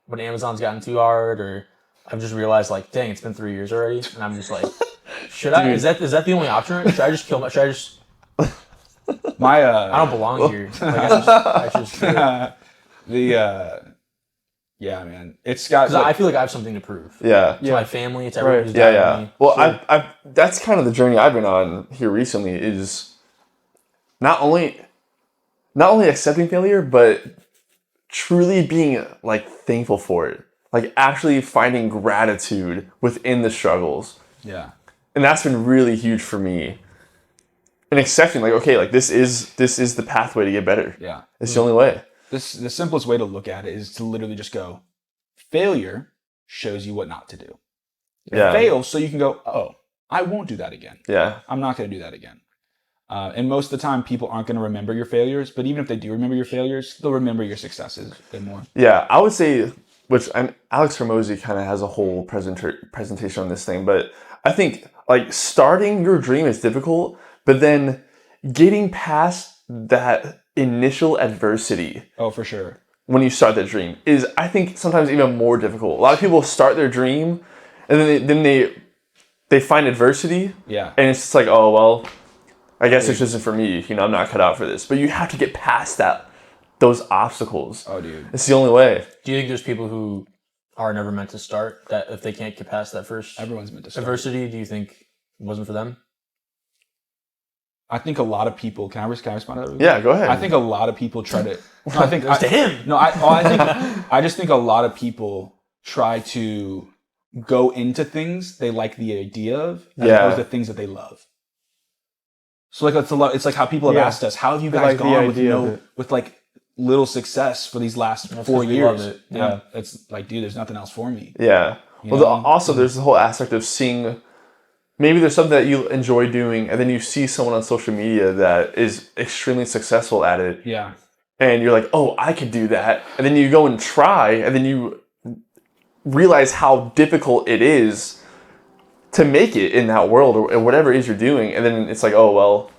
when Amazon's gotten too hard, or I've just realized like, dang, it's been 3 years already, and I'm just like, should I? Is that the only option? Should I just kill my? Should I just? I don't belong here. Like, I just yeah, man. It's got. Because I feel like I have something to prove. Yeah. To my family, it's everyone who's doubting me. Well, I've that's kind of the journey I've been on here recently. Is not only accepting failure, but truly being like thankful for it. Like actually finding gratitude within the struggles. Yeah. And that's been really huge for me. And accepting like, okay, like this is the pathway to get better. Yeah. It's the only way. The simplest way to look at it is to literally just go, failure shows you what not to do. Fail so you can go, oh, I won't do that again. Yeah. I'm not going to do that again. And most of the time, people aren't going to remember your failures. But even if they do remember your failures, they'll remember your successes a bit more. Yeah, I would say, Alex Hormozy kind of has a whole presentation on this thing. But I think like starting your dream is difficult, but then getting past that initial adversity. Oh, for sure. When you start that dream is, I think, sometimes even more difficult. A lot of people start their dream and then they find adversity. Yeah. And it's just like, oh, well, I guess this isn't for me. I'm not cut out for this. But you have to get past those obstacles. Oh, dude. It's the only way. Do you think there's people who are never meant to start, that if they can't get past that first Everyone's meant to start. adversity, do you think it wasn't for them? I think a lot of people. Can I respond to that? Really Yeah, go ahead. I think a lot of people try to. No, I think to him. No, I just think a lot of people try to go into things they like the idea of, as opposed to things that they love. So like it's a lot. It's like how people have asked us, "How have you guys like the gone with idea of it. with like little success for these last 4 'cause we years?" love it. Yeah, it's like, dude, there's nothing else for me. Yeah. You Well, know? also there's the whole aspect of seeing. Maybe there's something that you enjoy doing, and then you see someone on social media that is extremely successful at it, Yeah, and you're like, "Oh, I could do that," and then you go and try, and then you realize how difficult it is to make it in that world or whatever it is you're doing, and then it's like, "Oh well,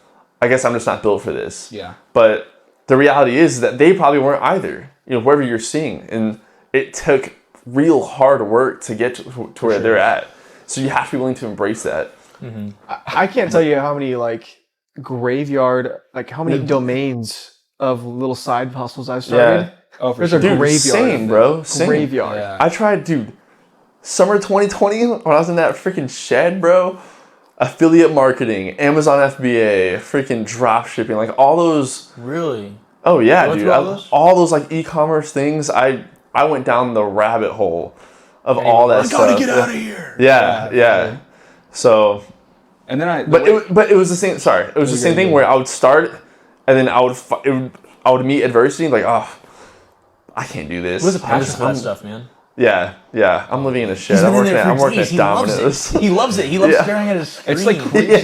I guess I'm just not built for this." yeah. But the reality is that they probably weren't either. You know, wherever you're seeing, and it took real hard work to get to where they're at. So you have to be willing to embrace that. I can't tell you how many like graveyard, like how many domains of little side hustles I've started. Yeah. Oh, for There's sure. a Dude, graveyard. same, bro. Same. Graveyard. Yeah. I tried, dude. Summer 2020, when I was in that freaking shed, bro. Affiliate marketing, Amazon FBA, freaking drop shipping, like all those. Really? Oh yeah, went dude. through all those? All those like e-commerce things. I went down the rabbit hole of all that stuff. Gotta get out of here. Yeah. So, And then but it was the same. Sorry, it was the same thing where I would start, and then I would meet adversity, like, oh, I can't do this. What's the passion for that stuff, man? Yeah. I'm living in a shed. He's I'm been in working there at, I'm for working days. at He loves Domino's. it. He loves it. He loves Yeah. staring at his screen. it's like crazy.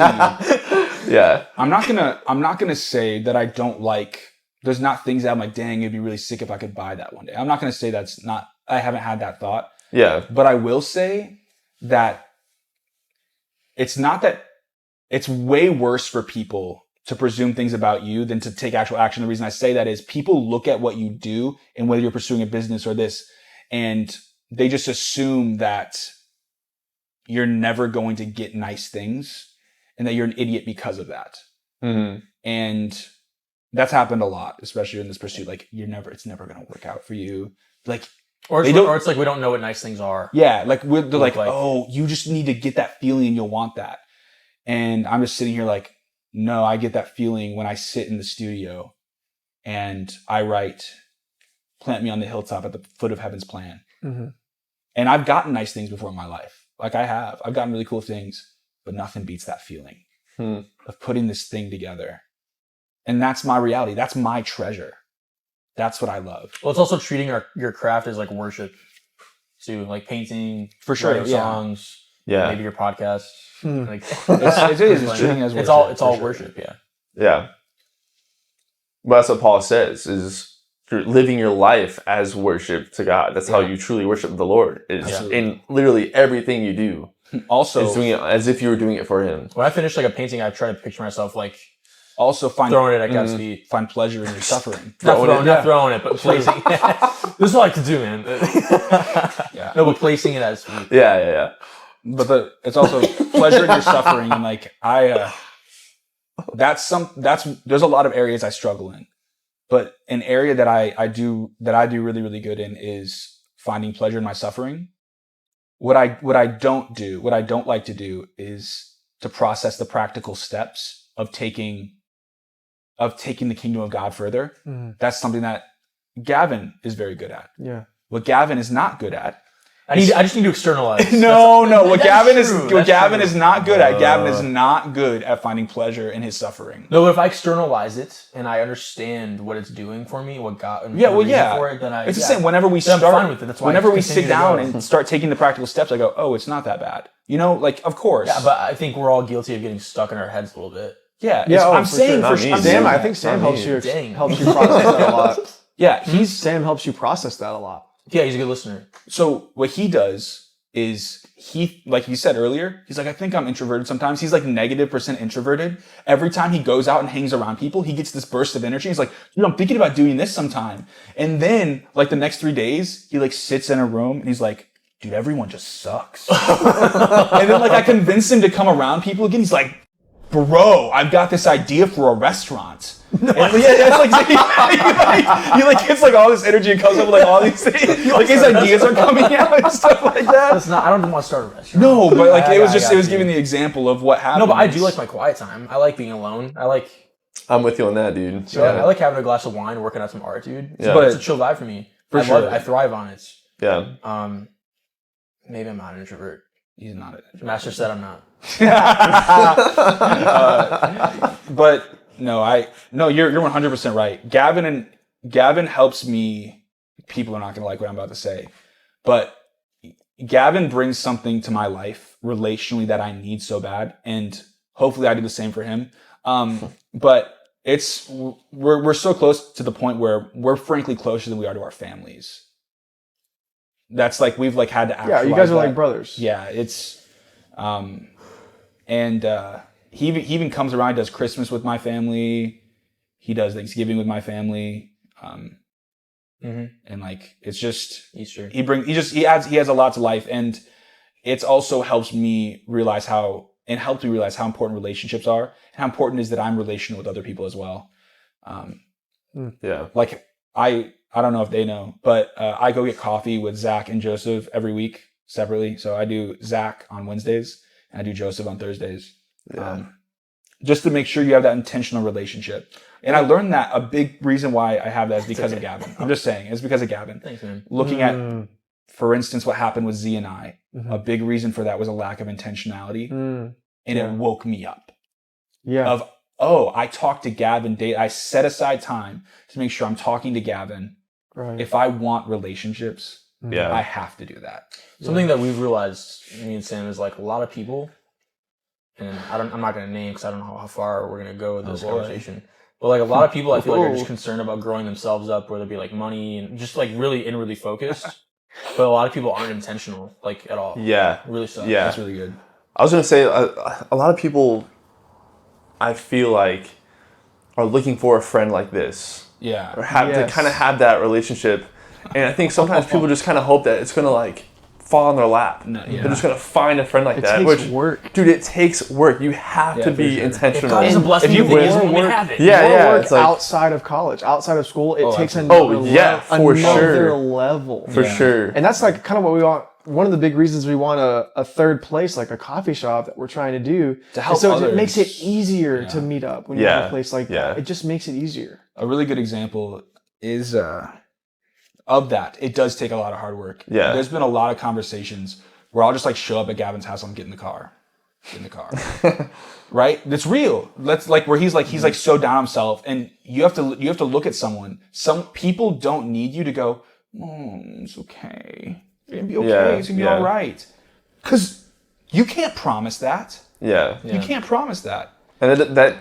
Yeah. I'm not gonna say that I don't like. There's not things that I'm like, dang, it'd be really sick if I could buy that one day. I'm not gonna say that's not. I haven't had that thought, Yeah. but I will say that it's not that. It's way worse for people to presume things about you than to take actual action. The reason I say that is people look at what you do and whether you're pursuing a business or this, and they just assume that you're never going to get nice things and that you're an idiot because of that. Mm-hmm. And that's happened a lot, especially in this pursuit. Like it's never going to work out for you. Like, Or They it's, don't- or it's like we don't know what nice things are. yeah, like they're like, like- oh, you just need to get that feeling and you'll want that. And I'm just sitting here like, no, I get that feeling when I sit in the studio and I write, plant me on the hilltop at the foot of heaven's plan. Mhm. And I've gotten nice things before in my life. Like I've gotten really cool things, but nothing beats that feeling of putting this thing together. And that's my reality. That's my treasure. That's what I love. Well, it's also treating your craft as like worship, too, like painting, For sure, writing yeah. songs, Yeah. maybe your podcast. Like, It is. It's treating as it's worship, all for sure. worship. Yeah. Yeah. But that's what Paul says, is you're living your life as worship to God. That's how you truly worship the Lord. Is Absolutely. in literally everything you do. Also, Is doing it as if you were doing it for him. When I finish like a painting, I try to picture myself like also throwing it at God's feet. find pleasure in your suffering. Not throwing it, but placing. This is what I like to do, man. Yeah. No, but placing it at his feet. Yeah. But it's also pleasure in your suffering, and like there's a lot of areas I struggle in, but an area that I do really, really good in is finding pleasure in my suffering. What I don't like to do is to process the practical steps of taking the kingdom of God further. That's something that Gavin is very good at. Yeah. What Gavin is not good at. I just need to externalize. No. What That's Gavin true, that's Gavin true. is not good at. Gavin is not good at finding pleasure in his suffering. No, but if I externalize it and I understand what it's doing for me, what God, Yeah, well, the reason yeah. for it, then It's the same. Whenever we Then I'm start, fine with it. That's why I whenever we continue sit to down go. and start taking the practical steps, I go, "Oh, it's not that bad." You know, like of course. Yeah, but I think we're all guilty of getting stuck in our heads a little bit. yeah. Yeah, I'm for saying sure. for Not me, I'm dude. saying Sam, I that. think Sam Not helps me. you Dang. helps you process that a lot. Yeah, Sam helps you process that a lot. Yeah, he's a good listener. So what he does is like you said earlier, he's like, I think I'm introverted sometimes. He's like -% introverted. Every time he goes out and hangs around people, he gets this burst of energy. He's like, dude, I'm thinking about doing this sometime. And then like the next 3 days, he like sits in a room and he's like, dude, everyone just sucks. And then like I convince him to come around people again. He's like, bro, I've got this idea for a restaurant. And, it's like he like gets like all this energy and comes up with like all these things. Like his ideas are coming out and stuff like that. That's not. I don't want to start a restaurant. No, but like it was I got you. giving the example of what happened. No, but I do like my quiet time. I like being alone. I'm with you on that, dude. I like having a glass of wine, working on some art, dude. Yeah. But it's a chill vibe for me. For I sure. love it. I thrive on it. Yeah. Maybe I'm not an introvert. He's not Master said I'm not. but no, you're 100% right. Gavin helps me. People are not going to like what I'm about to say, but Gavin brings something to my life relationally that I need so bad, and hopefully I do the same for him. But we're so close to the point where we're frankly closer than we are to our families. That's like we've like had to actualize Yeah, you guys are that. like brothers. Yeah, it's he even comes around, does Christmas with my family, he does Thanksgiving with my family, and like it's just Easter. he has a lot to life, and it's also helps me realize how important relationships are and how important it is that I'm relational with other people as well. Yeah. Like I don't know if they know, but I go get coffee with Zach and Joseph every week separately. So I do Zach on Wednesdays and I do Joseph on Thursdays. Yeah. Just to make sure you have that intentional relationship. And I learned that a big reason why I have that is because of Gavin. I'm just saying, it's because of Gavin. Thanks, man. Looking at, for instance, what happened with Z and I, a big reason for that was a lack of intentionality. And it woke me up. Yeah. I talked to Gavin. I set aside time to make sure I'm talking to Gavin. Right. If I want relationships, Yeah. I have to do that. Something that we've realized, me and Sam, is like a lot of people, and I'm not going to name because I don't know how far we're going to go with this conversation. But like a lot of people, I feel like are just concerned about growing themselves up, whether it be like money and just like really inwardly focused. But a lot of people aren't intentional, like at all. Yeah. It really sucks. Yeah. That's really good. I was going to say, a lot of people, I feel like, are looking for a friend like this. Yeah. Or have to Yes. kind of have that relationship. And I think sometimes people just kind of hope that it's going to like fall on their lap. No, yeah. They're just going to find a friend like It that. takes Which, work. dude, it takes work. You have Yeah, to for be sure. intentional. God doesn't bless If me you with win- things when we More have it. Yeah, More yeah. work It's like, outside of college, outside of school, it takes absolutely. another yeah, for another sure. level. for Yeah. sure. And that's like kind of what we want. One of the big reasons we want a third place, like a coffee shop that we're trying to do. To help so others. it makes it easier to meet up when you have Yeah. a place like Yeah. that. It just makes it easier. A really good example is of that. It does take a lot of hard work. Yeah. There's been a lot of conversations where I'll just like show up at Gavin's house. I'm getting in the car. Right? That's real. That's like where he's like so down on himself, and you have to look at someone. Some people don't need you to go, it's okay. It's gonna be okay. Yeah, It's gonna be yeah. all right. Because you can't promise that. Yeah. You can't promise that. And that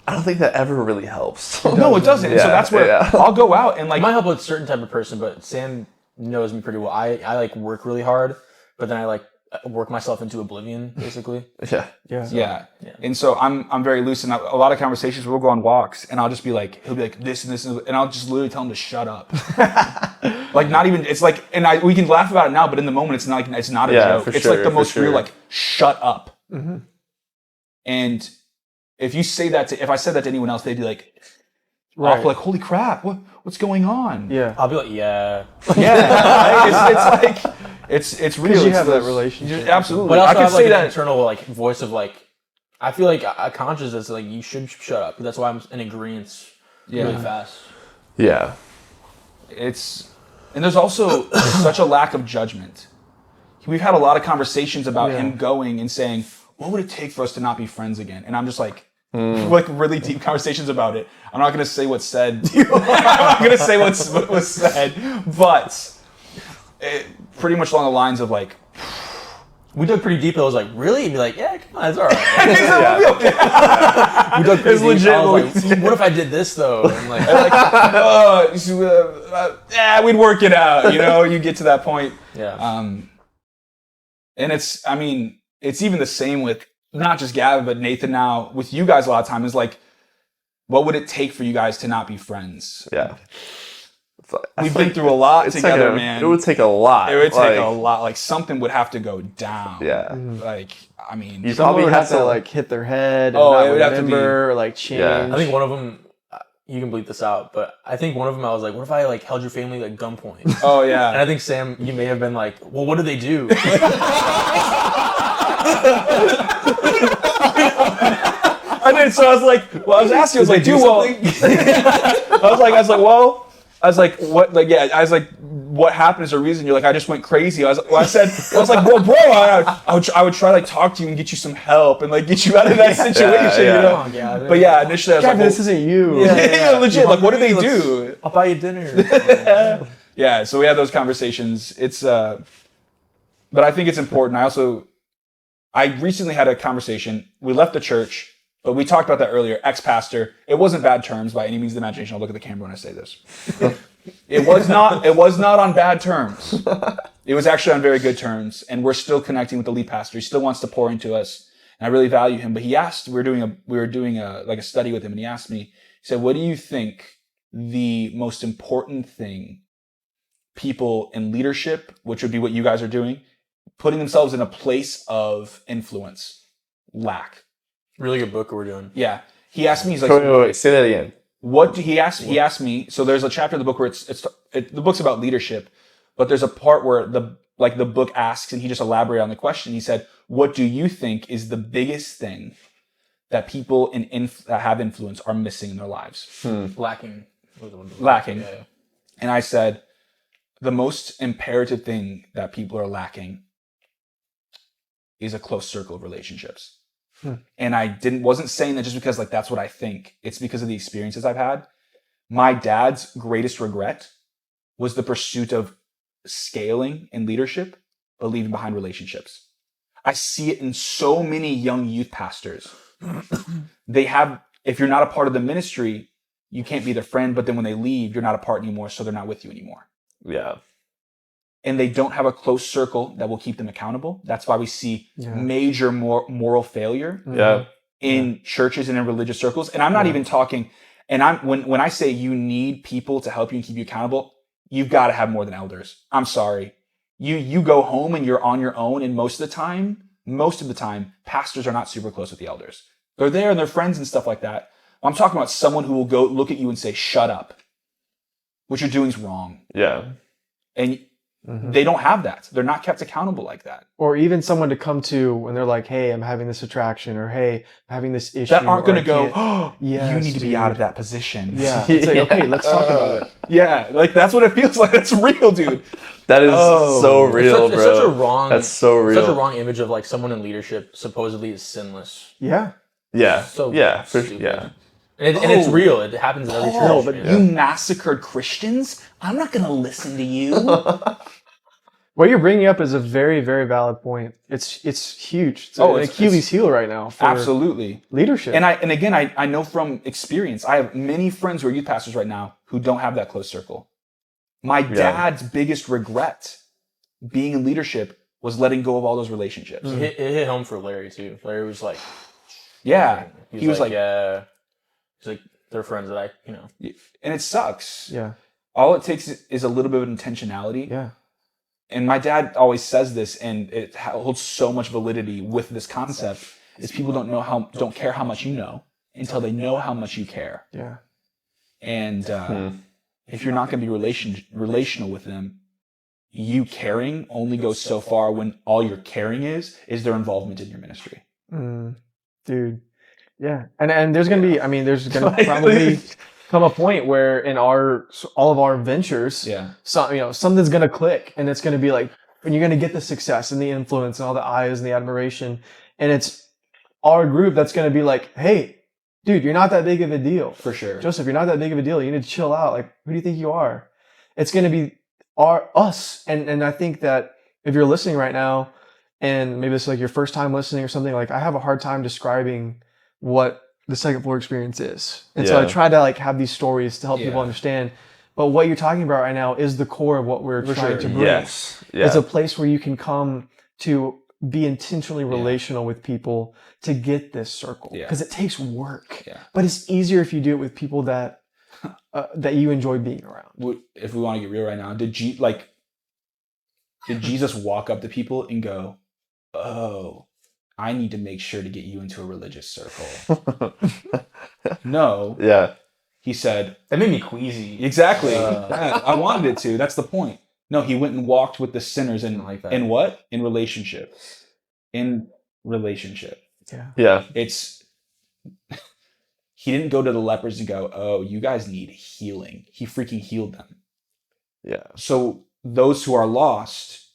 I don't think that ever really helps. No, it doesn't. And so Yeah, that's where yeah. I'll go out and It like might help with a certain type of person, but Sam knows me pretty well. I like work really hard, but then I like work myself into oblivion, basically. Yeah. Yeah. And so I'm very loose, and a lot of conversations we'll go on walks, and I'll just be like, he'll be like this and this, and I'll just literally tell him to shut up. Like not even, it's like, and we can laugh about it now, but in the moment it's not a Yeah, joke. for It's sure, like the for most real, sure. like shut up. And if you say that if I said that to anyone else, they'd be like, Right. like holy crap, what's going on? Yeah. I'll be like, yeah. Yeah, it's like it's real. Because you It's have that those- relationship. Absolutely. But I also can have like say an that. internal like voice of like, I feel like a conscious that's like you should shut up. That's why I'm in agreement really fast. Yeah. And there's also such a lack of judgment. We've had a lot of conversations about him going and saying, what would it take for us to not be friends again? And I'm just like really deep conversations about it. I'm not going to say what's said. I'm not going to say what was said, but pretty much along the lines of like, We dug pretty deep. I was like, really? And be like, yeah, come on, it's all right. We dug pretty deep. legit I was like, what if I did this though? And like, we'd work it out. You get to that point. yeah. And it's even the same with not just Gavin, but Nathan now. With you guys a lot of time is like, what would it take for you guys to not be friends? Yeah. It's like- I We've feel been through a lot it's together, like man. It would take a lot. It would take a Like, lot. Like something would have to go down. Yeah. Like I mean, You Someone probably would have have to to like hit their head and Oh, not it would have to be- remember or like change. Yeah. I think one of them, you can bleep this out, but I think one of them I was like, what if I like held your family at gunpoint? oh And yeah. I think Sam, you may have been like, well, what do they do? I did. So I was like, well, I was asking. I was like, do dude, well, I was like, well, I was like, what? Like, yeah, I was like, what happened is a reason. You're like, I just went crazy. I was like, well, bro, I would try like talk to you and get you some help and like get you out of that situation, yeah. you know. Come on, Gavin. But yeah, initially I was Gavin, like, this isn't you. yeah, legit. Like, what do they Let's- do? I'll buy you dinner. Yeah, so we had those conversations. It's but I think it's important. I recently had a conversation. We left the church, but we talked about that earlier. Ex-pastor. It wasn't bad terms by any means of the imagination. I'll look at the camera when I say this. It was not on bad terms. It was actually on very good terms, and we're still connecting with the lead pastor. He still wants to pour into us, and I really value him. But he asked, we were doing a study with him, and he asked me, he said, "What do you think the most important thing people in leadership, which would be what you guys are doing, putting themselves in a place of influence, lack?" Really good book we're doing. Yeah. He asked me, he's like, wait. Say that again. what do he asked me, so there's a chapter of the book where the book's about leadership, but there's a part where the book asks, and he just elaborated on the question. He said, what do you think is the biggest thing that people that have influence are missing in their lives? Lacking. Lacking. Yeah. And I said, the most imperative thing that people are lacking is a close circle of relationships. And I wasn't saying that just because like that's what I think. It's because of the experiences I've had. My dad's greatest regret was the pursuit of scaling in leadership, but leaving behind relationships. I see it in so many young youth pastors. If you're not a part of the ministry, you can't be their friend, but then when they leave, you're not a part anymore, so they're not with you anymore. Yeah. And they don't have a close circle that will keep them accountable. That's why we see Yeah. major moral failure Yeah. in churches and in religious circles. And I'm not even talking, and when I say you need people to help you and keep you accountable, you've got to have more than elders. I'm sorry. You go home and you're on your own, and most of the time, pastors are not super close with the elders. They're there and they're friends and stuff like that. I'm talking about someone who will go look at you and say, shut up. What you're doing is wrong. Yeah. And they don't have that. They're not kept accountable like that. Or even someone to come to when they're like, hey, I'm having this attraction, or hey, I'm having this issue. That aren't or going to I go, can't- oh, Yes, you need to be dude. out of that position. Yeah. It's like, okay, let's talk about it. Yeah, like that's what it feels like. That's real, dude. That is Oh. so real, It's bro. such a wrong. That's so real. Such a wrong image of like someone in leadership supposedly is sinless. Yeah. Yeah. So yeah. stupid. Yeah. And it's real. It happens in every church. Oh, but man. you massacred Christians? I'm not going to listen to you. What you're bringing up is a very, very valid point. It's huge. It's an Achilles heel right now for Absolutely. leadership. And I know from experience, I have many friends who are youth pastors right now who don't have that close circle. My dad's biggest regret being in leadership was letting go of all those relationships. It hit home for Larry too. Larry was like, Yeah. he was like, yeah. He's like, they're friends that I, And it sucks. yeah. All it takes is a little bit of intentionality. Yeah. And my dad always says this, and it holds so much validity with this concept, is people don't care how much you know until they know how much you care. Yeah. And if you're not going to be relational with them, you caring only goes so far when all you're caring is their involvement in your ministry. Dude. Yeah. And there's going to be, there's going to probably come a point where in all of our ventures, Yeah. something's going to click, and it's going to be like, and you're going to get the success and the influence and all the eyes and the admiration. And it's our group that's going to be like, hey, dude, you're not that big of a deal. For sure. Joseph, you're not that big of a deal. You need to chill out. Like, who do you think you are? It's going to be us. And I think that if you're listening right now, and maybe this is like your first time listening or something, like I have a hard time describing what the second floor experience is. And so I Yeah. try to like have these stories to help people Yeah. understand. But what you're talking about right now is the core of what we're trying to bring. Yes. Yeah. It's a place where you can come to be intentionally relational with people to get this circle. Yeah. Because it takes work. Yeah. But it's easier if you do it with people that that you enjoy being around? If we want to get real right now, did Jesus walk up to people and go, "Oh, I need to make sure to get you into a religious circle"? No. Yeah. He said, That made me queasy. exactly. Yeah, I wanted it to. That's the point. No, he went and walked with the sinners in like that. in what? In relationship. In relationship. Yeah. It's he didn't go to the lepers and go, "Oh, you guys need healing." He freaking healed them. Yeah. So those who are lost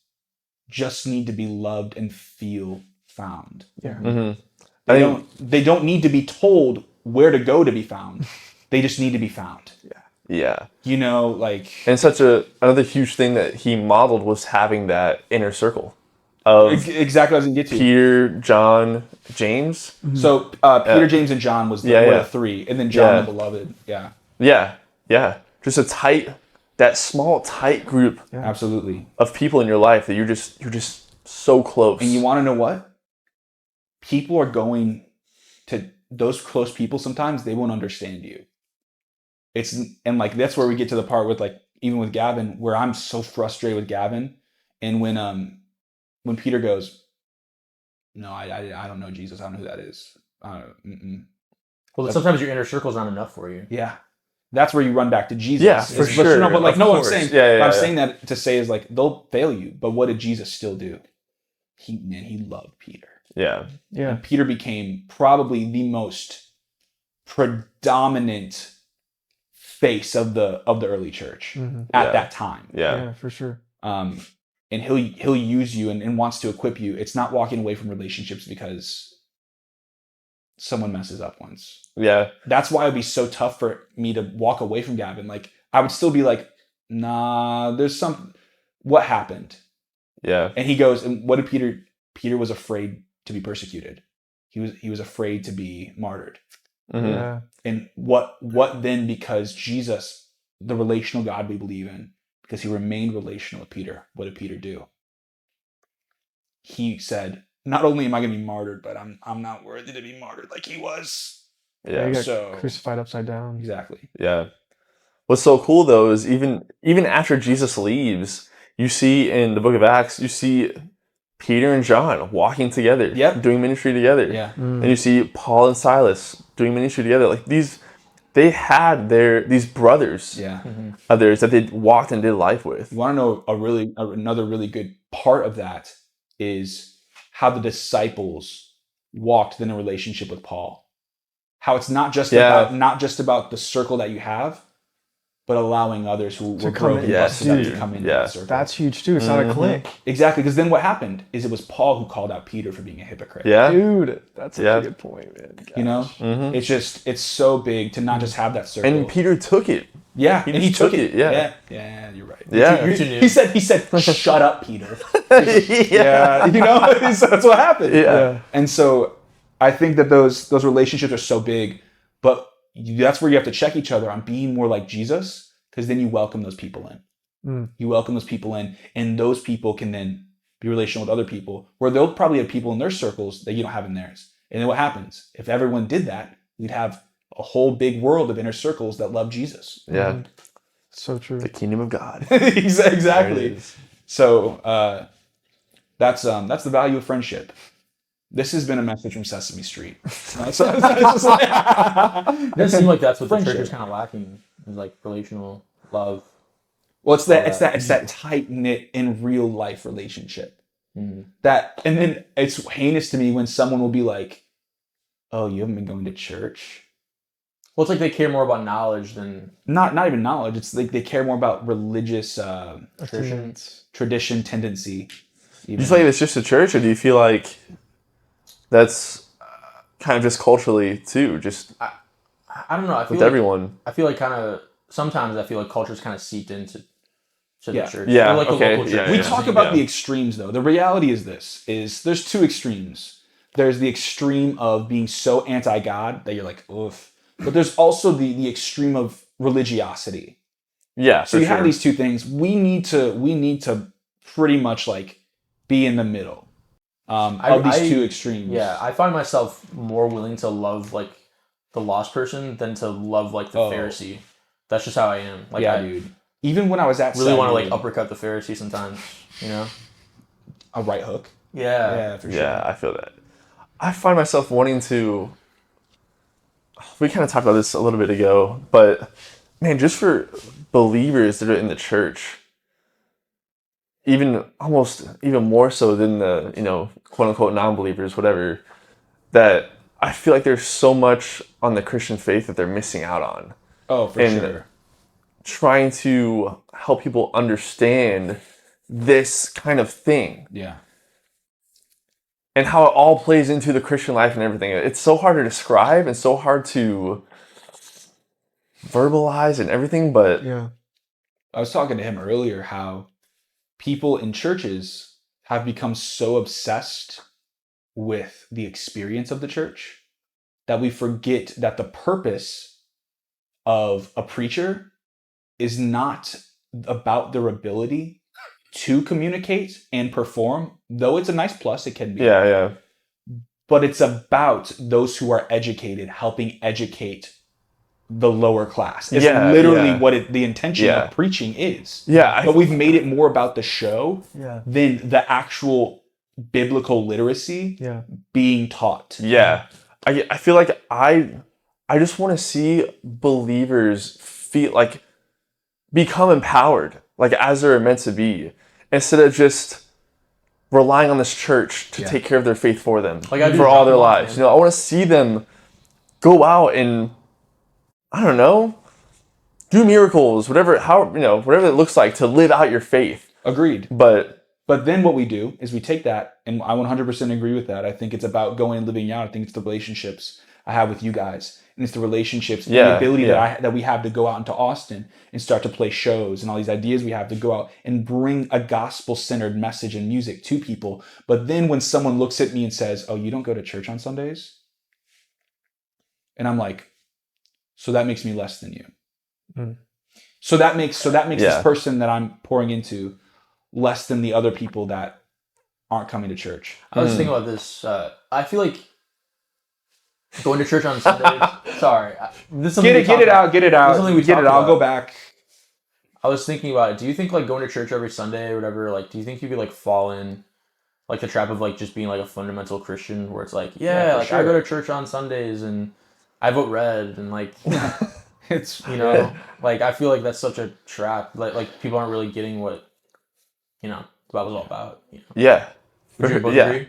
just need to be loved and feel found. Yeah. Mm-hmm. They don't need to be told where to go to be found. They just need to be found. Yeah. You know, like And another huge thing that he modeled was having that inner circle of exactly what I was gonna get to. Peter, John, James. So Peter, James, and John were Yeah. the three, and then John Yeah. the beloved. Yeah, Yeah. Yeah. Just that small, tight group absolutely. of people in your life that you're just so close. And you want to know what? People are going to those close people. Sometimes they won't understand you. And like that's where we get to the part with like even with Gavin, where I'm so frustrated with Gavin, and when Peter goes, "No, I don't know Jesus. I don't know who that is." Well, sometimes your inner circle's not enough for you. Yeah, that's where you run back to Jesus. Yeah, for But sure. no, but like Of no, I'm course. saying, Yeah, but I'm yeah. saying that to say is like they'll fail you, but what did Jesus still do? He loved Peter. Yeah. Yeah. And Peter became probably the most predominant face of the early church Mhm. at Yeah. that time. Yeah. Yeah, for sure. And he'll use you and wants to equip you. It's not walking away from relationships because someone messes up once. Yeah. That's why it'd be so tough for me to walk away from Gavin. Like I would still be like, nah, there's what happened? Yeah. And he goes, and what did Peter was afraid to be persecuted. He was afraid to be martyred. Mhm. Yeah. And what then, because Jesus, the relational God we believe in, because he remained relational with Peter, what did Peter do? He said, not only am I going to be martyred, but I'm not worthy to be martyred like he was. Yeah, he got So crucified upside down. exactly. Yeah. What's so cool though is even after Jesus leaves, you see in the book of Acts, you see Peter and John walking together, Yep. doing ministry together. Yeah. And you see Paul and Silas doing ministry together. Like they had these brothers Yeah. of theirs that they walked and did life with. You want to know another really good part of that is how the disciples walked in a relationship with Paul. How it's not just about the circle that you have, but allowing others who were come broken in. Yes, busted up to dude. come into Yeah. that circle. That's huge too. It's not a clique. Exactly, because then what happened is it was Paul who called out Peter for being a hypocrite. Yeah. Dude, that's Yeah. a good point, man. You know? Mhm. It's so big to not just have that circle. And Peter took it. yeah, he and he just took took it. it, yeah. Yeah, you're right. Yeah. You're too new. He said, shut up, Peter. Yeah. You know, that's what happened. Yeah. And so I think that those relationships are so big, but that's where you have to check each other on being more like Jesus, because then you welcome those people in. Mm. You welcome those people in, and those people can then be relational with other people, where they'll probably have people in their circles that you don't have in theirs. And then what happens? If everyone did that, we'd have a whole big world of inner circles that love Jesus. Yeah. So true. The kingdom of God. Exactly. There it is. So that's the value of friendship. This has been a message from Sesame Street. It does seem like that's what the church Friendship. is kind of lacking, is like relational love. Well, it's that tight knit in real life relationship. Mhm. That, and then it's heinous to me when someone will be like, "Oh, you haven't been going to church." Well, it's like they care more about knowledge than Not even knowledge. It's like they care more about religious Attendance. tradition, tendency. Do you feel like it's just a church, or do you feel like that's kind of just culturally too, just I don't know. I feel with like, everyone? I feel like kind of sometimes I feel like culture's kind of seeped into the Yeah. church. Yeah, Or like okay, the local yeah, church. We yeah. talk about the extremes though. The reality is there's two extremes. There's the extreme of being so anti-God that you're like, oof. But there's also the extreme of religiosity. Yeah. So for you have sure. these two things. We need to pretty much like be in the middle of these two extremes. Yeah, I find myself more willing to love like the lost person than to love like the Oh. Pharisee. That's just how I am. Like, yeah, I dude. Even when I was at really want to Saturday, like uppercut the Pharisee sometimes. You know? a right hook. Yeah. Yeah, for sure. Yeah, I feel that. I find myself wanting to. We kind of talked about this a little bit ago, but man, just for believers that are in the church, even almost even more so than the, quote unquote non-believers, whatever, that I feel like there's so much on the Christian faith that they're missing out on. Oh, for And sure. trying to help people understand this kind of thing Yeah. and how it all plays into the Christian life and everything. It's so hard to describe and so hard to verbalize and everything, but Yeah. I was talking to him earlier how people in churches have become so obsessed with the experience of the church that we forget that the purpose of a preacher is not about their ability to communicate and perform, though it's a nice plus, it can be. yeah. But it's about those who are educated, helping educate the lower class. It's Yeah, literally yeah. what the intention Yeah. of preaching is. Yeah, But we've made it more about the show Yeah. than the actual biblical literacy Yeah. being taught. Yeah. I feel like I just want to see believers feel like become empowered, like as they're meant to be, instead of just relying on this church to Yeah. take care of their faith for them Like I do for all their drop off, lives. man. I want to see them go out and I don't know, do miracles, whatever it looks like to live out your faith. Agreed. But But then what we do is we take that, and I 100% agree with that. I think it's about going and living out. I think it's the relationships I have with you guys, and it's the relationships and the Yeah, ability yeah. that we have to go out into Austin and start to play shows and all these ideas we have to go out and bring a gospel-centered message and music to people. But then when someone looks at me and says, "Oh, you don't go to church on Sundays?" And I'm like, so that makes me less than you. Mm. So that makes Yeah. this person that I'm pouring into less than the other people that aren't coming to church. I was thinking about this. I feel like going to church on Sundays. Sorry, this is something we talked about. Get it This out. is something we Get it talked out. I'll go about. back. I was thinking about it. Do you think like going to church every Sunday or whatever? Like, do you think you could like fall in like the trap of like just being like a fundamental Christian, where it's like, Yeah, for like sure. I go to church on Sundays and I vote red and like It's like I feel like that's such a trap. Like people aren't really getting what the Bible's all about. yeah. Would you both Yeah. agree?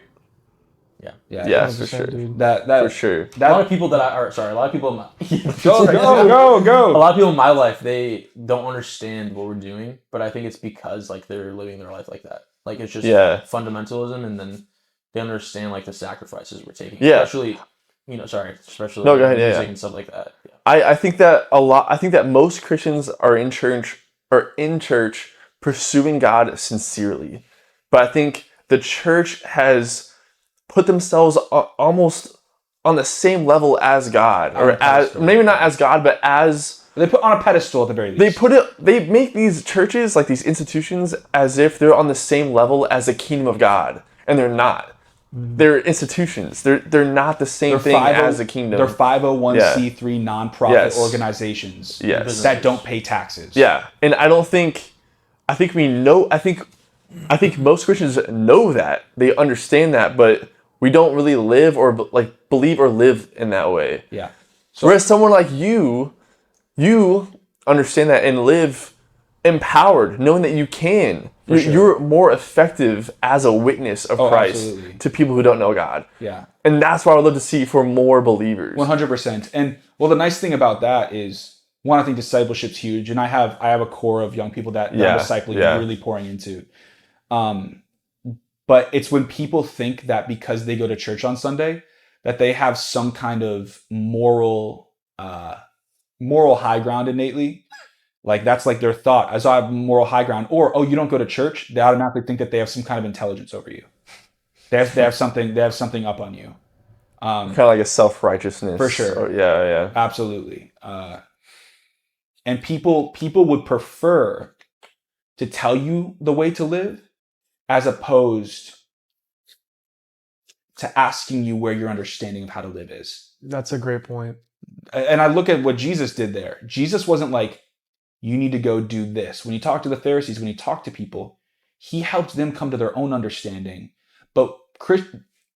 Yeah, for 100%, sure. dude. that For sure. A lot that of people a lot of people in my go a go. lot of people in my life, they don't understand what we're doing, but I think it's because like they're living their life like that. Like it's just Yeah. fundamentalism, and then they understand like the sacrifices we're taking. Yeah. Especially especially No, like, go ahead, yeah, music yeah. and stuff like that. Yeah. I think that a lot. I think that most Christians are in church pursuing God sincerely, but I think the church has put themselves almost on the same level as God, On or a pedestal. maybe not as God, but as They put on a pedestal at the very they least. they make these churches, like these institutions, as if they're on the same level as the kingdom of God, and they're not. They're institutions. They're not the same thing as the kingdom. They're 501c3 nonprofit Yes. organizations Yes. that don't pay taxes. Yeah, and I think we know. I think most Christians know that, they understand that, but we don't really live or like believe or live in that way. Yeah. Whereas someone like you understand that and live empowered, knowing that you can. For sure. You're more effective as a witness of Christ absolutely. to people who don't know God. Yeah. And that's what I would love to see for more believers. 100%. And well, the nice thing about that is, one, I think discipleship's huge, and I have a core of young people that Yeah, I'm discipling yeah. and really pouring into. But it's when people think that because they go to church on Sunday, that they have some kind of moral high ground innately. Like that's like their thought, as I have moral high ground, or you don't go to church, they automatically think that they have some kind of intelligence over you. They have something up on you. Kind of like a self-righteousness. For sure. Yeah. Absolutely. And people would prefer to tell you the way to live as opposed to asking you where your understanding of how to live is. That's a great point. And I look at what Jesus did there. Jesus wasn't like, you need to go do this. When you talk to the Pharisees, when you talk to people, he helps them come to their own understanding. But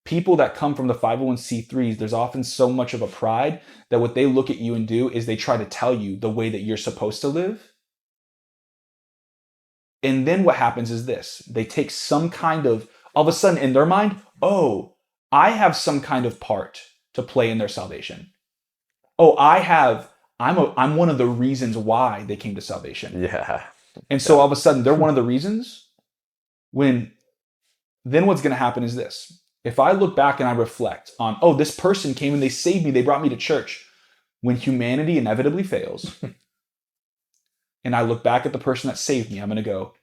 people that come from the 501c3s, there's often so much of a pride that what they look at you and do is they try to tell you the way that you're supposed to live. And then what happens is this. They take some kind of, all of a sudden in their mind, oh, I have some kind of part to play in their salvation. Oh, I'm one of the reasons why they came to salvation. Yeah. And so all of a sudden they're one of the reasons. Then what's going to happen is this. If I look back and I reflect on, oh, this person came and they saved me, they brought me to church. When humanity inevitably fails, and I look back at the person that saved me, I'm going to go,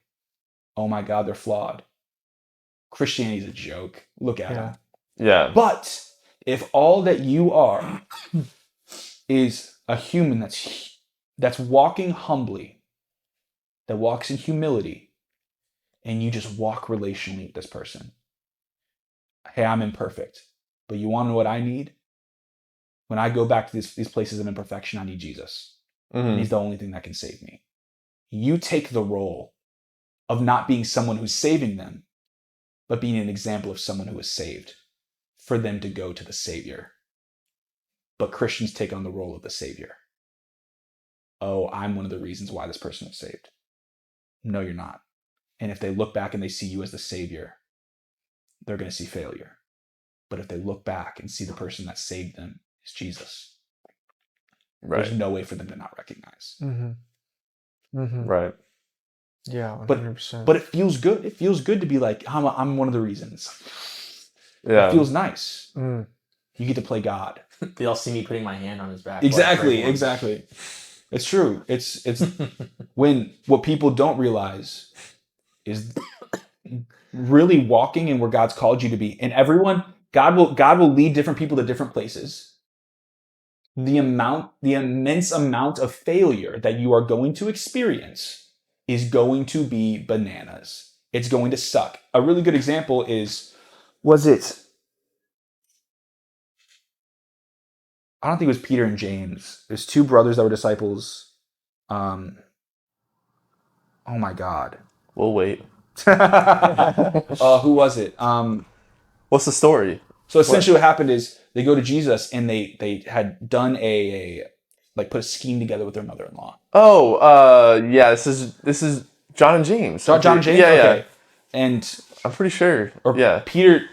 oh my God, they're flawed. Christianity is a joke. Look at them. Yeah. But if all that you are is a human that's walking humbly, that walks in humility, and you just walk relationally with this person. Hey, I'm imperfect, but you want to know what I need? When I go back to these places of imperfection, I need Jesus. And he's the only thing that can save me. You take the role of not being someone who's saving them, but being an example of someone who is saved for them to go to the Savior. But Christians take on the role of the Savior. Oh, I'm one of the reasons why this person was saved. No, you're not. And if they look back and they see you as the Savior, they're going to see failure. But if they look back and see the person that saved them is Jesus, there's no way for them to not recognize. Right. Yeah, 100%. But it feels good. It feels good to be like, I'm one of the reasons. Yeah. It feels nice. You get to play God. They all see me putting my hand on his back. Exactly. It's true. It's when what people don't realize is really walking in where God's called you to be. And everyone, God will lead different people to different places. The immense amount of failure that you are going to experience is going to be bananas. It's going to suck. A really good example I don't think it was Peter and James. There's two brothers that were disciples. Oh my God. We'll wait. Who was it? What's the story? So essentially what happened is they go to Jesus and they had done put a scheme together with their mother-in-law. Oh, yeah, this is John and James. John and James? Yeah, okay. yeah. And I'm pretty sure. Peter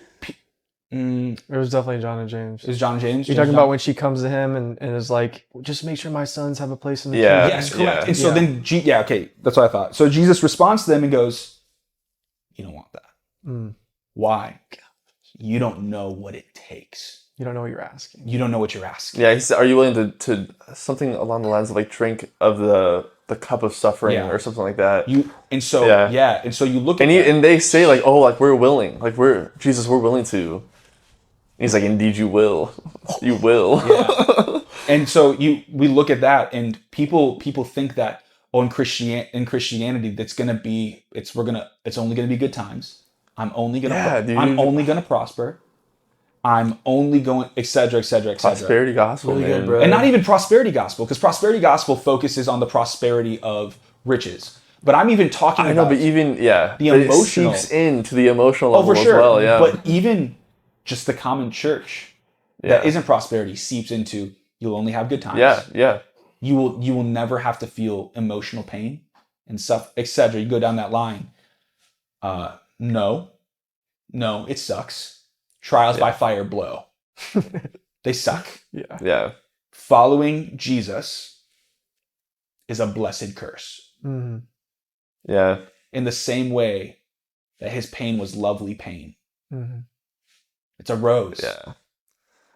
it was definitely John and James. Is John and James? You're talking about when she comes to him and is like, just make sure my sons have a place in the Yeah. kingdom. Yes, correct. Yeah. And so then, okay, that's what I thought. So Jesus responds to them and goes, you don't want that. Why? You don't know what it takes. You don't know what you're asking. You don't know what you're asking. Yeah, he said, are you willing to something along the lines of like drink of the cup of suffering or something like that? And so you look at and they say like, oh, like we're willing, like we're willing to. And he's like, indeed you will. You will. Yeah. And so we look at that and people think that in Christianity it's only gonna be good times. I'm only gonna prosper. I'm only going, et cetera, et cetera, et cetera. Prosperity gospel, Really man. good, bro. And not even prosperity gospel, because prosperity gospel focuses on the prosperity of riches. But I'm even talking about but even the emotional. it seeps into the emotional level for sure. as well. Yeah, But even just the common church that isn't prosperity seeps into you'll only have good times. yeah. You will never have to feel emotional pain and stuff, etc. You go down that line. No, it sucks. Trials by fire blow. They suck. Yeah. Following Jesus is a blessed curse. Yeah. In the same way that his pain was lovely pain. It's a rose. Yeah.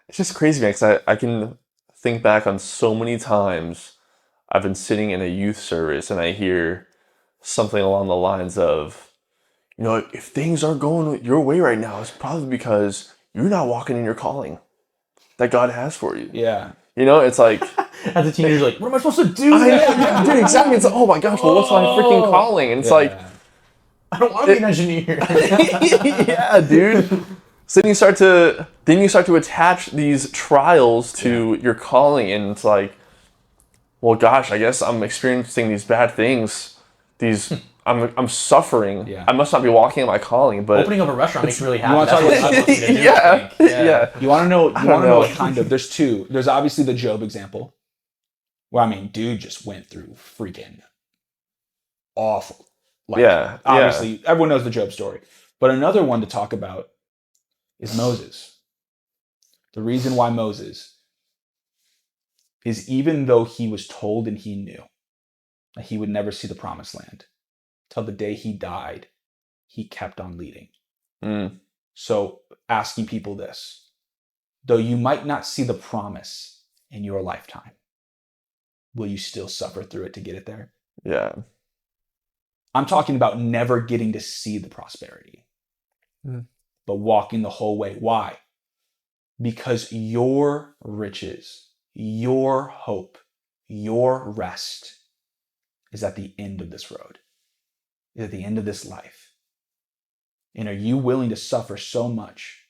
It's just crazy, man, because I can think back on so many times I've been sitting in a youth service and I hear something along the lines of, if things aren't going your way right now, it's probably because you're not walking in your calling that God has for you. Yeah. It's like... As a teenager, like, what am I supposed to do? Dude, exactly. It's like, oh my gosh, well, what's my freaking calling? And it's like... I don't want to be an engineer. Yeah, dude. So then you start to attach these trials to your calling, and it's like, well, gosh, I guess I'm experiencing these bad things. I'm suffering. Yeah. I must not be walking in my calling, but Opening up a restaurant makes me really happy. You wanna That's talk what about- God wants me to do, yeah, I think. yeah. You want to know? You don't want to know know. what kind of? There's two. There's obviously the Job example, where I mean, dude just went through freaking awful. Like, Yeah, obviously, everyone knows the Job story. But another one to talk about is Moses. The reason why Moses is, even though he was told and he knew that he would never see the promised land, till the day he died, he kept on leading. Mm. So asking people this, though you might not see the promise in your lifetime, will you still suffer through it to get it there? Yeah. I'm talking about never getting to see the prosperity, but walking the whole way. Why? Because your riches, your hope, your rest is at the end of this road, is at the end of this life. And are you willing to suffer so much?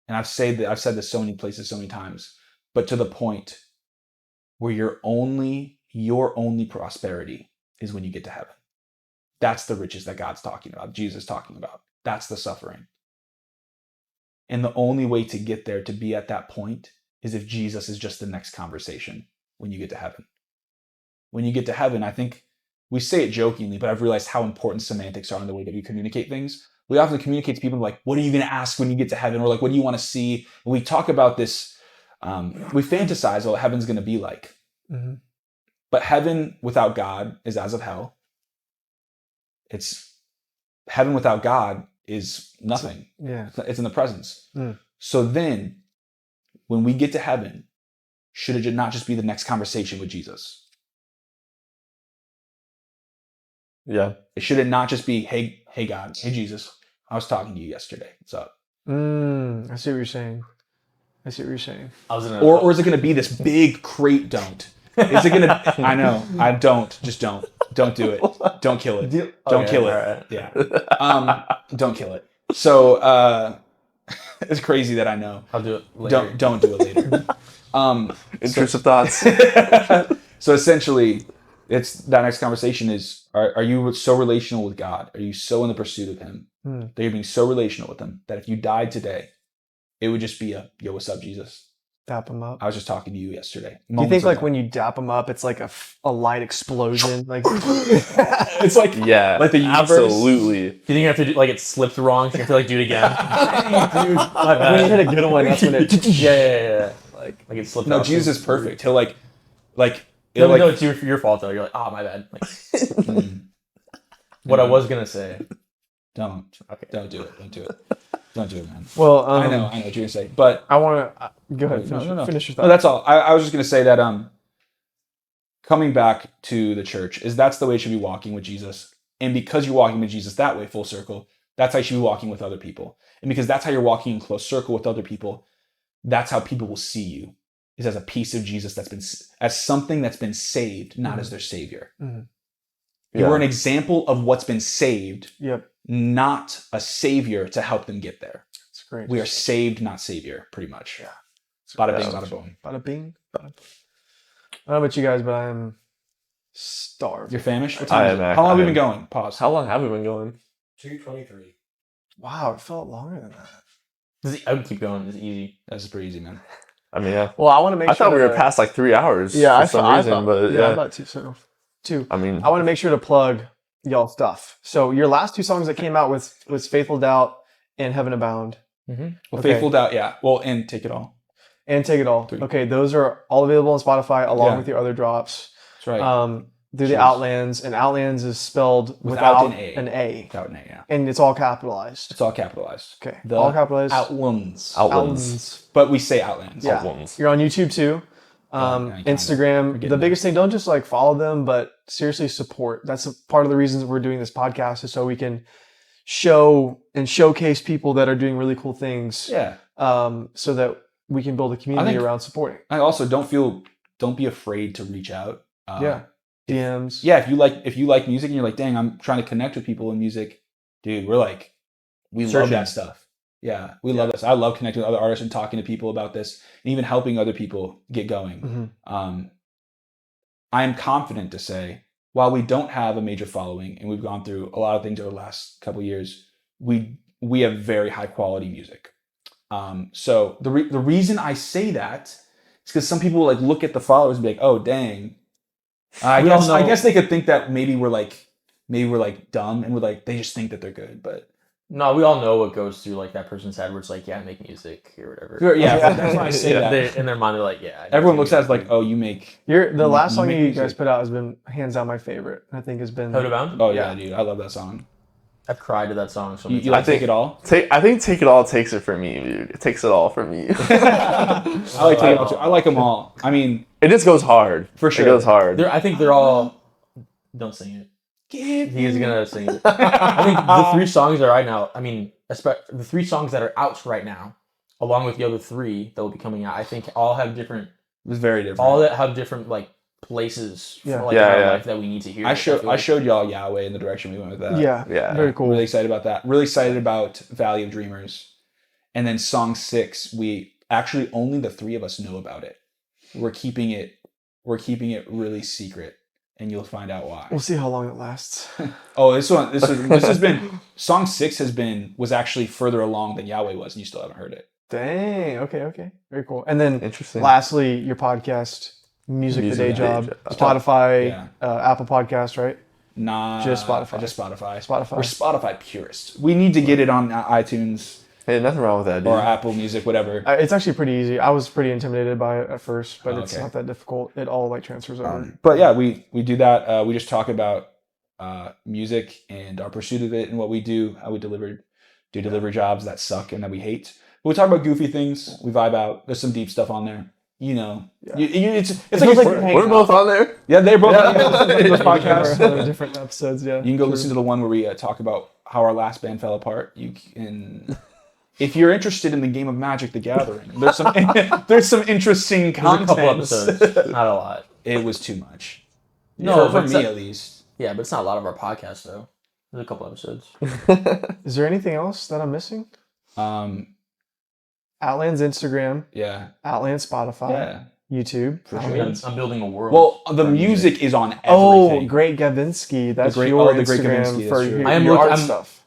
And I've said this so many places, so many times, but to the point where your only prosperity is when you get to heaven. That's the riches that God's talking about, Jesus talking about. That's the suffering. And the only way to get there, to be at that point, is if Jesus is just the next conversation when you get to heaven. When you get to heaven, I think we say it jokingly, but I've realized how important semantics are in the way that we communicate things. We often communicate to people like, what are you going to ask when you get to heaven? Or like, what do you want to see? And we talk about this, we fantasize what heaven's going to be like. Mm-hmm. But heaven without God is as of hell. It's heaven without God is nothing. Yeah. It's in the presence. Mm. So then, when we get to heaven, should it not just be the next conversation with Jesus? Yeah. Should it not just be, hey God, hey Jesus, I was talking to you yesterday. What's up? I see what you're saying. I was in a, Or is it going to be this big crate don't? Is it going to? I know. I don't. Just don't. Don't do it. Don't kill it. Don't Okay, kill it. alright. Yeah. Don't kill it. So it's crazy that I know. I'll do it later. Don't do it later. Intrusive thoughts. So essentially, it's that next conversation is: Are you so relational with God? Are you so in the pursuit of Him that you're being so relational with Him that if you died today, it would just be a yo, what's up, Jesus? Dap them up. I was just talking to you yesterday. Do you think like when you dap them up, it's like a light explosion? Like it's like Yeah. like the universe? Absolutely. Do you think you have to do, like it slipped wrong, so you have to like do it again? when you hit a good one, that's when it. Yeah. Like it slipped. No, out. Jesus is perfect. He'll like No, it'll no, like it's your fault though. You're like, oh my bad. Like, what I was gonna say. don't Okay. don't do it. Don't do it. Don't do it, man. Well, I know what you're gonna say, but I want to go ahead. No. Finish your No, thought. that's all. I was just gonna say that coming back to the church is that's the way you should be walking with Jesus, and because you're walking with Jesus that way, full circle, that's how you should be walking with other people, and because that's how you're walking in close circle with other people, that's how people will see you, is as a piece of Jesus that's been as something that's been saved, not as their savior. You Yeah. are an example of what's been saved, Yep, not a savior to help them get there. it's great. We are saved, not savior, pretty much. Yeah. Bada bing, bada boom. Bada bing. Bada boom. I don't know about you guys, but I am starved. You're famished? What I time is am it? ac- How long have I we been am. going? Pause. How long have we been going? 2:23. Wow, it felt longer than that. I would keep going. It's easy. That's pretty easy, man. I mean, yeah. Well, I want to make I sure. thought we were to- past like 3 hours Yeah, for some reason, but I yeah. thought too. So, two. I mean, I want to make sure to plug y'all stuff. So your last two songs that came out was "Faithful Doubt" and "Heaven Abound." Well, Okay. Faithful Doubt, yeah. Well, and Take It All. And "Take It All." Three. Okay, those are all available on Spotify along Yeah. with your other drops. That's right. Through the Cheers. Outlands, and Outlands is spelled Without without an A. an A, Without an A, yeah. and it's all capitalized. It's all capitalized. Okay, The all capitalized. Outlands. Outlands. But we say Outlands. Yeah. Outlands. You're on YouTube too. Yeah, kinda. Instagram. We're getting The biggest thing, don't just like follow them, but seriously support. That's a part of the reasons we're doing this podcast, is so we can show and showcase people that are doing really cool things. Yeah. So that we can build a community think- around supporting. I also don't be afraid to reach out. Yeah. DMs. Yeah, if you like music and you're like, dang, I'm trying to connect with people in music, dude, we love Searching. that stuff. Yeah, we love this. I love connecting with other artists and talking to people about this, and even helping other people get going. Mhm. I am confident to say, while we don't have a major following and we've gone through a lot of things over the last couple of years, we have very high quality music. So the reason I say that is because some people like look at the followers and be like, oh dang. I guess they could think that maybe we're like dumb and we're like they just think that they're good, but No, we all know what goes through like that person's head where it's like, yeah, I make music or whatever. sure, yeah, that's why I say that. In their mind, they're like, yeah. I Everyone make looks at it music. like, oh, you make The last song make you music. guys put out has been hands down my favorite. I think has been. Code Abound? oh yeah, dude, I love that song. I've cried to that song so You, many you times. like Take It All? I think Take It All takes it for me, dude. It takes it all for me. I like Take It All too. I like them all. I mean, It just goes hard. For sure. It goes hard. I think they're all. Don't sing it. He is gonna sing it. I think the 3 songs that are right now. I mean, the 3 songs that are out right now, along with the other 3 that will be coming out. I think all have different. it was very different. All that have different like places Yeah. for like Yeah, in our yeah. life that we need to hear. I feel like- showed y'all Yahweh in the direction we went with that. Yeah. Yeah. Very cool. Really excited about that. Really excited about Valley of Dreamers. And then song 6, we actually only the 3 of us know about it. We're keeping it really secret, and you'll find out why. We'll see how long it lasts. Oh, this has been song 6 was actually further along than Yahweh was, and you still haven't heard it. Dang. Okay. Very cool. And then Interesting. lastly, your podcast, Music the Day Job, Spotify, Yeah. Apple Podcast, right? Nah, Just Spotify. Just Spotify. Spotify. We're Spotify purists. We need to get it on iTunes Hey, nothing wrong with that, dude. or Apple Music, whatever. It's actually pretty easy. I was pretty intimidated by it at first, but it's Okay. not that difficult. It all like transfers over. But yeah, we do that. We just talk about music and our pursuit of it and what we do, how we deliver jobs that suck and that we hate. But we talk about goofy things. We vibe out. There's some deep stuff on there. You know, it's like feels like a- hanging We're both on there. yeah, they're both on Yeah. this podcast. Other different episodes, yeah. You can go listen to the one where we talk about how our last band fell apart. You can, if you're interested in the game of Magic: The Gathering, there's some interesting There's a couple content. episodes, not a lot. It was too much. No, for but me it's at least. Yeah, but it's not a lot of our podcast though. There's a couple episodes. Is there anything else that I'm missing? Outland's Instagram, Yeah, Outland Spotify, yeah. YouTube. For Outland. sure. I'm building a world. Well, the for music is on Oh, everything. Great Gavinsky. That's Great- your the Great Instagram Gavinsky, for that's true. your, I am your look- art I'm- stuff.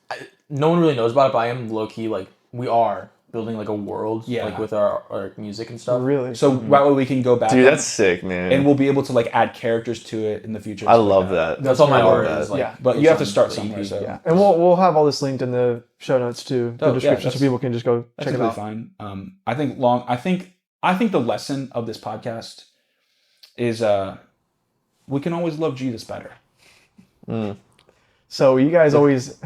No one really knows about it, but I am low key like we are building like a world, Yeah. like with our music and stuff. Really? So that way we can go back Dude, on- that's sick, man. and we'll be able to like add characters to it in the future. I love that. That's all my I love art that. is like. Yeah. But you have to based start on the somewhere. EP. So Yeah, and we'll have all this linked in the show notes too, the Oh, yeah, description, so that's- people can just go that's check it really out. fine. I think the lesson of this podcast is we can always love Jesus better. So you guys always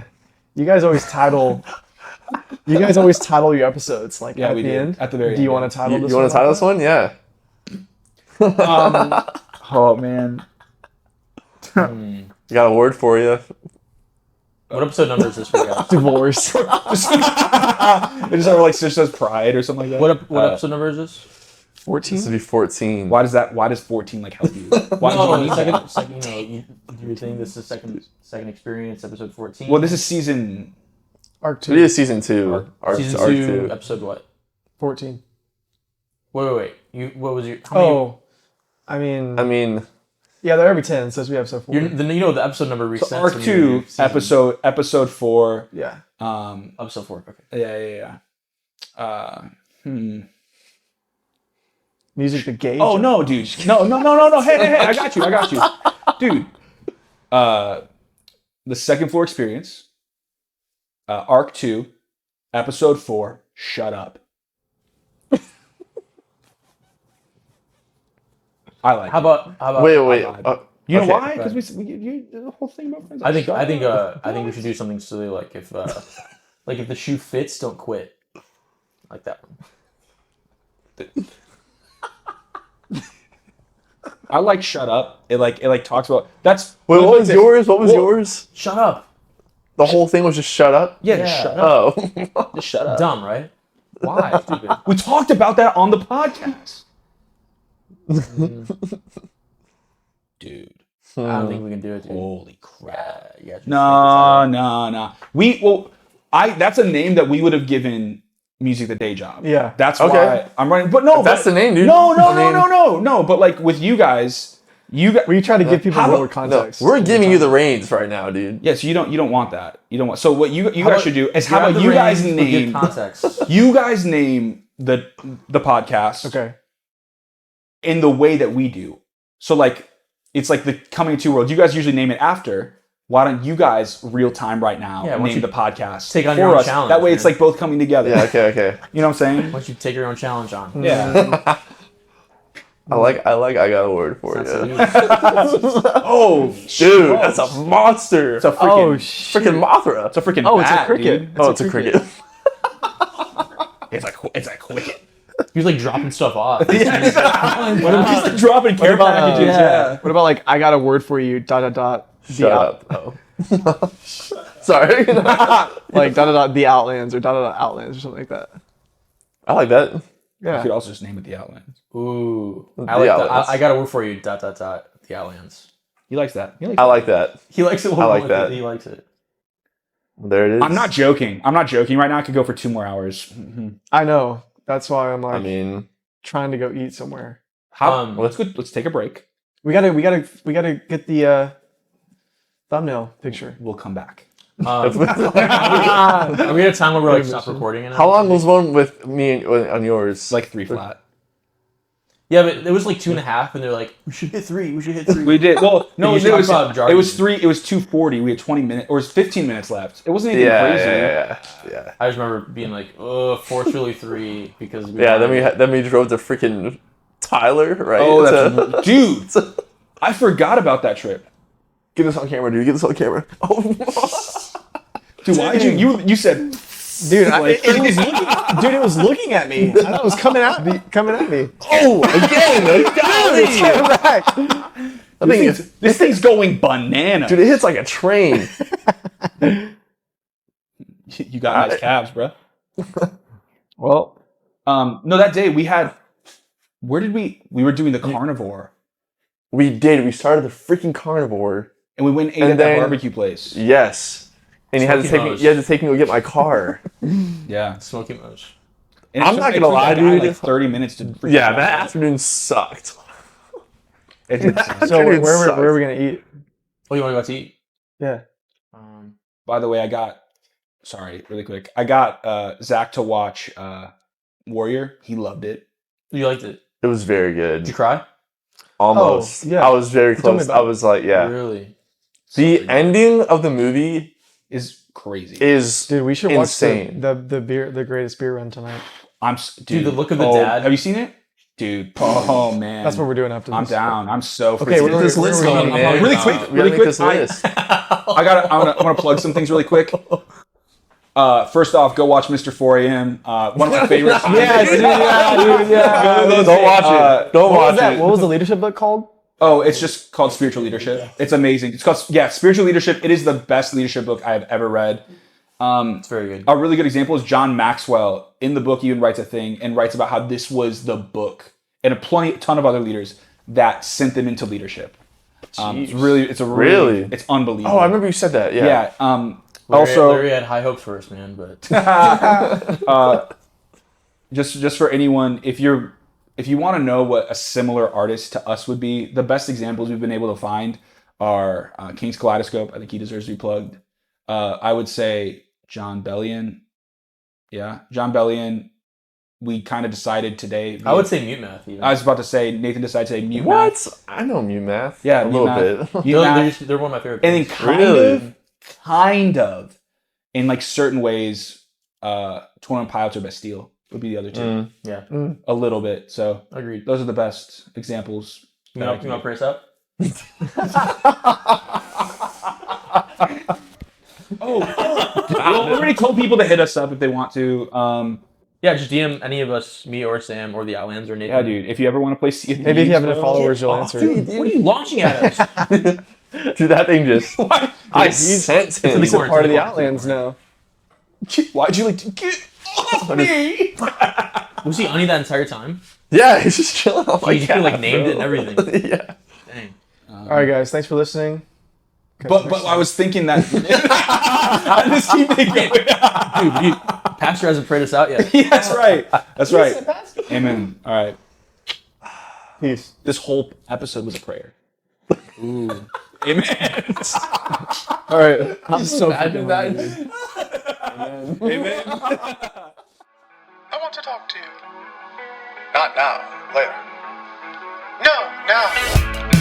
title your episodes like Yeah, at we the do. end. At the very Do you end, want to title this? You want to title this one? Yeah. Oh man. Got a word for you. What episode number is this for you guys? Divorce. It just like says pride or something like that. What episode number is this? 14. This would be 14. Why does 14 like help you? Why No, do you the need that? second, you were saying this is second experience, episode 14. Well, this is season. Arc It is 2. season 2. Arc season Arc 2, 2. episode what? 14. Wait. What was your? How many, Oh, I mean, I mean, yeah, they're every 10, so we have so 4. the episode number resets. So Arc when 2, you do season- episode 4. Yeah. episode 4. Okay. Yeah. Music the Gauge. Oh no, dude. No. Hey, I got you. Dude. The Second Floor Experience. Arc 2, episode 4, Shut Up. I like How it. about? wait. You know okay. why? Because we the whole thing about friends. I think Shut we should do something silly like if the shoe fits, don't quit. Like that one. I like Shut Up. It talks about that's. Wait, what was it. yours? What was Well, yours? Shut up. The whole thing was just shut up? Yeah, Yeah. just shut up. Oh. Just shut up. Dumb, right? Why? Stupid. We talked about that on the podcast. Dude. I don't think we can do it, dude. Holy crap. Yeah. No. That's a name that we would have given Music the Day Job. Yeah. That's Okay. why I'm running. But no, That's the name, dude. No. I mean- But like with you guys, We try to give people How more about- No, context. we're giving you the reins right now, dude. Yeah, so you don't want that. You don't want. So what you How guys about should do is grab how about the you guys reins, but give name context. you guys name the podcast Okay. in the way that we do. So like it's like the Coming to World. You guys usually name it after. Why don't you guys real time right now Yeah, why don't name you the podcast take on for your own us? challenge, That way it's man. like both coming together. Yeah, okay. You know what I'm saying? Why don't you take your own challenge on? Yeah. I like. I got a word for That's so you. neat. Oh, Dude, that's a monster. it's a freaking, Oh shit. freaking Mothra. it's a freaking. Oh, it's a bat, cricket. dude. Oh, it's a cricket. It's a cricket. He was like dropping stuff off. He's like dropping care about, packages. Yeah. What about like I got a word for you? ... The Shut up. Oh. Sorry. Like ... The Outlands or ... Outlands or something like that. I like that. You Yeah. could also just name it the Outlands. Ooh, The I like that. Outlands. I got a word for you. ... The Outlands. He likes that. He likes I like that. He likes it. I like that. He likes it. There it is. I'm not joking. Right now. I could go for 2 more hours. I know. That's why I'm like I mean, trying to go eat somewhere. Um, Let's go. Let's take a break. We gotta get the thumbnail picture. We'll come back. Are we at a time where we're like stop recording? And how long was one with me on yours? It's like 3 flat. Yeah, but it was like 2.5, and they're like, we should hit 3. We should hit 3. We did. Well, no, You it should was, talk about it was jargon. 3. It was 2:40. We had 20 minutes, or it was 15 minutes left. It wasn't anything crazy. yeah. I just remember being like, oh, fortunately 3 because we Yeah, then we drove to freaking Tyler, right? Oh, To- that's dude. I forgot about that trip. Get this on camera, dude. Get this on camera. Oh, Dude, why'd you said Dude, Like- it was looking at me. I thought it was coming at me. oh, again, Correct. I think this thing's going banana. dude, it hits like a train. You got nice calves, bro. Well, No, that day we had. Where did we were doing the carnivore, We did. We started the freaking carnivore. and we went and ate And at that then- barbecue place. Yes. And you had to Smoky take me. Mo's. You had to take me to go get my car. Yeah, Smoky Mo's. and I'm not gonna lie, that guy, dude. Like 30 minutes to. freaking Yeah, drive. that afternoon sucked. It did. so Dude, where sucks. are we gonna eat? Oh, you want to go out to eat? Yeah. By the way, I got. Sorry, really quick. I got Zach to watch Warrior. He loved it. You liked it? It was very Did you good. cry? Almost. Oh, yeah. I was very told me close. about I was like, yeah. Really? The ending of the movie Is crazy. is Dude, we should insane. watch the greatest beer run tonight. Dude, the look of the oh, dad. Have you seen it, dude? Oh man, That's what we're doing after this. I'm down. I'm so Okay, freaking- we're this list we're- going, I'm man. really about- quick. We gotta make this I list. I'm gonna plug some things really quick. First off, go watch Mr. 4 AM. One of my favorites. Don't watch it. Don't What watch was that? it. What was the leadership book called? Oh, it's just called Spiritual Leadership. It's amazing. It's called Spiritual Leadership. It is the best leadership book I have ever read. It's very good. A really good example is John Maxwell. In the book, he even writes a thing and writes about how this was the book, and a ton of other leaders that sent them into leadership. It's Really? it's unbelievable. Oh, I remember you said that. Yeah. Yeah. Also, Also, Larry had high hopes for us, man, but just for anyone, if you want to know what a similar artist to us would be, the best examples we've been able to find are King's Kaleidoscope. I think he deserves to be plugged. I would say John Bellion. Yeah, John Bellion. We kind of decided today. I would say Mute Math. Even. I was about to say Nathan decided to say Mute What? Math. I know Mute Math. Yeah, a Mute little Math. bit. Mute Math. They're one of my favorite. And then bands. kind of, in like certain ways, 21 Pilots or Bastille would be the other two. Yeah, A little bit. So agreed. those are the best examples. You want to press up? Well, we already told people to hit us up if they want to. Yeah, just DM any of us, me or Sam or the Outlands or Nathan. Yeah, dude. If you ever want to play Sea of Maybe if you have Thieves, enough followers, you'll answer. Dude, what are you launching at us? Dude, that thing just. I He's- sent him. He's a Corn, part of the corn. Outlands now. why'd you like to get off me? Was he on that entire time? Yeah, he's just chilling on my You couch, like named bro. it and everything. Yeah. Dang. All right, guys. Thanks for listening. But I was thinking that. I just keep thinking. Dude, Pastor hasn't prayed us out yet. Yeah, that's right. That's right. Amen. All right. Peace. This whole episode was a prayer. Amen. All right. I'm so Imagine fucking that. hungry. Amen. I want to talk to you. Not now, later. No, now.